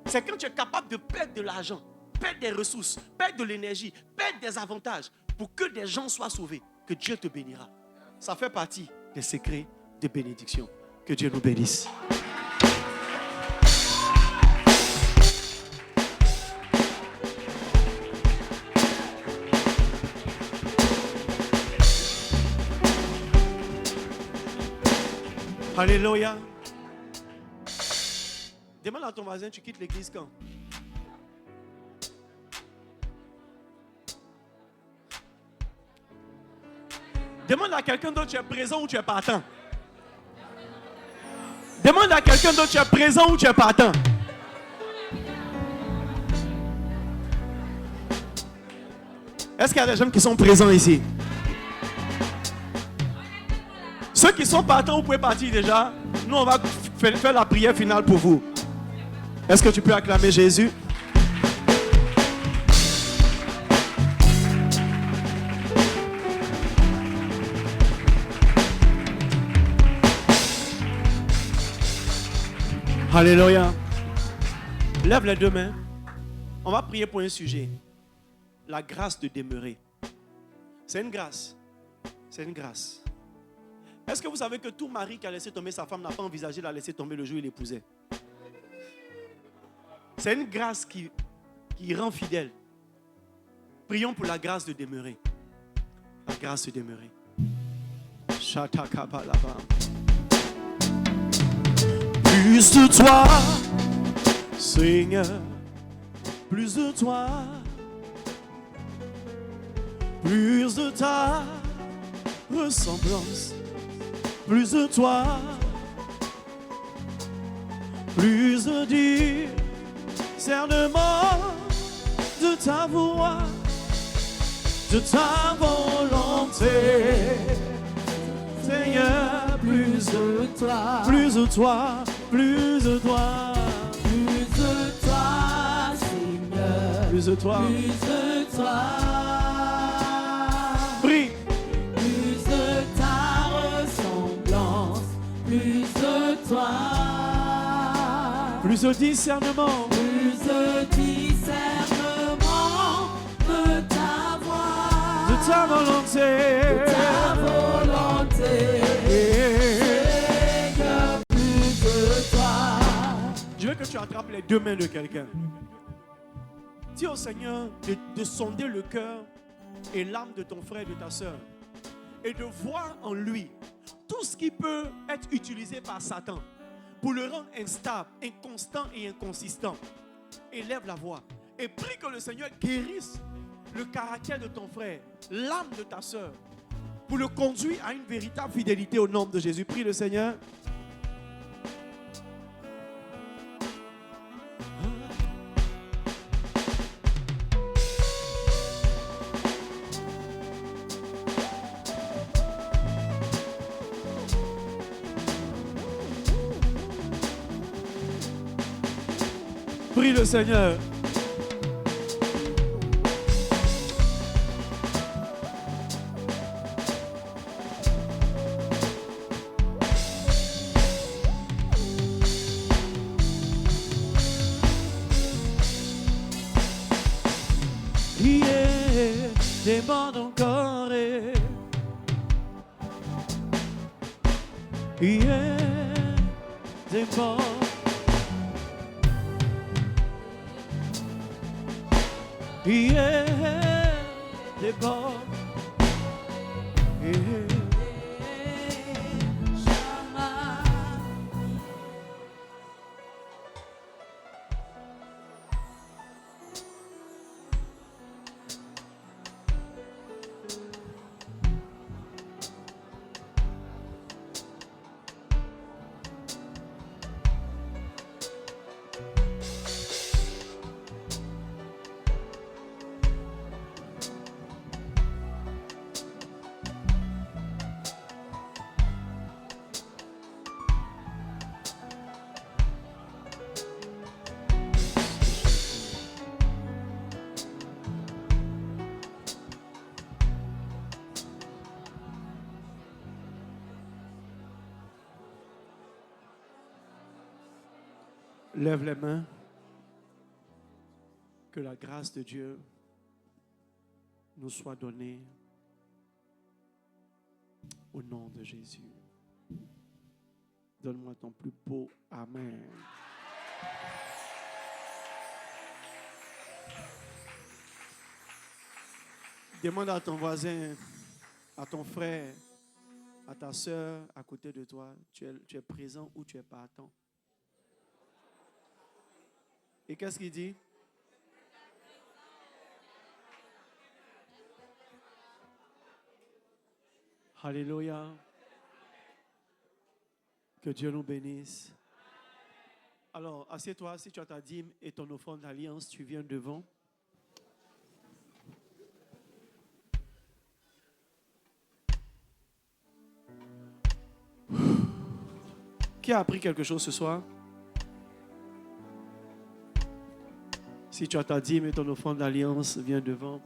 C'est quand tu es capable de perdre de l'argent, perdre des ressources, perdre de l'énergie, perdre des avantages pour que des gens soient sauvés, que Dieu te bénira. Ça fait partie des secrets de bénédiction. Que Dieu nous bénisse. Alléluia. Demande à ton voisin, tu quittes l'église quand? Demande à quelqu'un d'autre, tu es présent ou tu es partant? Demande à quelqu'un d'autre, tu es présent ou tu es partant? Est-ce qu'il y a des gens qui sont présents ici? Ceux qui sont partants, vous pouvez partir déjà. Nous, on va faire la prière finale pour vous. Est-ce que tu peux acclamer Jésus? Alléluia. Lève les deux mains. On va prier pour un sujet. La grâce de demeurer. C'est une grâce. C'est une grâce. Est-ce que vous savez que tout mari qui a laissé tomber sa femme n'a pas envisagé de la laisser tomber le jour où il l'épousait? C'est une grâce qui rend fidèle. Prions pour la grâce de demeurer. La grâce de demeurer. Plus de toi, Seigneur, plus de toi, plus de ta ressemblance, plus de toi, plus de discernement de ta voix, de ta volonté. Seigneur, plus de toi, plus de toi, plus de toi, plus de toi, Seigneur, plus de toi, plus de toi. Prie. Plus de ta ressemblance, plus de toi, plus de discernement, plus de discernement ta volonté. ta volonté. Seigneur, plus de toi. Je veux que tu attrapes les deux mains de quelqu'un. Dis au Seigneur de sonder le cœur et l'âme de ton frère et de ta soeur et de voir en lui tout ce qui peut être utilisé par Satan pour le rendre instable, inconstant et inconsistant. Élève la voix et prie que le Seigneur guérisse le caractère de ton frère, l'âme de ta soeur, pour le conduire à une véritable fidélité au nom de Jésus. Prie le Seigneur. Prie le Seigneur. Demande encore. Demande. Demande. Lève les mains. Que la grâce de Dieu nous soit donnée au nom de Jésus. Donne-moi ton plus beau Amen. Demande à ton voisin, à ton frère, à ta soeur à côté de toi, tu es présent ou tu es partant. Et qu'est-ce qu'il dit? Alléluia. Que Dieu nous bénisse. Alors, assieds-toi, si tu as ta dîme et ton offrande d'alliance, tu viens devant. Qui a appris quelque chose ce soir? Si tu as ta dîme et ton offrande d'alliance, viens devant.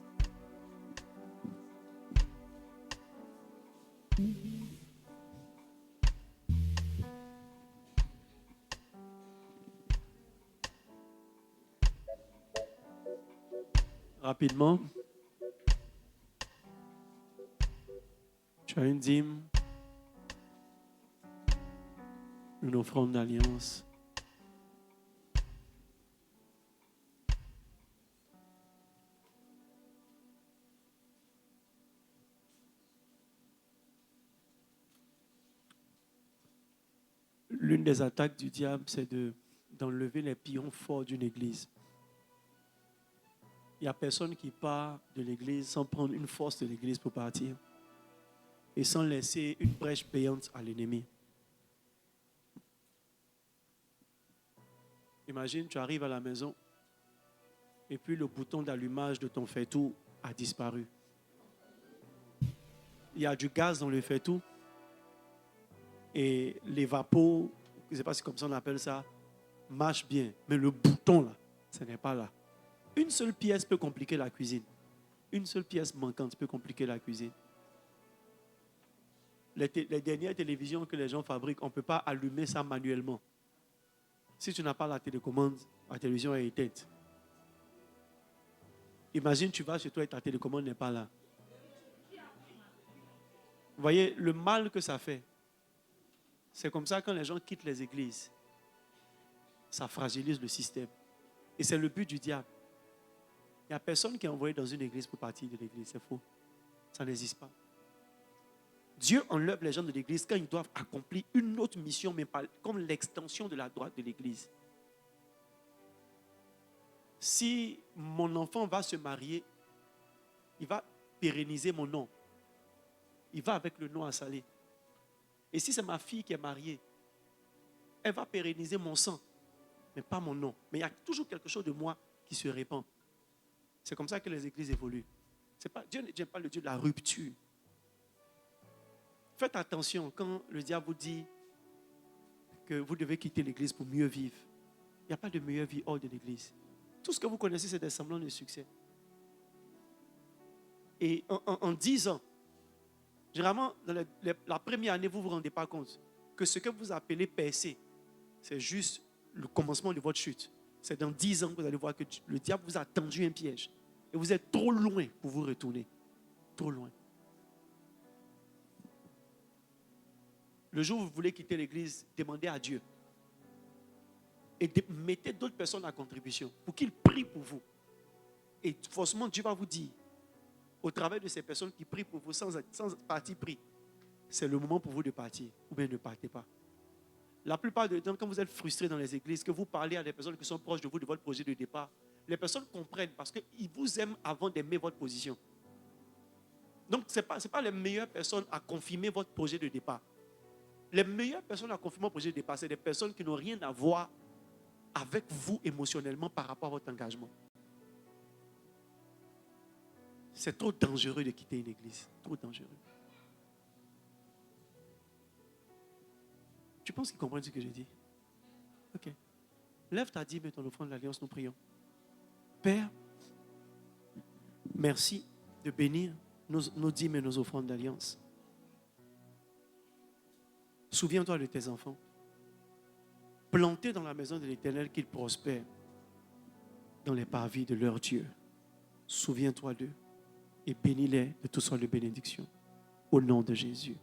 Rapidement. Tu as une dîme, une offrande d'alliance. L'une des attaques du diable, c'est d'enlever les pions forts d'une église. Il n'y a personne qui part de l'église sans prendre une force de l'église pour partir et sans laisser une brèche payante à l'ennemi. Imagine, tu arrives à la maison et puis le bouton d'allumage de ton faitout a disparu. Il y a du gaz dans le faitout et les vapeurs, je ne sais pas si comme ça on appelle ça, marchent bien. Mais le bouton là, ce n'est pas là. Une seule pièce peut compliquer la cuisine. Une seule pièce manquante peut compliquer la cuisine. Les dernières télévisions que les gens fabriquent, on ne peut pas allumer ça manuellement. Si tu n'as pas la télécommande, la télévision est éteinte. Imagine, tu vas chez toi et ta télécommande n'est pas là. Vous voyez le mal que ça fait. C'est comme ça quand les gens quittent les églises. Ça fragilise le système. Et c'est le but du diable. Il n'y a personne qui est envoyé dans une église pour partir de l'église. C'est faux. Ça n'existe pas. Dieu enlève les gens de l'église quand ils doivent accomplir une autre mission, mais pas comme l'extension de la droite de l'église. Si mon enfant va se marier, il va pérenniser mon nom. Il va avec le nom à Salé. Et si c'est ma fille qui est mariée, elle va pérenniser mon sang, mais pas mon nom. Mais il y a toujours quelque chose de moi qui se répand. C'est comme ça que les églises évoluent. Dieu n'est pas le Dieu de la rupture. Faites attention quand le diable vous dit que vous devez quitter l'église pour mieux vivre. Il n'y a pas de meilleure vie hors de l'église. Tout ce que vous connaissez, c'est des semblants de succès. Et en 10 ans, généralement, dans la première année, vous ne vous rendez pas compte que ce que vous appelez percer, c'est juste le commencement de votre chute. C'est dans 10 ans que vous allez voir que le diable vous a tendu un piège. Et vous êtes trop loin pour vous retourner. Trop loin. Le jour où vous voulez quitter l'église, demandez à Dieu. Et mettez d'autres personnes à contribution pour qu'ils prient pour vous. Et forcément, Dieu va vous dire, au travers de ces personnes qui prient pour vous sans parti pris, c'est le moment pour vous de partir. Ou bien ne partez pas. La plupart du temps, quand vous êtes frustré dans les églises, que vous parlez à des personnes qui sont proches de vous, de votre projet de départ, les personnes comprennent parce qu'ils vous aiment avant d'aimer votre position. Donc, ce n'est pas les meilleures personnes à confirmer votre projet de départ. Les meilleures personnes à confirmer votre projet de départ, c'est des personnes qui n'ont rien à voir avec vous émotionnellement par rapport à votre engagement. C'est trop dangereux de quitter une église. Trop dangereux. Tu penses qu'ils comprennent ce que je dis? Ok. Lève ta dîme et ton offrande de l'alliance, nous prions. Père, merci de bénir nos dîmes et nos offrandes d'alliance. Souviens-toi de tes enfants. Plantés dans la maison de l'Éternel, qu'ils prospèrent dans les parvis de leur Dieu. Souviens-toi d'eux et bénis-les de toutes sortes de bénédictions. Au nom de Jésus.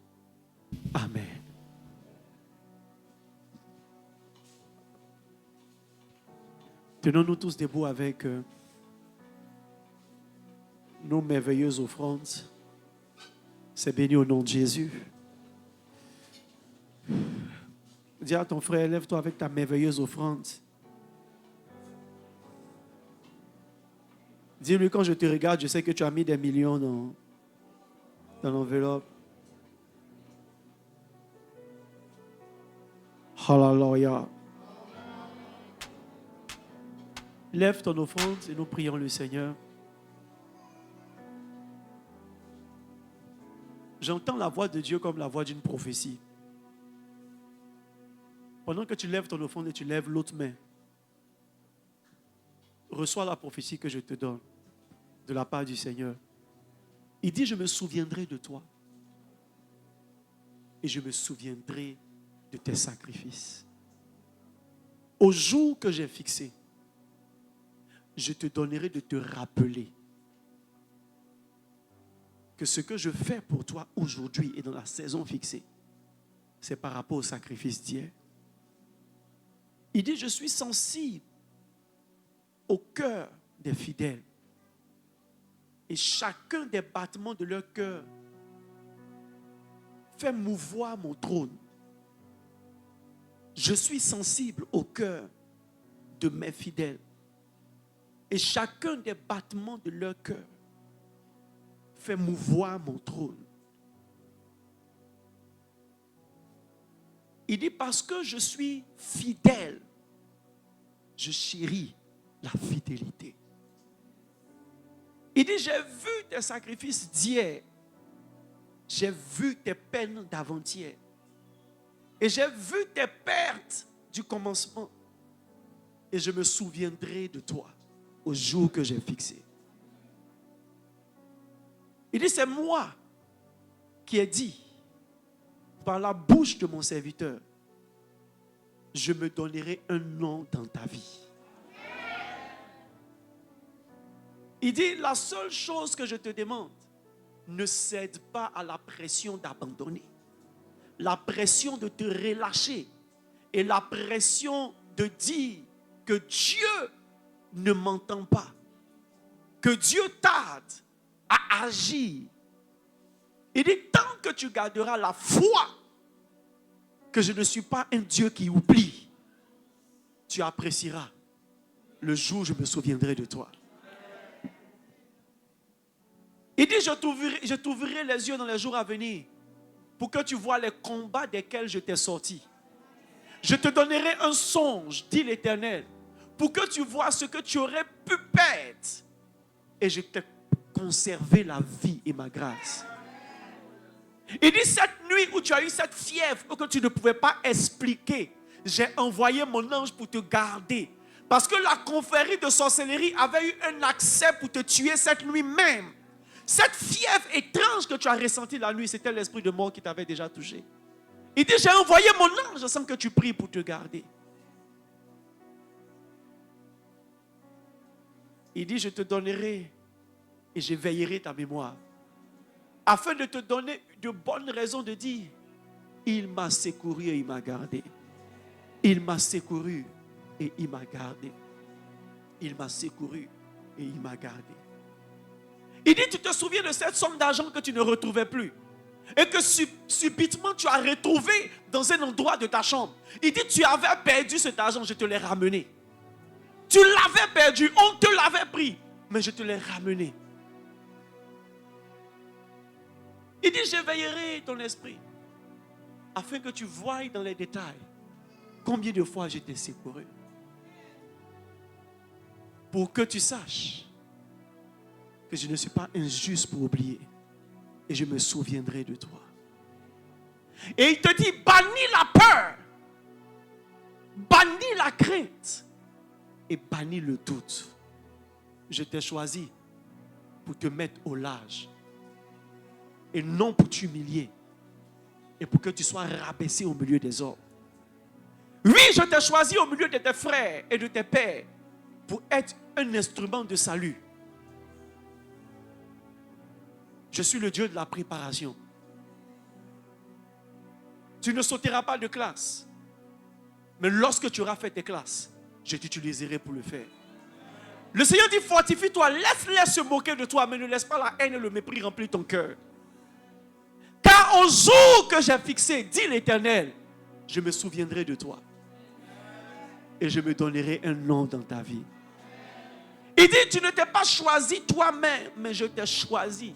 Amen. Tenons-nous tous debout avec nos merveilleuses offrandes. C'est béni au nom de Jésus. Dis à ton frère, lève-toi avec ta merveilleuse offrande. Dis-lui, quand je te regarde, je sais que tu as mis des millions dans l'enveloppe. Hallelujah. Lève ton offrande et nous prions le Seigneur. J'entends la voix de Dieu comme la voix d'une prophétie. Pendant que tu lèves ton offrande et tu lèves l'autre main, reçois la prophétie que je te donne de la part du Seigneur. Il dit, je me souviendrai de toi et je me souviendrai de tes sacrifices. Au jour que j'ai fixé, je te donnerai de te rappeler que ce que je fais pour toi aujourd'hui et dans la saison fixée, c'est par rapport au sacrifice d'hier. Il dit, je suis sensible au cœur des fidèles. Et chacun des battements de leur cœur fait mouvoir mon trône. Je suis sensible au cœur de mes fidèles. Et chacun des battements de leur cœur fait mouvoir mon trône. Il dit, parce que je suis fidèle, je chéris la fidélité. Il dit, j'ai vu tes sacrifices d'hier, j'ai vu tes peines d'avant-hier, et j'ai vu tes pertes du commencement, et je me souviendrai de toi au jour que j'ai fixé. Il dit, c'est moi qui ai dit, par la bouche de mon serviteur, je me donnerai un nom dans ta vie. Il dit, la seule chose que je te demande, ne cède pas à la pression d'abandonner, la pression de te relâcher et la pression de dire que Dieu ne m'entend pas, que Dieu tarde à agir. Il dit, tant que tu garderas la foi que je ne suis pas un Dieu qui oublie, tu apprécieras le jour où je me souviendrai de toi. Il dit, je t'ouvrirai les yeux dans les jours à venir pour que tu vois les combats desquels je t'ai sorti. Je te donnerai un songe, dit l'Éternel, pour que tu vois ce que tu aurais pu perdre. Et je t'ai conservé la vie et ma grâce. Il dit, cette nuit où tu as eu cette fièvre que tu ne pouvais pas expliquer, j'ai envoyé mon ange pour te garder. Parce que la confrérie de sorcellerie avait eu un accès pour te tuer cette nuit même. Cette fièvre étrange que tu as ressentie la nuit, c'était l'esprit de mort qui t'avait déjà touché. Il dit, j'ai envoyé mon ange sans que tu pries pour te garder. Il dit, je te donnerai et je veillerai ta mémoire. Afin de te donner de bonnes raisons de dire, il m'a secouru et il m'a gardé. Il m'a secouru et il m'a gardé. Il m'a secouru et il m'a gardé. Il dit, tu te souviens de cette somme d'argent que tu ne retrouvais plus et que subitement tu as retrouvé dans un endroit de ta chambre. Il dit, tu avais perdu cet argent, je te l'ai ramené. Tu l'avais perdu, on te l'avait pris, mais je te l'ai ramené. Il dit, j'éveillerai ton esprit afin que tu voies dans les détails combien de fois je t'ai secouru. Pour que tu saches que je ne suis pas injuste pour oublier et je me souviendrai de toi. Et il te dit, bannis la peur, bannis la crainte et bannis le doute. Je t'ai choisi pour te mettre au large et non pour t'humilier et pour que tu sois rabaissé au milieu des hommes. Oui, je t'ai choisi au milieu de tes frères et de tes pères pour être un instrument de salut. Je suis le Dieu de la préparation. Tu ne sauteras pas de classe. Mais lorsque tu auras fait tes classes, je t'utiliserai pour le faire. Le Seigneur dit, fortifie-toi, laisse-les se moquer de toi, mais ne laisse pas la haine et le mépris remplir ton cœur. Car au jour que j'ai fixé, dit l'Éternel, je me souviendrai de toi. Et je me donnerai un nom dans ta vie. Il dit, tu ne t'es pas choisi toi-même, mais je t'ai choisi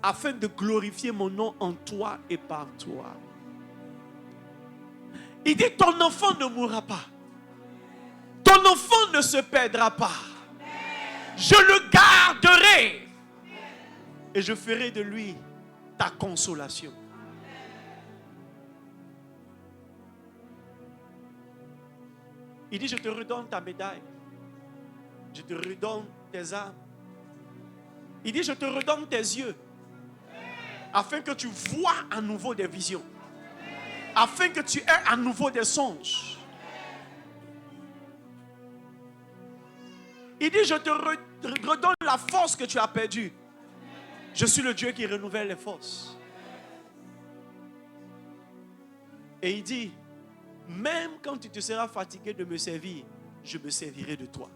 afin de glorifier mon nom en toi et par toi. Il dit, ton enfant ne mourra pas. Ton enfant ne se perdra pas. Je le garderai. Et je ferai de lui ta consolation. Il dit, je te redonne ta médaille. Je te redonne tes armes. Il dit, je te redonne tes yeux. Afin que tu vois à nouveau des visions. Afin que tu aies à nouveau des songes. Il dit, je te redonne la force que tu as perdue. Je suis le Dieu qui renouvelle les forces. Et il dit, même quand tu te seras fatigué de me servir, je me servirai de toi.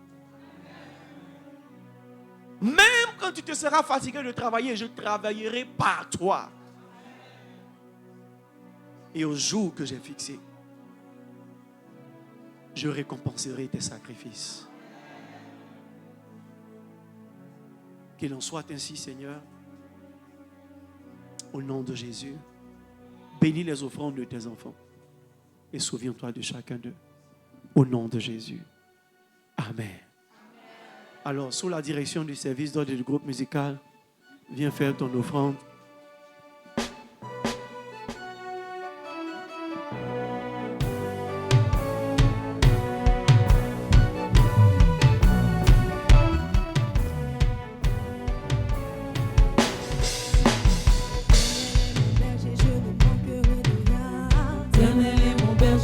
Même quand tu te seras fatigué de travailler, je travaillerai par toi. Et au jour que j'ai fixé, je récompenserai tes sacrifices. Qu'il en soit ainsi, Seigneur, au nom de Jésus. Bénis les offrandes de tes enfants et souviens-toi de chacun d'eux. Au nom de Jésus. Amen. Alors, sous la direction du service d'ordre du groupe musical, viens faire ton offrande.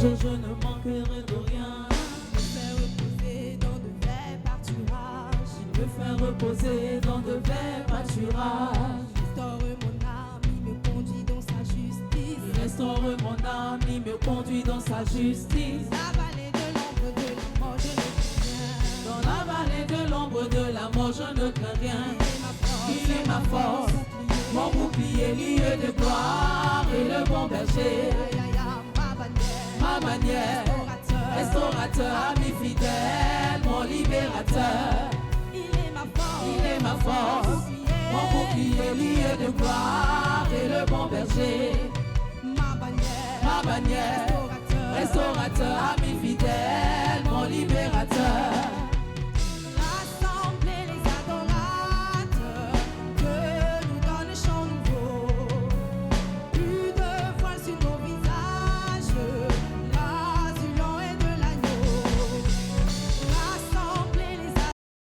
Je ne manquerai de rien. Il me fait reposer dans de verts pâturages. âme, il me conduit dans sa justice. La vallée de l'ombre de la mort, je ne crains rien. Dans la vallée de l'ombre de la mort, je ne crains rien. Il est ma force, mon bouclier, lieu de gloire et le bon berger. Ma bannière, restaurateur, ami fidèle, mon libérateur. Il est ma force, Mon bouclier, lieu de gloire et le bon berger. ma bannière, Restaurateur, ami fidèle, mon libérateur.